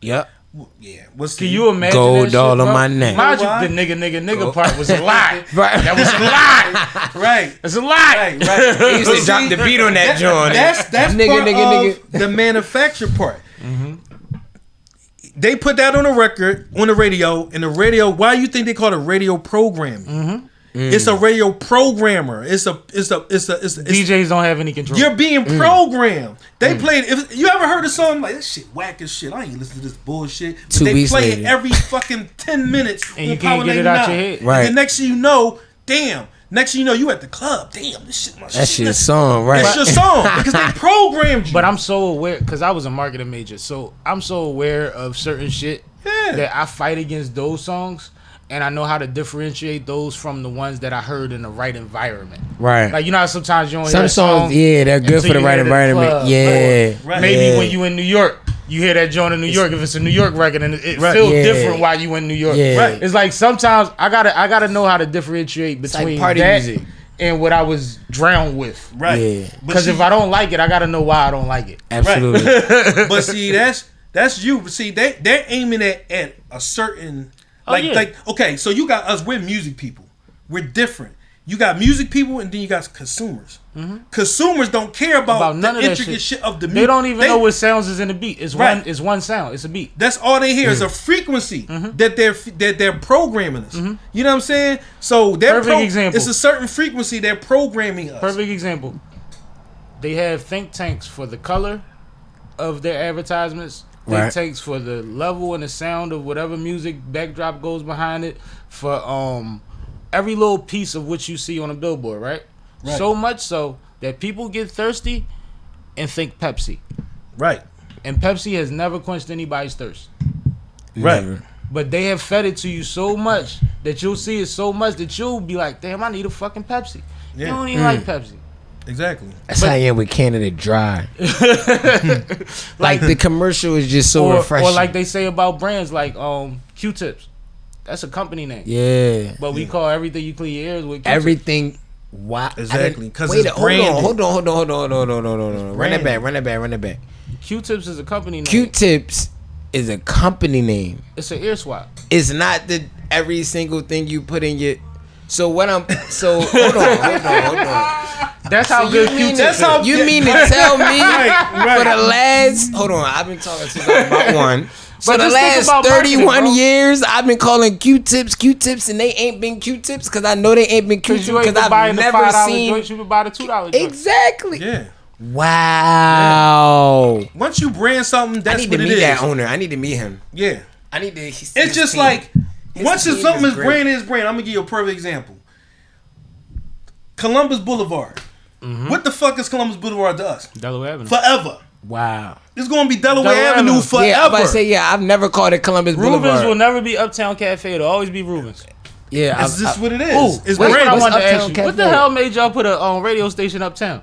Speaker 3: Yeah.
Speaker 2: Can you imagine
Speaker 1: Gold
Speaker 2: that shit,
Speaker 1: all on
Speaker 2: bro?
Speaker 1: my neck.
Speaker 2: Mind you,
Speaker 3: Why?
Speaker 2: the nigga part was a lie.
Speaker 1: Right.
Speaker 2: That was a lie.
Speaker 3: Right.
Speaker 2: That's a lie.
Speaker 3: Right. Right.
Speaker 1: They used to drop the beat on that joint.
Speaker 3: That's
Speaker 1: Nigga,
Speaker 3: part
Speaker 1: nigga,
Speaker 3: of the manufacture part. They put that on the record, on the radio, and the radio. Why you think they call it radio programming? It's a radio programmer. It's a
Speaker 2: DJs don't have any control.
Speaker 3: You're being programmed. They played. If you ever heard a song like this shit whack as shit, I ain't listening to this bullshit. But
Speaker 1: 2
Speaker 3: they
Speaker 1: weeks
Speaker 3: play
Speaker 1: later.
Speaker 3: it every fucking 10 minutes.
Speaker 2: And you
Speaker 3: on
Speaker 2: can't
Speaker 3: Power
Speaker 2: get it out your
Speaker 3: 99.
Speaker 2: head.
Speaker 1: Right.
Speaker 3: And the next thing you know, damn. Next thing you know, you at the club. Damn, this shit.
Speaker 1: That shit is song, right?
Speaker 3: It's your song because they programmed you.
Speaker 2: But I'm so aware because I was a marketing major, so I'm so aware of certain shit that I fight against those songs, and I know how to differentiate those from the ones that I heard in the right environment.
Speaker 1: Right.
Speaker 2: Like you know how sometimes you don't hear
Speaker 1: Some
Speaker 2: a song
Speaker 1: songs, yeah, they're good
Speaker 2: until
Speaker 1: for the
Speaker 2: you
Speaker 1: right
Speaker 2: hear it in the
Speaker 1: environment.
Speaker 2: club.
Speaker 1: Yeah.
Speaker 3: Right.
Speaker 2: Maybe
Speaker 1: Yeah.
Speaker 2: when you in New York, you hear that joint in New York. If it's a New York record, and it
Speaker 3: Right.
Speaker 2: feels
Speaker 1: Yeah.
Speaker 2: different while you in New York.
Speaker 1: Yeah.
Speaker 3: Right.
Speaker 2: It's like sometimes I gotta know how to differentiate
Speaker 1: like
Speaker 2: between
Speaker 1: party
Speaker 2: that
Speaker 1: music.
Speaker 2: and what I was drowned with.
Speaker 3: Right.
Speaker 1: Yeah.
Speaker 2: Because if I don't like it, I gotta know why I don't like it.
Speaker 1: Absolutely.
Speaker 3: But see, that's you. See, they're aiming at a certain like okay. So you got us. We're music people. We're different. You got music people, and then you got consumers. Consumers don't care about
Speaker 2: None
Speaker 3: the
Speaker 2: of that
Speaker 3: intricate shit of the music.
Speaker 2: They don't even know what sounds is in the beat. It's
Speaker 3: Right.
Speaker 2: one. It's one sound. It's a beat.
Speaker 3: That's all they hear is a frequency that they're programming us. You know what I'm saying? So
Speaker 2: Perfect example.
Speaker 3: It's a certain frequency they're programming us.
Speaker 2: Perfect example. They have think tanks for the color of their advertisements. Think
Speaker 1: Right.
Speaker 2: tanks for the level and the sound of whatever music backdrop goes behind it. For every little piece of what you see on a billboard, right? So much so that people get thirsty and think Pepsi.
Speaker 3: Right.
Speaker 2: And Pepsi has never quenched anybody's thirst.
Speaker 3: Right.
Speaker 1: Never.
Speaker 2: But they have fed it to you so much that you'll see it so much that you'll be like, damn, I need a fucking Pepsi.
Speaker 3: Yeah.
Speaker 2: You don't even like Pepsi.
Speaker 3: Exactly.
Speaker 1: That's how I am with Canada Dry. Like the commercial is just so refreshing.
Speaker 2: Or like they say about brands like Q-tips. That's a company name.
Speaker 1: yeah.
Speaker 2: But we call everything you clean your ears with Q-tips.
Speaker 1: Everything. Wow.
Speaker 3: Exactly, 'cause
Speaker 1: wait,
Speaker 3: it's branded.
Speaker 1: hold on. Run it back.
Speaker 2: Q-tips is a company name.
Speaker 1: Q-tips is a company name.
Speaker 2: It's an ear swap.
Speaker 1: It's not the every single thing you put in your. So what I'm. So hold on.
Speaker 2: That's how good Q-tips
Speaker 3: that's
Speaker 2: is.
Speaker 3: how-
Speaker 1: You mean to tell me
Speaker 3: right.
Speaker 1: for the last. Hold on. I've been talking since I was about one. For
Speaker 2: But
Speaker 1: the
Speaker 2: just think
Speaker 1: last
Speaker 2: about marketing,
Speaker 1: 31
Speaker 2: bro.
Speaker 1: years, I've been calling Q-tips, and they ain't been Q-tips because I know they ain't been
Speaker 2: Because
Speaker 1: Q-tips
Speaker 2: you ain't
Speaker 1: because
Speaker 2: been
Speaker 1: I've
Speaker 2: buying the
Speaker 1: never
Speaker 2: $5
Speaker 1: seen.
Speaker 2: joints, you been buying the $2 joints.
Speaker 1: Exactly.
Speaker 3: Yeah.
Speaker 1: Wow.
Speaker 3: Once you brand something,
Speaker 1: I
Speaker 3: that's
Speaker 1: need
Speaker 3: what
Speaker 1: to
Speaker 3: it
Speaker 1: meet
Speaker 3: is.
Speaker 1: that owner. I need to meet him.
Speaker 3: Yeah.
Speaker 1: I need to.
Speaker 3: It's just like once it's something is brand is brand. I'm gonna give you a perfect example. Columbus Boulevard. What the fuck is Columbus Boulevard to us?
Speaker 2: Delaware Avenue.
Speaker 3: Forever.
Speaker 1: Wow.
Speaker 3: It's gonna be Delaware
Speaker 2: Delaware
Speaker 3: Avenue
Speaker 2: Avenue.
Speaker 3: forever.
Speaker 1: Yeah, I'm about to say I've never called it Columbus
Speaker 2: Rubens
Speaker 1: Boulevard.
Speaker 2: will never be Uptown Cafe. It'll always be Rubens.
Speaker 1: Yeah,
Speaker 3: That's just what it is.
Speaker 2: Ooh,
Speaker 3: It's
Speaker 2: wait, what I
Speaker 3: branded.
Speaker 2: wanted to
Speaker 1: Uptown
Speaker 2: ask you.
Speaker 1: Cafe?
Speaker 2: What the hell made y'all put a radio station uptown?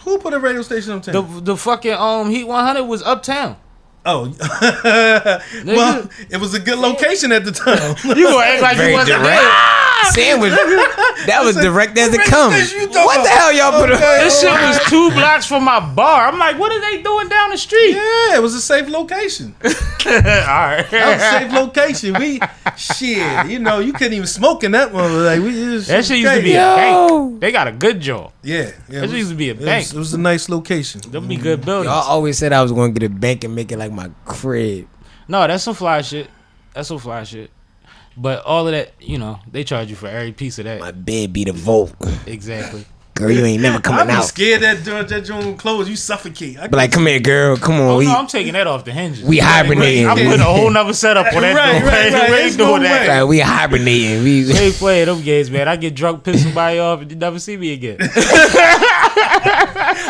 Speaker 3: Who put a radio station on town?
Speaker 2: The fucking Heat 100 was uptown.
Speaker 3: Oh, well, it was a good location at the time.
Speaker 2: You gonna act like
Speaker 1: Very
Speaker 2: you wasn't
Speaker 1: direct.
Speaker 2: there.
Speaker 1: Sandwich. That was direct as it
Speaker 3: What
Speaker 1: comes.
Speaker 3: radio station you talking
Speaker 1: What the
Speaker 3: about?
Speaker 1: hell y'all put?
Speaker 2: This shit was 2 blocks from my bar. I'm like, what are they doing down the street?
Speaker 3: Yeah, it was a safe location.
Speaker 2: All right.
Speaker 3: That was a safe location. Shit, you couldn't even smoke in that one. Like
Speaker 2: That shit used to be a bank. They got a good job.
Speaker 3: Yeah.
Speaker 2: That used to be a bank.
Speaker 3: It was a nice location.
Speaker 2: Them be good buildings.
Speaker 1: Y'all always said I was going to get a bank and make it like my crib.
Speaker 2: No, that's some fly shit. But all of that, they charge you for every piece of that.
Speaker 1: My bed be the vault.
Speaker 2: Exactly.
Speaker 1: Girl, you ain't never
Speaker 3: I'd
Speaker 1: coming
Speaker 3: be
Speaker 1: out.
Speaker 3: scared that joint closed. You suffocate.
Speaker 1: But like, come here, girl. Come on.
Speaker 2: Oh,
Speaker 1: we
Speaker 2: no, I'm taking that off the hinges.
Speaker 1: hibernating.
Speaker 2: I'm putting a whole nother setup on that.
Speaker 3: Right,
Speaker 2: door.
Speaker 3: right, right.
Speaker 2: We
Speaker 3: There's
Speaker 2: ain't doing
Speaker 3: no
Speaker 2: that.
Speaker 3: way.
Speaker 1: Like, we hibernating.
Speaker 2: We ain't playing them games, man. I get drunk, piss somebody off, and you never see me again.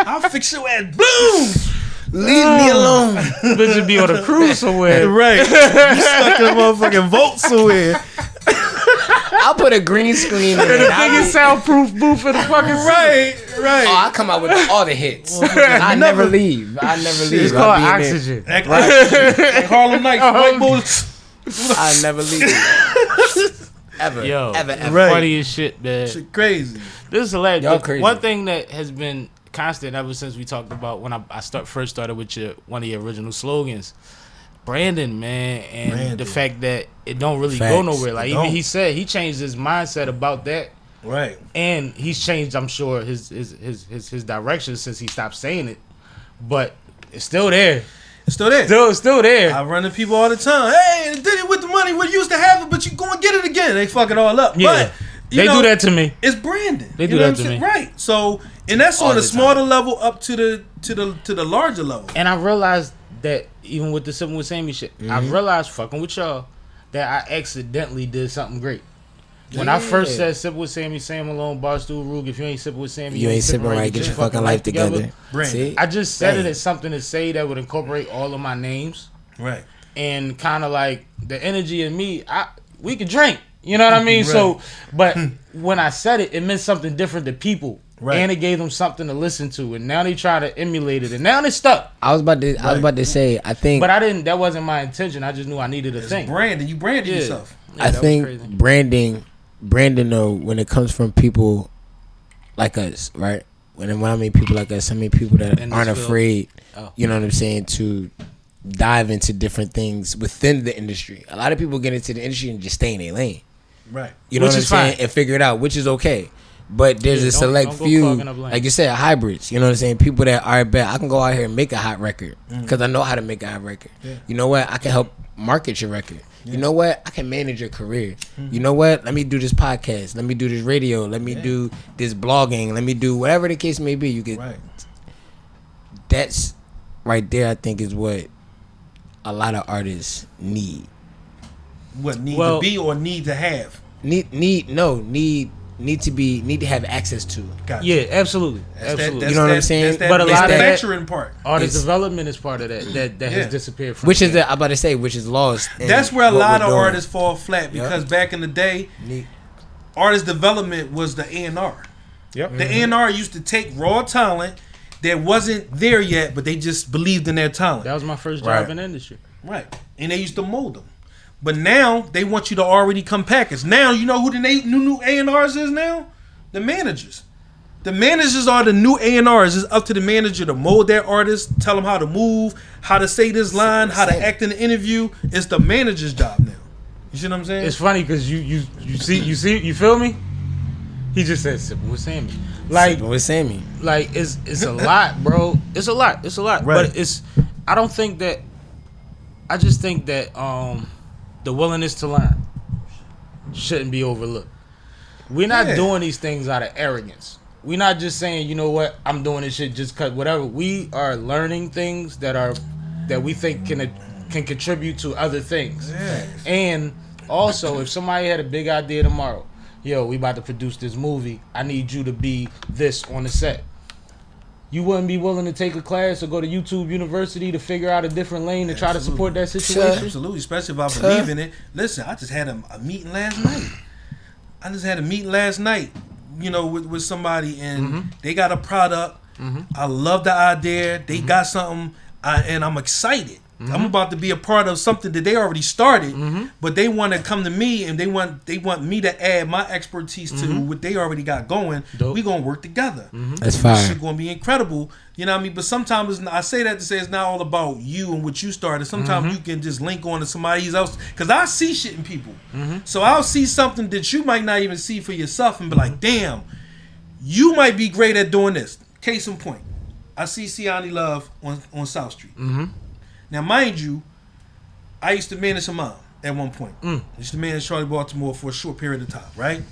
Speaker 3: I'll fix your ass. Boom.
Speaker 1: Leave me alone.
Speaker 2: Bitch would be on a cruise somewhere.
Speaker 3: Right. You stuck in a motherfucking vault somewhere.
Speaker 1: I I'll put a green screen in
Speaker 2: The
Speaker 1: it.
Speaker 2: biggest soundproof booth in the fucking city.
Speaker 3: Right.
Speaker 1: Oh, I come out with all the hits. I never leave.
Speaker 2: It's called oxygen.
Speaker 3: Like Harlem Nights, white boys.
Speaker 1: I never leave. Ever.
Speaker 2: Yo,
Speaker 1: ever.
Speaker 2: funny as shit, man.
Speaker 3: Shit crazy.
Speaker 2: This is hilarious.
Speaker 1: Y'all crazy.
Speaker 2: One thing that has been constant ever since we talked about when I first started with one of your original slogans, branding, man, and the fact that it don't really go nowhere. Like even he said he changed his mindset about that.
Speaker 3: Right.
Speaker 2: And he's changed, I'm sure, his direction since he stopped saying it. But it's still there.
Speaker 3: It's still there.
Speaker 2: Still there.
Speaker 3: I run to people all the time. Hey, did it with the money. We used to have it, but you go and get it again. They fuck it all up.
Speaker 2: Yeah.
Speaker 3: But
Speaker 2: They do that to me.
Speaker 3: It's branding.
Speaker 2: They do that to me.
Speaker 3: Right. So, and that's on the smaller level up to the larger level.
Speaker 2: And I realized that even with the Sippin' with Sammie shit, I realized fucking with y'all that I accidentally did something great. When I first said Sippin' with Sammie, Sam Malone, Barstool, Rug, if you ain't sipping with Sammie,
Speaker 1: You ain't sipping right. Get your fucking life together.
Speaker 3: Branding.
Speaker 2: I just said it as something to say that would incorporate all of my names.
Speaker 3: Right.
Speaker 2: And kind of like the energy in me, we could drink. You know what I mean?
Speaker 3: Right.
Speaker 2: So, but when I said it, it meant something different to people.
Speaker 3: Right.
Speaker 2: And it gave them something to listen to. And now they try to emulate it. And now they stuck.
Speaker 1: I was about to say, I think.
Speaker 2: But I didn't. That wasn't my intention. I just knew I needed a thing.
Speaker 3: Branding. You branded yourself.
Speaker 2: Yeah,
Speaker 1: I
Speaker 2: that was
Speaker 1: think
Speaker 2: crazy.
Speaker 1: branding though, when it comes from people like us, right? When I mean people like us, I mean people that aren't afraid. You know what I'm saying, to dive into different things within the industry. A lot of people get into the industry and just stay in their lane.
Speaker 3: Right.
Speaker 1: You know
Speaker 2: Which
Speaker 1: what I'm
Speaker 2: is
Speaker 1: saying?
Speaker 2: fine.
Speaker 1: And figure it out, which is okay. But there's a select
Speaker 2: don't go
Speaker 1: few,
Speaker 2: clogging up lanes.
Speaker 1: like you said, hybrids. You know what I'm saying? People that are bet I can go out here and make a hot record because I know how to make a hot record.
Speaker 3: Yeah.
Speaker 1: You know what? I can help market your record. You know what? I can manage your career. You know what? Let me do this podcast. Let me do this radio. Let me do this blogging. Let me do whatever the case may be. You get that's right there. I think is what a lot of artists need.
Speaker 3: What need to be or need to have?
Speaker 1: Need to have access to.
Speaker 3: Gotcha.
Speaker 2: Yeah, absolutely.
Speaker 1: You know what I'm saying?
Speaker 3: But
Speaker 2: a
Speaker 3: a
Speaker 2: lot of
Speaker 3: manufacturing part.
Speaker 2: Artist development is part of that has disappeared from
Speaker 1: Which is I'm about to say, which is lost.
Speaker 3: That's where a lot of artists fall flat because back in the day, artist development was the A&R.
Speaker 2: Yep.
Speaker 3: The A&R used to take raw talent that wasn't there yet, but they just believed in their talent.
Speaker 2: That was my first job in the industry.
Speaker 3: Right. And they used to mold them. But now they want you to already come packaged. Now you know who the new A&Rs is now? The managers. The managers are the new A&Rs. It's up to the manager to mold their artist, tell them how to move, how to say this line, how to act in the interview. It's the manager's job now. You see what I'm saying?
Speaker 2: It's funny because you feel me? He just said Sippin' with Sammie. Like
Speaker 1: Sippin' with Sammie.
Speaker 2: Like it's a lot, bro. It's a lot.
Speaker 3: Right.
Speaker 2: But I just think that the willingness to learn shouldn't be overlooked. We're not doing these things out of arrogance. We're not just saying, you know what, I'm doing this shit just cause whatever. We are learning things that we think can contribute to other things.
Speaker 3: Yeah.
Speaker 2: And also, if somebody had a big idea tomorrow, yo, we about to produce this movie, I need you to be this on the set. You wouldn't be willing to take a class or go to YouTube University to figure out a different lane to try to support that situation?
Speaker 3: Absolutely, especially if I believe in it. Listen, I just had a meeting last night. You know, with somebody, and they got a product. I love the idea. They got something, and I'm excited. I'm about to be a part of something that they already started, but they want to come to me and they want me to add my expertise to what they already got going. We gonna work together.
Speaker 1: That's fine.
Speaker 3: It's gonna be incredible. You know what I mean? But sometimes I say that to say it's not all about you and what you started. Sometimes you can just link on to somebody else. Because I see shit in people. So I'll see something that you might not even see for yourself and be like, damn, you might be great at doing this. Case in point, I see Siani Love on South Street. Now, mind you, I used to manage her mom at one point. I used to manage Charlie Baltimore for a short period of time, right?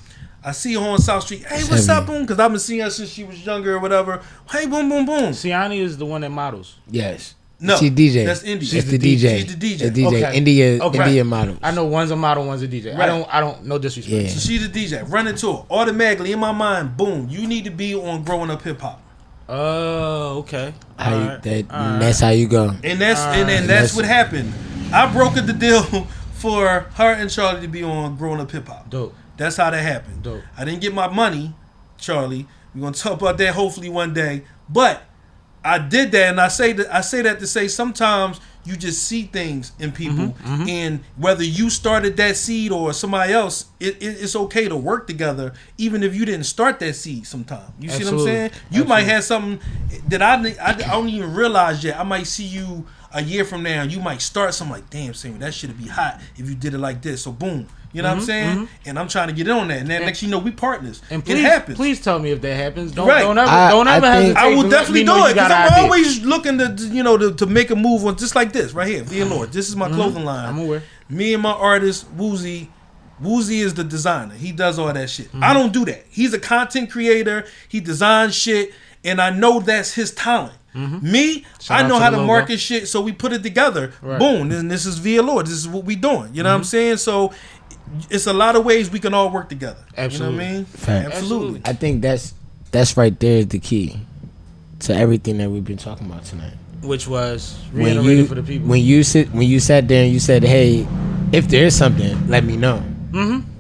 Speaker 3: I see her on South Street. Hey, what's up, boom? Because I've been seeing her since she was younger or whatever. Hey, boom, boom, boom.
Speaker 2: Siani is the one that models.
Speaker 1: Yes.
Speaker 3: No,
Speaker 1: she's DJ.
Speaker 3: That's India.
Speaker 1: She's the DJ.
Speaker 3: She's the DJ.
Speaker 1: The DJ.
Speaker 2: Okay.
Speaker 1: India model.
Speaker 2: I know one's a model, one's a DJ.
Speaker 3: Right.
Speaker 2: I don't no disrespect.
Speaker 1: Yeah.
Speaker 3: So she's the DJ. Run into her. Automatically, in my mind, boom, you need to be on Growing Up Hip Hop.
Speaker 2: Oh, okay.
Speaker 1: That's how you go.
Speaker 3: And that's what happened. I brokered the deal for her and Charlie to be on Growing Up Hip Hop.
Speaker 2: Dope.
Speaker 3: That's how that happened.
Speaker 2: Dope.
Speaker 3: I didn't get my money, Charlie. We're gonna talk about that hopefully one day. But I did that, and I say that to say sometimes you just see things in people, and whether you started that seed or somebody else, it's okay to work together, even if you didn't start that seed. Sometimes you see what I'm saying. You might have something that I don't even realize yet. I might see you a year from now, you might start something like, damn, Sammie, that should be hot if you did it like this. So boom. You know what I'm saying? And I'm trying to get in on that. And then next you know, we partners.
Speaker 2: And please,
Speaker 3: it happens.
Speaker 2: Please tell me if that happens. Don't ever hesitate.
Speaker 3: I will definitely do it because I'm always looking to make a move on just like this right here. VALLURE. This is my clothing line.
Speaker 2: I'm aware.
Speaker 3: Me and my artist, Woozy is the designer. He does all that shit. I don't do that. He's a content creator. He designs shit. And I know that's his talent. Me, I know how to market shit. So we put it together. Right. Boom. And this is VALLURE. This is what we doing. You know what I'm saying? So it's a lot of ways we can all work together.
Speaker 2: Absolutely.
Speaker 3: You know what I mean?
Speaker 1: Fact.
Speaker 3: Absolutely.
Speaker 1: I think that's right there is the key to everything that we've been talking about tonight.
Speaker 2: Which was reiterated for the people.
Speaker 1: When you sat there and you said, "Hey, if there's something, let me know."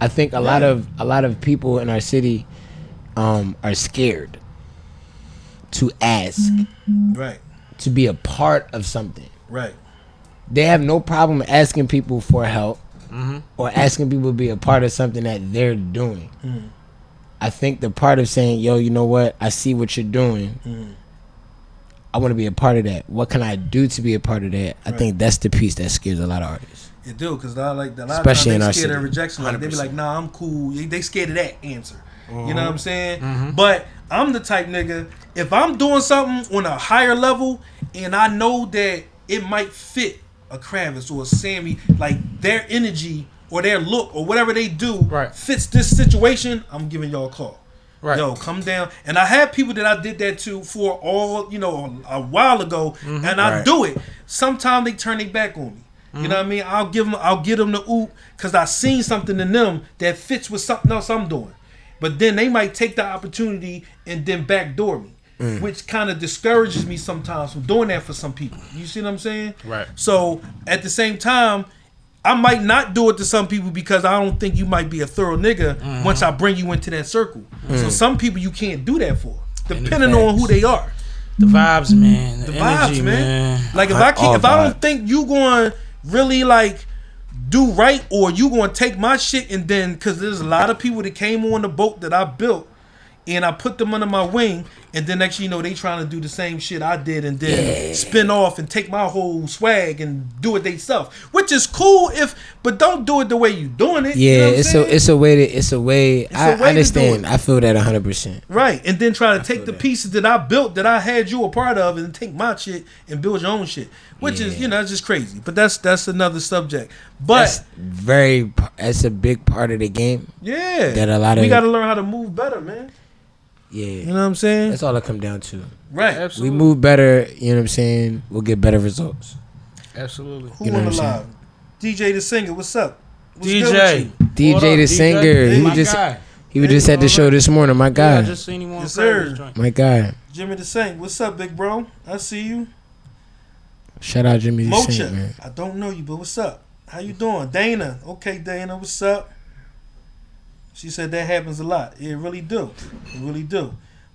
Speaker 1: I think a lot of people in our city are scared to ask,
Speaker 3: right,
Speaker 1: to be a part of something.
Speaker 3: Right.
Speaker 1: They have no problem asking people for help. Or asking people to be a part of something that they're doing. I think the part of saying, yo, you know what? I see what you're doing. I want to be a part of that. What can I do to be a part of that? I think that's the piece that scares a lot of artists.
Speaker 3: It do, because a lot
Speaker 1: especially
Speaker 3: of times
Speaker 1: they
Speaker 3: scared of rejection. Like, they be like, nah, I'm cool. They scared of that answer. You know what I'm saying? But I'm the type nigga, if I'm doing something on a higher level and I know that it might fit a Kravitz or a Sammie, like their energy or their look or whatever they do fits this situation, I'm giving y'all a call. Right. Yo, come down. And I had people that I did that to for all, a while ago, and I do it. Sometimes they turn their back on me. You know what I mean? I'll get them the oop because I seen something in them that fits with something else I'm doing. But then they might take the opportunity and then backdoor me. Which kind of discourages me sometimes from doing that for some people. You see what I'm saying?
Speaker 2: Right.
Speaker 3: So at the same time, I might not do it to some people because I don't think you might be a thorough nigga once I bring you into that circle. So some people you can't do that for, depending on who they are.
Speaker 2: The vibes, man. The
Speaker 3: energy,
Speaker 2: vibes, man.
Speaker 3: Like if I don't think you going to really like do right, or you going to take my shit and then, because there's a lot of people that came on the boat that I built and I put them under my wing, and then next you know they trying to do the same shit I did and then spin off and take my whole swag and do it they self, which is cool but don't do it the way you doing it.
Speaker 1: Yeah,
Speaker 3: you know
Speaker 1: it's a way. I understand. I feel that 100%.
Speaker 3: Right, and then try to take the pieces that I built that I had you a part of and take my shit and build your own shit, which is it's just crazy. But that's another subject. But
Speaker 1: that's a big part of the game.
Speaker 3: Yeah,
Speaker 1: that
Speaker 3: we got to learn how to move better, man.
Speaker 1: Yeah.
Speaker 3: You know what I'm saying?
Speaker 1: That's all it come down to.
Speaker 3: Right.
Speaker 2: Absolutely.
Speaker 1: We move better, you know what I'm saying? We'll get better results.
Speaker 2: Absolutely.
Speaker 3: Who on the live? DJ the Singer, what's up? What's
Speaker 2: DJ.
Speaker 1: DJ the Singer. He was just at the show this morning, my guy.
Speaker 2: Yeah, I just seen him on joint.
Speaker 1: My guy.
Speaker 3: Jimmy the Saint, what's up, big bro? I see you.
Speaker 1: Shout out Jimmy the Saint, man.
Speaker 3: I don't know you, but what's up? How you doing? Dana. Okay, Dana, what's up? She said that happens a lot. It really do. It really do.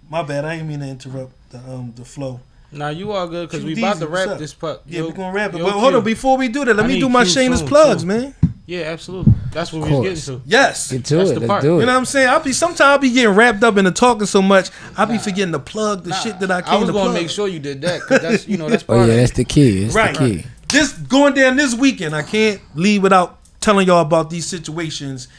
Speaker 3: My bad. I didn't mean to interrupt the flow.
Speaker 2: Nah, you all good because we about to wrap this puck.
Speaker 3: Yeah, we're gonna wrap it. But hold on, before we do that, let me do my shameless plugs, man.
Speaker 2: Yeah, absolutely. That's what we was getting to.
Speaker 3: Yes.
Speaker 1: Get to it. Let's do it.
Speaker 3: You know what I'm saying? Sometimes I'll be getting wrapped up in the talking so much, I'll be forgetting to plug the shit that I came to plug.
Speaker 2: I was gonna make sure you did that because that's that's part of it.
Speaker 1: That's the key. That's the key.
Speaker 3: Right. Just going down this weekend, I can't leave without telling y'all about these situations.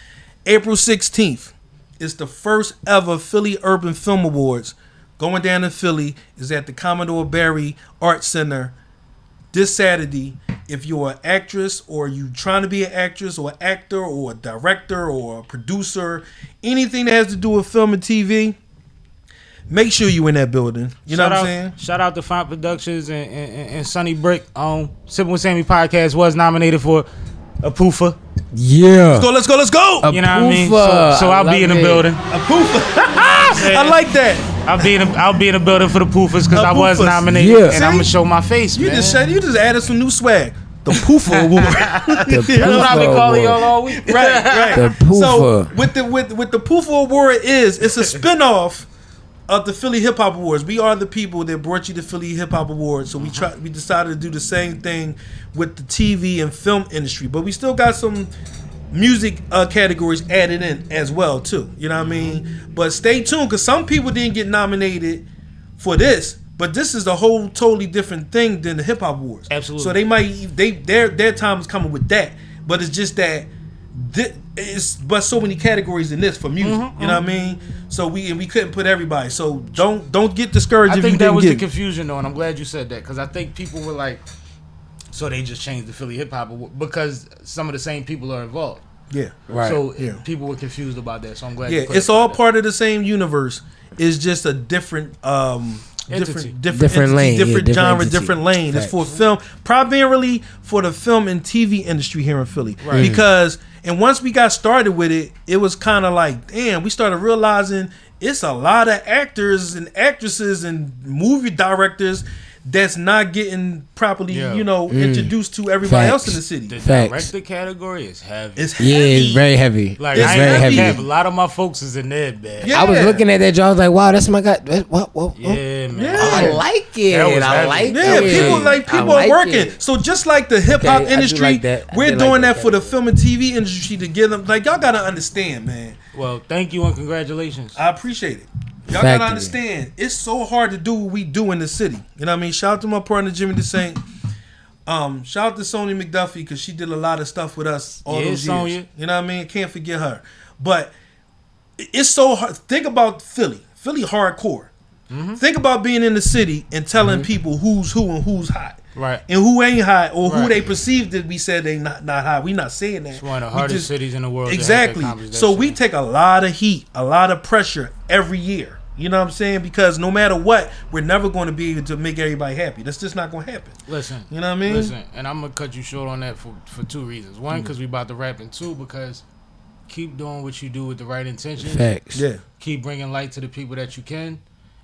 Speaker 3: April 16th. It's the first ever Philly Urban Film Awards going down in Philly. Is at the Commodore Barry Art Center this Saturday. If you're an actress or you trying to be an actress or an actor or a director or a producer, anything that has to do with film and TV, make sure you in that building. You know what I'm saying?
Speaker 2: Shout out to Font Productions and Sonny Brick. Sippin' with Sammie podcast was nominated for a PUFA.
Speaker 1: Yeah.
Speaker 3: Let's go.
Speaker 2: You know what I mean? So I'll be in the building.
Speaker 3: A PUFA. I like that.
Speaker 2: I'll be in the building for the PUFAs because I was nominated, and I'm gonna show my face.
Speaker 3: You just added some new swag. the PUFA Award.
Speaker 1: The
Speaker 2: That's what I've been calling y'all all week.
Speaker 3: right.
Speaker 1: The PUFA.
Speaker 3: So with the PUFA Award it's a spinoff of the Philly Hip Hop Awards. We are the people that brought you the Philly Hip Hop Awards. So we decided to do the same thing with the TV and film industry, but we still got some music categories added in as well too. You know what I mean? But stay tuned, because some people didn't get nominated for this, but this is a whole totally different thing than the Hip Hop Awards.
Speaker 2: Absolutely.
Speaker 3: So they might their time is coming with that, but it's just that it's but so many categories in this for music. You know what I mean? So we couldn't put everybody. So don't get discouraged.
Speaker 2: I
Speaker 3: if you
Speaker 2: think that
Speaker 3: didn't
Speaker 2: was
Speaker 3: get
Speaker 2: the
Speaker 3: it.
Speaker 2: confusion though, and I'm glad you said that, because I think people were like, so they just changed the Philly Hip Hop Award because some of the same people are involved.
Speaker 3: Yeah.
Speaker 1: Right.
Speaker 2: So
Speaker 3: Yeah.
Speaker 2: people were confused about that. So I'm glad.
Speaker 3: Yeah,
Speaker 2: you
Speaker 3: it's all
Speaker 2: clarified
Speaker 3: part of the same universe. It's just a different
Speaker 2: Entity.
Speaker 1: Different lane,
Speaker 3: different
Speaker 1: yeah, different
Speaker 3: genre,
Speaker 1: entity.
Speaker 3: different lane. It's
Speaker 1: Facts.
Speaker 3: for film, primarily for the film and TV industry here in Philly.
Speaker 2: Right.
Speaker 3: Because and once we got started with it, it was kind of like, damn, we started realizing it's a lot of actors and actresses and movie directors that's not getting properly,
Speaker 2: Yeah.
Speaker 3: introduced to everybody
Speaker 1: Facts.
Speaker 3: else in the city.
Speaker 2: The
Speaker 1: Facts.
Speaker 2: director category is heavy.
Speaker 3: It's heavy.
Speaker 1: Yeah, it's very heavy.
Speaker 2: Like
Speaker 3: It's
Speaker 2: I
Speaker 3: very
Speaker 2: ain't
Speaker 3: heavy.
Speaker 2: have a lot of my folks is in there, man.
Speaker 3: Yeah.
Speaker 1: I was looking at that job, I was like, wow, that's my guy. What?
Speaker 2: Yeah, man.
Speaker 3: Yeah.
Speaker 1: I like it.
Speaker 2: That was
Speaker 1: I
Speaker 2: heavy.
Speaker 1: like
Speaker 3: Yeah,
Speaker 1: it.
Speaker 3: people
Speaker 1: I
Speaker 3: are
Speaker 1: like
Speaker 3: working.
Speaker 1: it.
Speaker 3: So just like the hip hop
Speaker 1: Okay, I do
Speaker 3: industry,
Speaker 1: like that. I
Speaker 3: we're
Speaker 1: do
Speaker 3: doing
Speaker 1: like
Speaker 3: that
Speaker 1: that
Speaker 3: for the film and TV industry to give them. Like, y'all gotta understand, man.
Speaker 2: Well, thank you and congratulations.
Speaker 3: I appreciate it. Y'all
Speaker 1: Factory.
Speaker 3: gotta understand. It's so hard to do what we do in the city. You know what I mean? Shout out to my partner Jimmy DeSaint. Shout out to Sonya McDuffie, because she did a lot of stuff with us all
Speaker 2: Yeah,
Speaker 3: those years.
Speaker 2: Sonya.
Speaker 3: You know what I mean? Can't forget her. But it's so hard. Think about Philly hardcore. Think about being in the city and telling people who's who and who's hot.
Speaker 2: Right.
Speaker 3: And who ain't hot, or who
Speaker 2: Right.
Speaker 3: they perceive that we said they not hot. We not saying that.
Speaker 2: It's one of the
Speaker 3: We
Speaker 2: hardest
Speaker 3: just-
Speaker 2: cities in the world.
Speaker 3: Exactly.
Speaker 2: To have to accomplish that
Speaker 3: So we
Speaker 2: shit.
Speaker 3: take a lot of heat, a lot of pressure every year. You know what I'm saying? Because no matter what, we're never going to be able to make everybody happy. That's just not going to happen.
Speaker 2: Listen.
Speaker 3: You know what I mean?
Speaker 2: Listen, and I'm gonna cut you short on that for two reasons. One, because we about to rap, and two, because keep doing what you do with the right intentions.
Speaker 1: Facts.
Speaker 3: Yeah.
Speaker 2: Keep bringing light to the people that you can,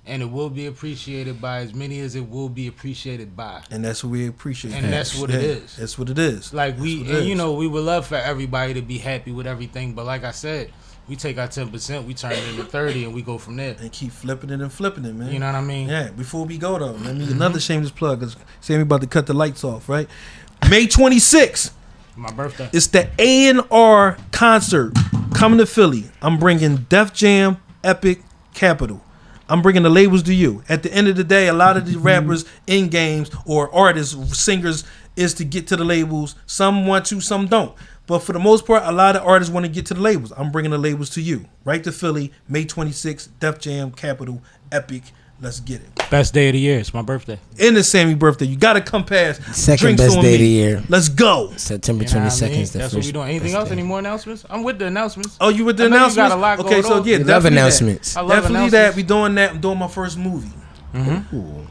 Speaker 2: and it will be appreciated by as many as it will be appreciated by.
Speaker 3: And that's what we appreciate.
Speaker 2: And that's what it is.
Speaker 3: That's what it is.
Speaker 2: Like
Speaker 3: That's
Speaker 2: we,
Speaker 3: what it
Speaker 2: and you
Speaker 3: is.
Speaker 2: know, we would love for everybody to be happy with everything, but like I said, we take our 10%, we turn it into 30, and we go from there.
Speaker 3: And keep flipping it and flipping it, man.
Speaker 2: You know what I mean?
Speaker 3: Yeah, before we go though, let me another shameless plug, because Sammie about to cut the lights off, right? May 26th,
Speaker 2: My birthday.
Speaker 3: it's the A&R concert coming to Philly. I'm bringing Def Jam, Epic, Capital. I'm bringing the labels to you. At the end of the day, a lot of these rappers in games or artists, singers, is to get to the labels. Some want to, some don't. But for the most part, a lot of artists want to get to the labels. I'm bringing the labels to you. Right to Philly, May 26th, Def Jam, Capital, Epic. Let's get it.
Speaker 2: Best day of the year. It's my birthday.
Speaker 3: And it's Sammie birthday. You got to come past.
Speaker 1: Second
Speaker 3: drinks
Speaker 1: best
Speaker 3: on
Speaker 1: day
Speaker 3: me.
Speaker 1: of the year.
Speaker 3: Let's go.
Speaker 1: September
Speaker 2: You know what I
Speaker 1: 22nd
Speaker 2: mean?
Speaker 1: is the
Speaker 2: That's
Speaker 1: first.
Speaker 2: what we doing. Anything
Speaker 1: best
Speaker 2: else?
Speaker 1: day.
Speaker 2: Any more announcements? I'm with the announcements.
Speaker 3: Oh, you with the
Speaker 2: I know you
Speaker 3: announcements?
Speaker 2: got a lot
Speaker 3: Okay,
Speaker 2: going
Speaker 3: so
Speaker 2: on.
Speaker 3: yeah,
Speaker 1: We love
Speaker 3: definitely
Speaker 1: announcements.
Speaker 2: I love
Speaker 3: Definitely that.
Speaker 2: announcements.
Speaker 3: We doing that. I'm doing my first movie.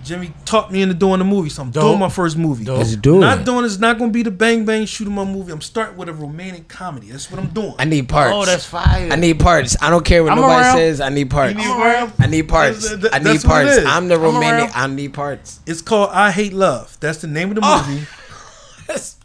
Speaker 3: Jimmy talked me into doing the movie, so I'm
Speaker 2: Dope.
Speaker 3: doing my first movie.
Speaker 2: Dope.
Speaker 1: Let's do
Speaker 3: Not
Speaker 1: it.
Speaker 3: doing it's not gonna be the bang bang shoot 'em up movie. I'm starting with a romantic comedy. That's what I'm doing.
Speaker 1: I need parts.
Speaker 2: Oh, that's fire.
Speaker 1: I need parts. I don't care what
Speaker 2: I'm
Speaker 1: nobody
Speaker 2: around.
Speaker 1: says. I need parts.
Speaker 3: You need around?
Speaker 1: I need parts.
Speaker 3: That's-
Speaker 1: I need
Speaker 3: that's what it
Speaker 1: parts.
Speaker 3: is.
Speaker 1: I'm the
Speaker 2: I'm
Speaker 1: romantic.
Speaker 2: around.
Speaker 1: I need parts.
Speaker 3: It's called I Hate Love. That's the name of the movie.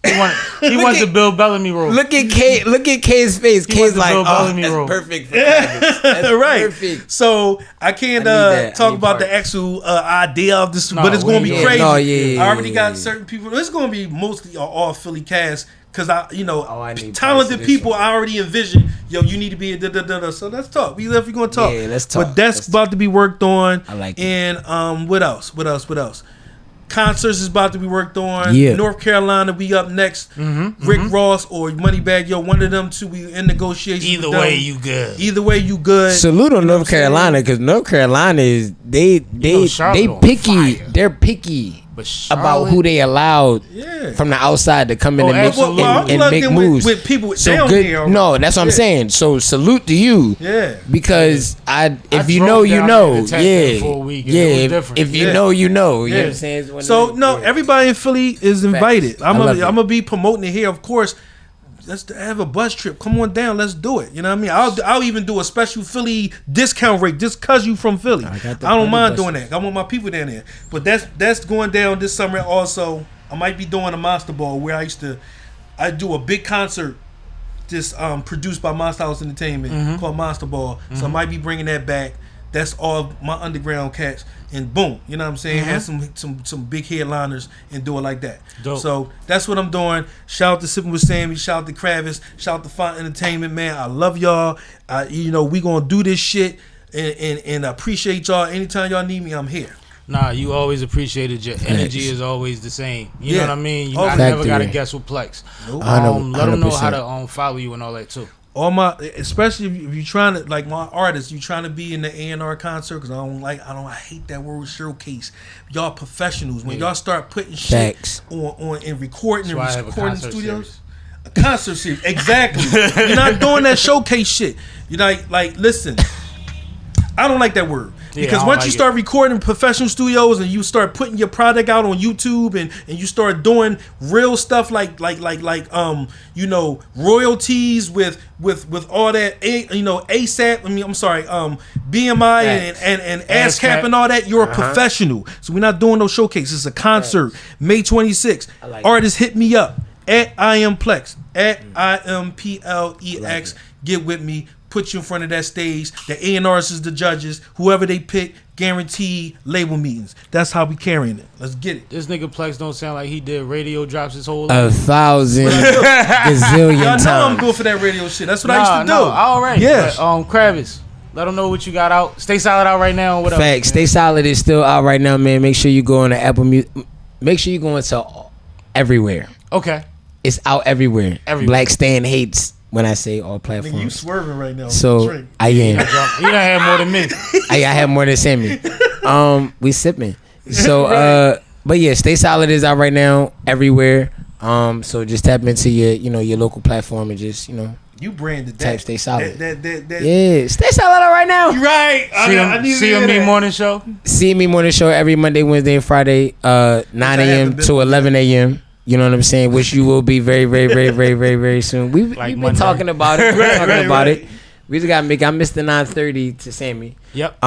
Speaker 2: He wants the Bill Bellamy role.
Speaker 1: Look at K. Look at K's face.
Speaker 2: He
Speaker 1: K's
Speaker 2: wants the
Speaker 1: like,
Speaker 2: Bill
Speaker 1: oh,
Speaker 2: Bellamy
Speaker 1: that's
Speaker 2: role."
Speaker 1: perfect. For Kravitz. That's
Speaker 3: right.
Speaker 1: perfect.
Speaker 3: So I can't
Speaker 1: I need that. I
Speaker 3: talk
Speaker 1: need
Speaker 3: about the
Speaker 1: parts.
Speaker 3: actual idea of this,
Speaker 2: No,
Speaker 3: but it's
Speaker 2: we
Speaker 3: gonna be
Speaker 2: ain't doing
Speaker 3: crazy.
Speaker 1: it. No, yeah,
Speaker 3: I already
Speaker 1: yeah,
Speaker 3: got
Speaker 1: yeah.
Speaker 3: certain people. It's gonna be mostly all Philly cast. Cause I
Speaker 1: I need parts of
Speaker 3: talented
Speaker 1: this
Speaker 3: people.
Speaker 1: one.
Speaker 3: I already envision. Yo, you need to be a da da da da. So let's talk. We left. We gonna talk.
Speaker 1: Yeah, let's talk.
Speaker 3: But that's
Speaker 1: Let's
Speaker 3: about to be worked on.
Speaker 1: I like it.
Speaker 3: And what else? What else? Concerts is about to be worked on.
Speaker 1: Yeah.
Speaker 3: North Carolina, we up next. Rick Ross or Moneybagg Yo, one of them two. We in negotiations.
Speaker 2: Either
Speaker 3: with them.
Speaker 2: way, you good.
Speaker 3: Either way, you good.
Speaker 1: Salute on
Speaker 3: You know
Speaker 1: North
Speaker 3: what I'm saying?
Speaker 1: Carolina because North Carolina is they
Speaker 2: Charlotte on
Speaker 1: picky.
Speaker 2: fire.
Speaker 1: They're picky
Speaker 2: But
Speaker 1: about
Speaker 2: Charlotte-
Speaker 1: who they allowed
Speaker 3: Yeah.
Speaker 1: from the outside to come in
Speaker 2: Oh,
Speaker 1: and make,
Speaker 2: absolutely.
Speaker 3: Well, I'm
Speaker 1: and
Speaker 3: plugged
Speaker 1: make
Speaker 3: in
Speaker 1: moves.
Speaker 3: with people
Speaker 1: so
Speaker 3: down
Speaker 1: good.
Speaker 3: here.
Speaker 1: No, that's what I'm
Speaker 3: Yeah.
Speaker 1: saying. So salute to you.
Speaker 3: Yeah.
Speaker 1: Because if you
Speaker 2: drove
Speaker 1: know, you
Speaker 2: down
Speaker 1: know.
Speaker 2: there to Texas
Speaker 1: Yeah.
Speaker 2: for a week, and
Speaker 1: Yeah.
Speaker 2: it was
Speaker 1: If,
Speaker 2: different.
Speaker 1: if you
Speaker 3: Yeah.
Speaker 1: know, you know. You know
Speaker 3: Yeah.
Speaker 1: what I'm saying? It's one of
Speaker 3: So
Speaker 1: them-
Speaker 3: no,
Speaker 1: yeah.
Speaker 3: everybody in Philly is invited.
Speaker 1: Facts. I love it.
Speaker 3: I'm gonna be promoting it here, of course. Let's have a bus trip. Come on down. Let's do it. You know what I mean? I'll even do a special Philly discount rate just cause you from Philly.
Speaker 1: I got the
Speaker 3: I don't
Speaker 1: party
Speaker 3: mind
Speaker 1: bus.
Speaker 3: doing that. I want my people down there. But that's going down this summer also. I might be doing a Monster Ball where I do a big concert just produced by Monster House Entertainment called Monster Ball. So I might be bringing that back. That's all my underground cats, and boom, you know what I'm saying? Have some big headliners and do it like that.
Speaker 2: Dope.
Speaker 3: So that's what I'm doing. Shout out to Sippin' with Sammie. Shout out to Kravitz. Shout out to Font Entertainment, man. I love y'all. We gonna do this shit, and I appreciate y'all. Anytime y'all need me, I'm here.
Speaker 2: Nah, you always appreciated. Your energy is always the same. You know what I mean? I never got to guess with Plex.
Speaker 3: Nope.
Speaker 2: Let them know how to follow you and all that too.
Speaker 3: Especially if you're trying to, like my artists, you trying to be in the A&R concert, because I hate that word showcase. Y'all professionals. When y'all start putting shit on and recording studios. A concert series. Exactly. You're not doing that showcase shit. You're like listen, I don't like that word. Because once you start recording professional studios and you start putting your product out on YouTube and you start doing real stuff like royalties with all that ASAP, BMI and ASCAP and all that, you're a professional. So we're not doing no showcases. It's a concert. May 26th. Artists hit me up at IamPlex at IMPLEX. Get with me. Put you in front of that stage. The A&Rs is the judges. Whoever they pick, guaranteed label meetings. That's how we carrying it. Let's get it.
Speaker 2: This nigga Plex don't sound like he did radio drops his whole life.
Speaker 1: 1,000 gazillion times.
Speaker 3: Y'all know I'm good for that radio shit. That's what I used to do.
Speaker 2: All right.
Speaker 3: Yes.
Speaker 2: But, Kravitz, let them know what you got out. Stay Solid out right now. Whatever.
Speaker 1: Facts. Stay Solid is still out right now, man. Make sure you go on the Apple Music. Make sure you go into everywhere.
Speaker 2: Okay.
Speaker 1: It's out everywhere. Black Stan hates when I say all platforms.
Speaker 3: Nigga, you swerving right now.
Speaker 1: So I am.
Speaker 2: You done had more than me.
Speaker 1: I have more than Sammie. We sipping. So but yeah, Stay Solid is out right now everywhere. So just tap into your local platform and just
Speaker 3: you branded that.
Speaker 1: Type Stay Solid.
Speaker 3: That.
Speaker 1: Yeah, Stay Solid out right now.
Speaker 3: You right.
Speaker 2: See Me Morning Show.
Speaker 1: See Me Morning Show every Monday, Wednesday, and Friday, 9 a.m. to 11 a.m. You know what I'm saying? Which you will be very, very, very, very, very, very soon. We've been talking about it. We're talking about it. We just gotta I missed the 9:30 to Sammie.
Speaker 2: Yep.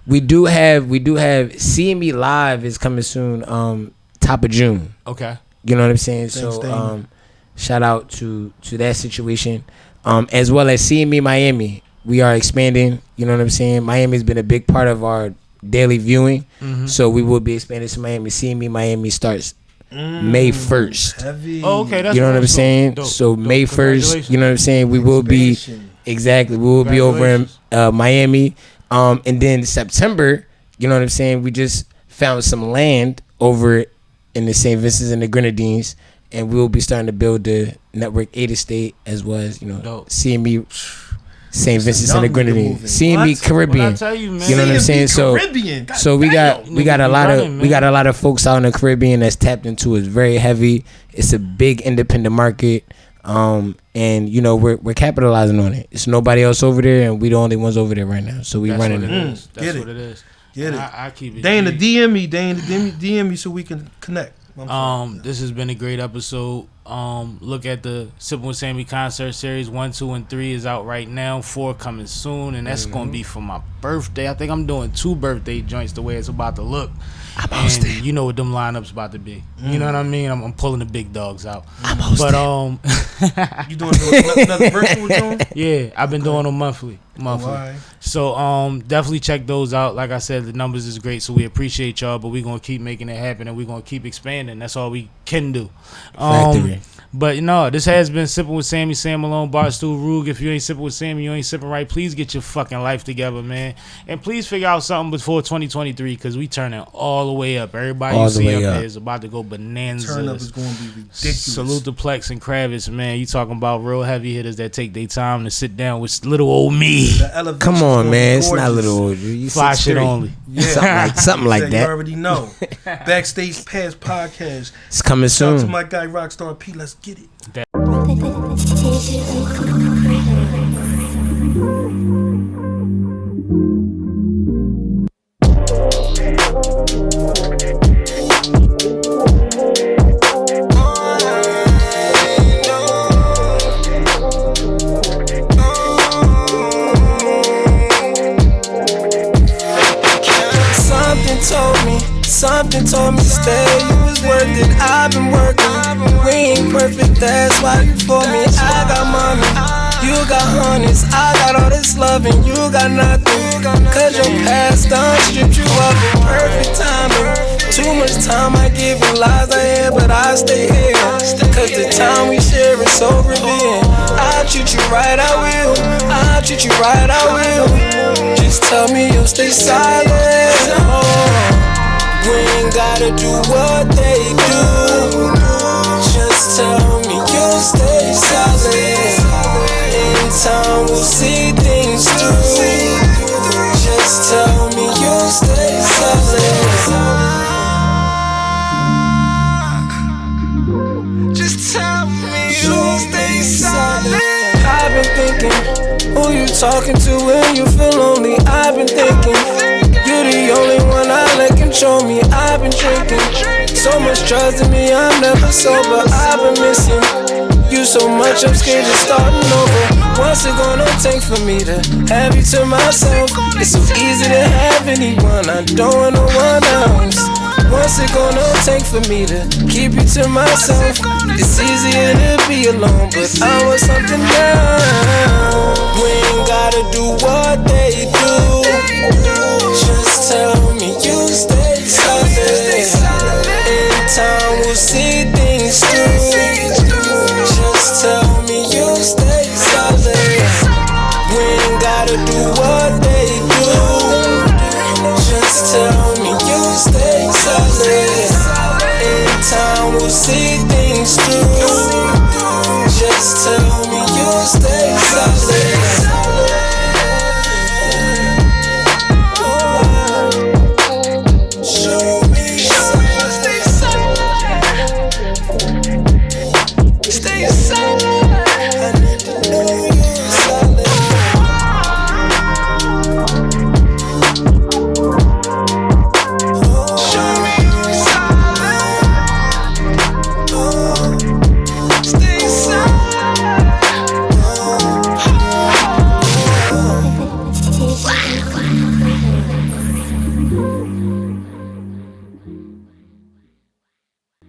Speaker 1: We do have See Me Live is coming soon. Top of June.
Speaker 2: Okay.
Speaker 1: You know what I'm saying? So shout out to that situation. As well as See Me Miami. We are expanding. You know what I'm saying? Miami's been a big part of our daily viewing. So we will be expanding to Miami. See Me Miami starts May 1st.
Speaker 3: Heavy.
Speaker 2: Oh, okay. That's
Speaker 1: you know what I'm saying?
Speaker 2: Dope.
Speaker 1: So May 1st, you know what I'm saying? We will be we will be over in Miami. And then September, you know what I'm saying? We just found some land over in the St. Vincent and the Grenadines, and we will be starting to build the Network 8 estate as well as seeing me. St. Vincent and the Grenadines, seeing me Caribbean.
Speaker 2: Tell you, man.
Speaker 1: You know what I'm saying? So we got a lot of folks out in the Caribbean that's tapped into it very heavy. It's a big independent market, and we're capitalizing on it. It's nobody else over there, and we the only ones over there right now. So we running it.
Speaker 2: That's what it is.
Speaker 3: Get it.
Speaker 2: I keep it.
Speaker 3: They in the DM me so we can connect.
Speaker 2: This has been a great episode. Look at the Sippin' with Sammie concert series 1, 2, and 3 is out right now. 4 coming soon, and that's gonna be for my birthday. I think I'm doing 2 birthday joints the way it's about to look. I'm hosting. You know what them lineups about to be. You know what I mean? I'm pulling the big dogs out.
Speaker 1: I'm hosting.
Speaker 3: But you doing another virtual joint?
Speaker 2: Yeah, I've been doing them monthly.
Speaker 3: Right.
Speaker 2: So definitely check those out. Like I said, the numbers is great, so we appreciate y'all, but we're gonna keep making it happen and we're gonna keep expanding. That's all we can do. But this has been Sippin' with Sammie, Sam Malone, Barstool, Rug. If you ain't sipping with Sammie, you ain't sipping right. Please get your fucking life together, man. And please figure out something before 2023, because we turning all the way up. Everybody you see up there is about to go bananas.
Speaker 3: Turn up is going to be ridiculous.
Speaker 2: Salute to Plex and Kravitz, man. You talking about real heavy hitters that take their time to sit down with little old me.
Speaker 1: Come on, man. It's not little old you.
Speaker 2: Fly shit only.
Speaker 1: Yeah. something like that.
Speaker 3: You already know. Backstage Pass Podcast.
Speaker 1: It's coming soon.
Speaker 3: Shout out to my guy Rockstar P. Let's get it.
Speaker 6: Something told me to stay. You was worth it. I've That's why you for me. I got money, you got honeys. I got all this loving, you got nothing. Cause your past done stripped you of it. Perfect timing. Too much time I give you lies I hear, but I stay here. Cause the time we share is so revealing. I'll treat you right, I will. I'll treat you right, I will. Just tell me you'll stay silent. We ain't gotta do what they do. Just tell me you'll stay silent. In time we'll see things through. Just tell me you'll stay silent. Just tell me you'll stay silent. I've been thinking, who you talking to when you feel lonely? I've been thinking, you're the only one I let control me. I've been drinking, so much trust in me, I'm never sober. I've been missing you so much, I'm scared of starting over. What's it gonna take for me to have you to myself? It's so easy to have anyone, I don't want no one else. What's it gonna take for me to keep you to myself? It's easier to be alone, but I want something now. We ain't gotta do what they do. Just tell me you stay silent. In time we'll see things through. Just tell me you stay silent. We ain't gotta do what they do. Just tell me you stay silent. In time we'll see things through. Just tell me you stay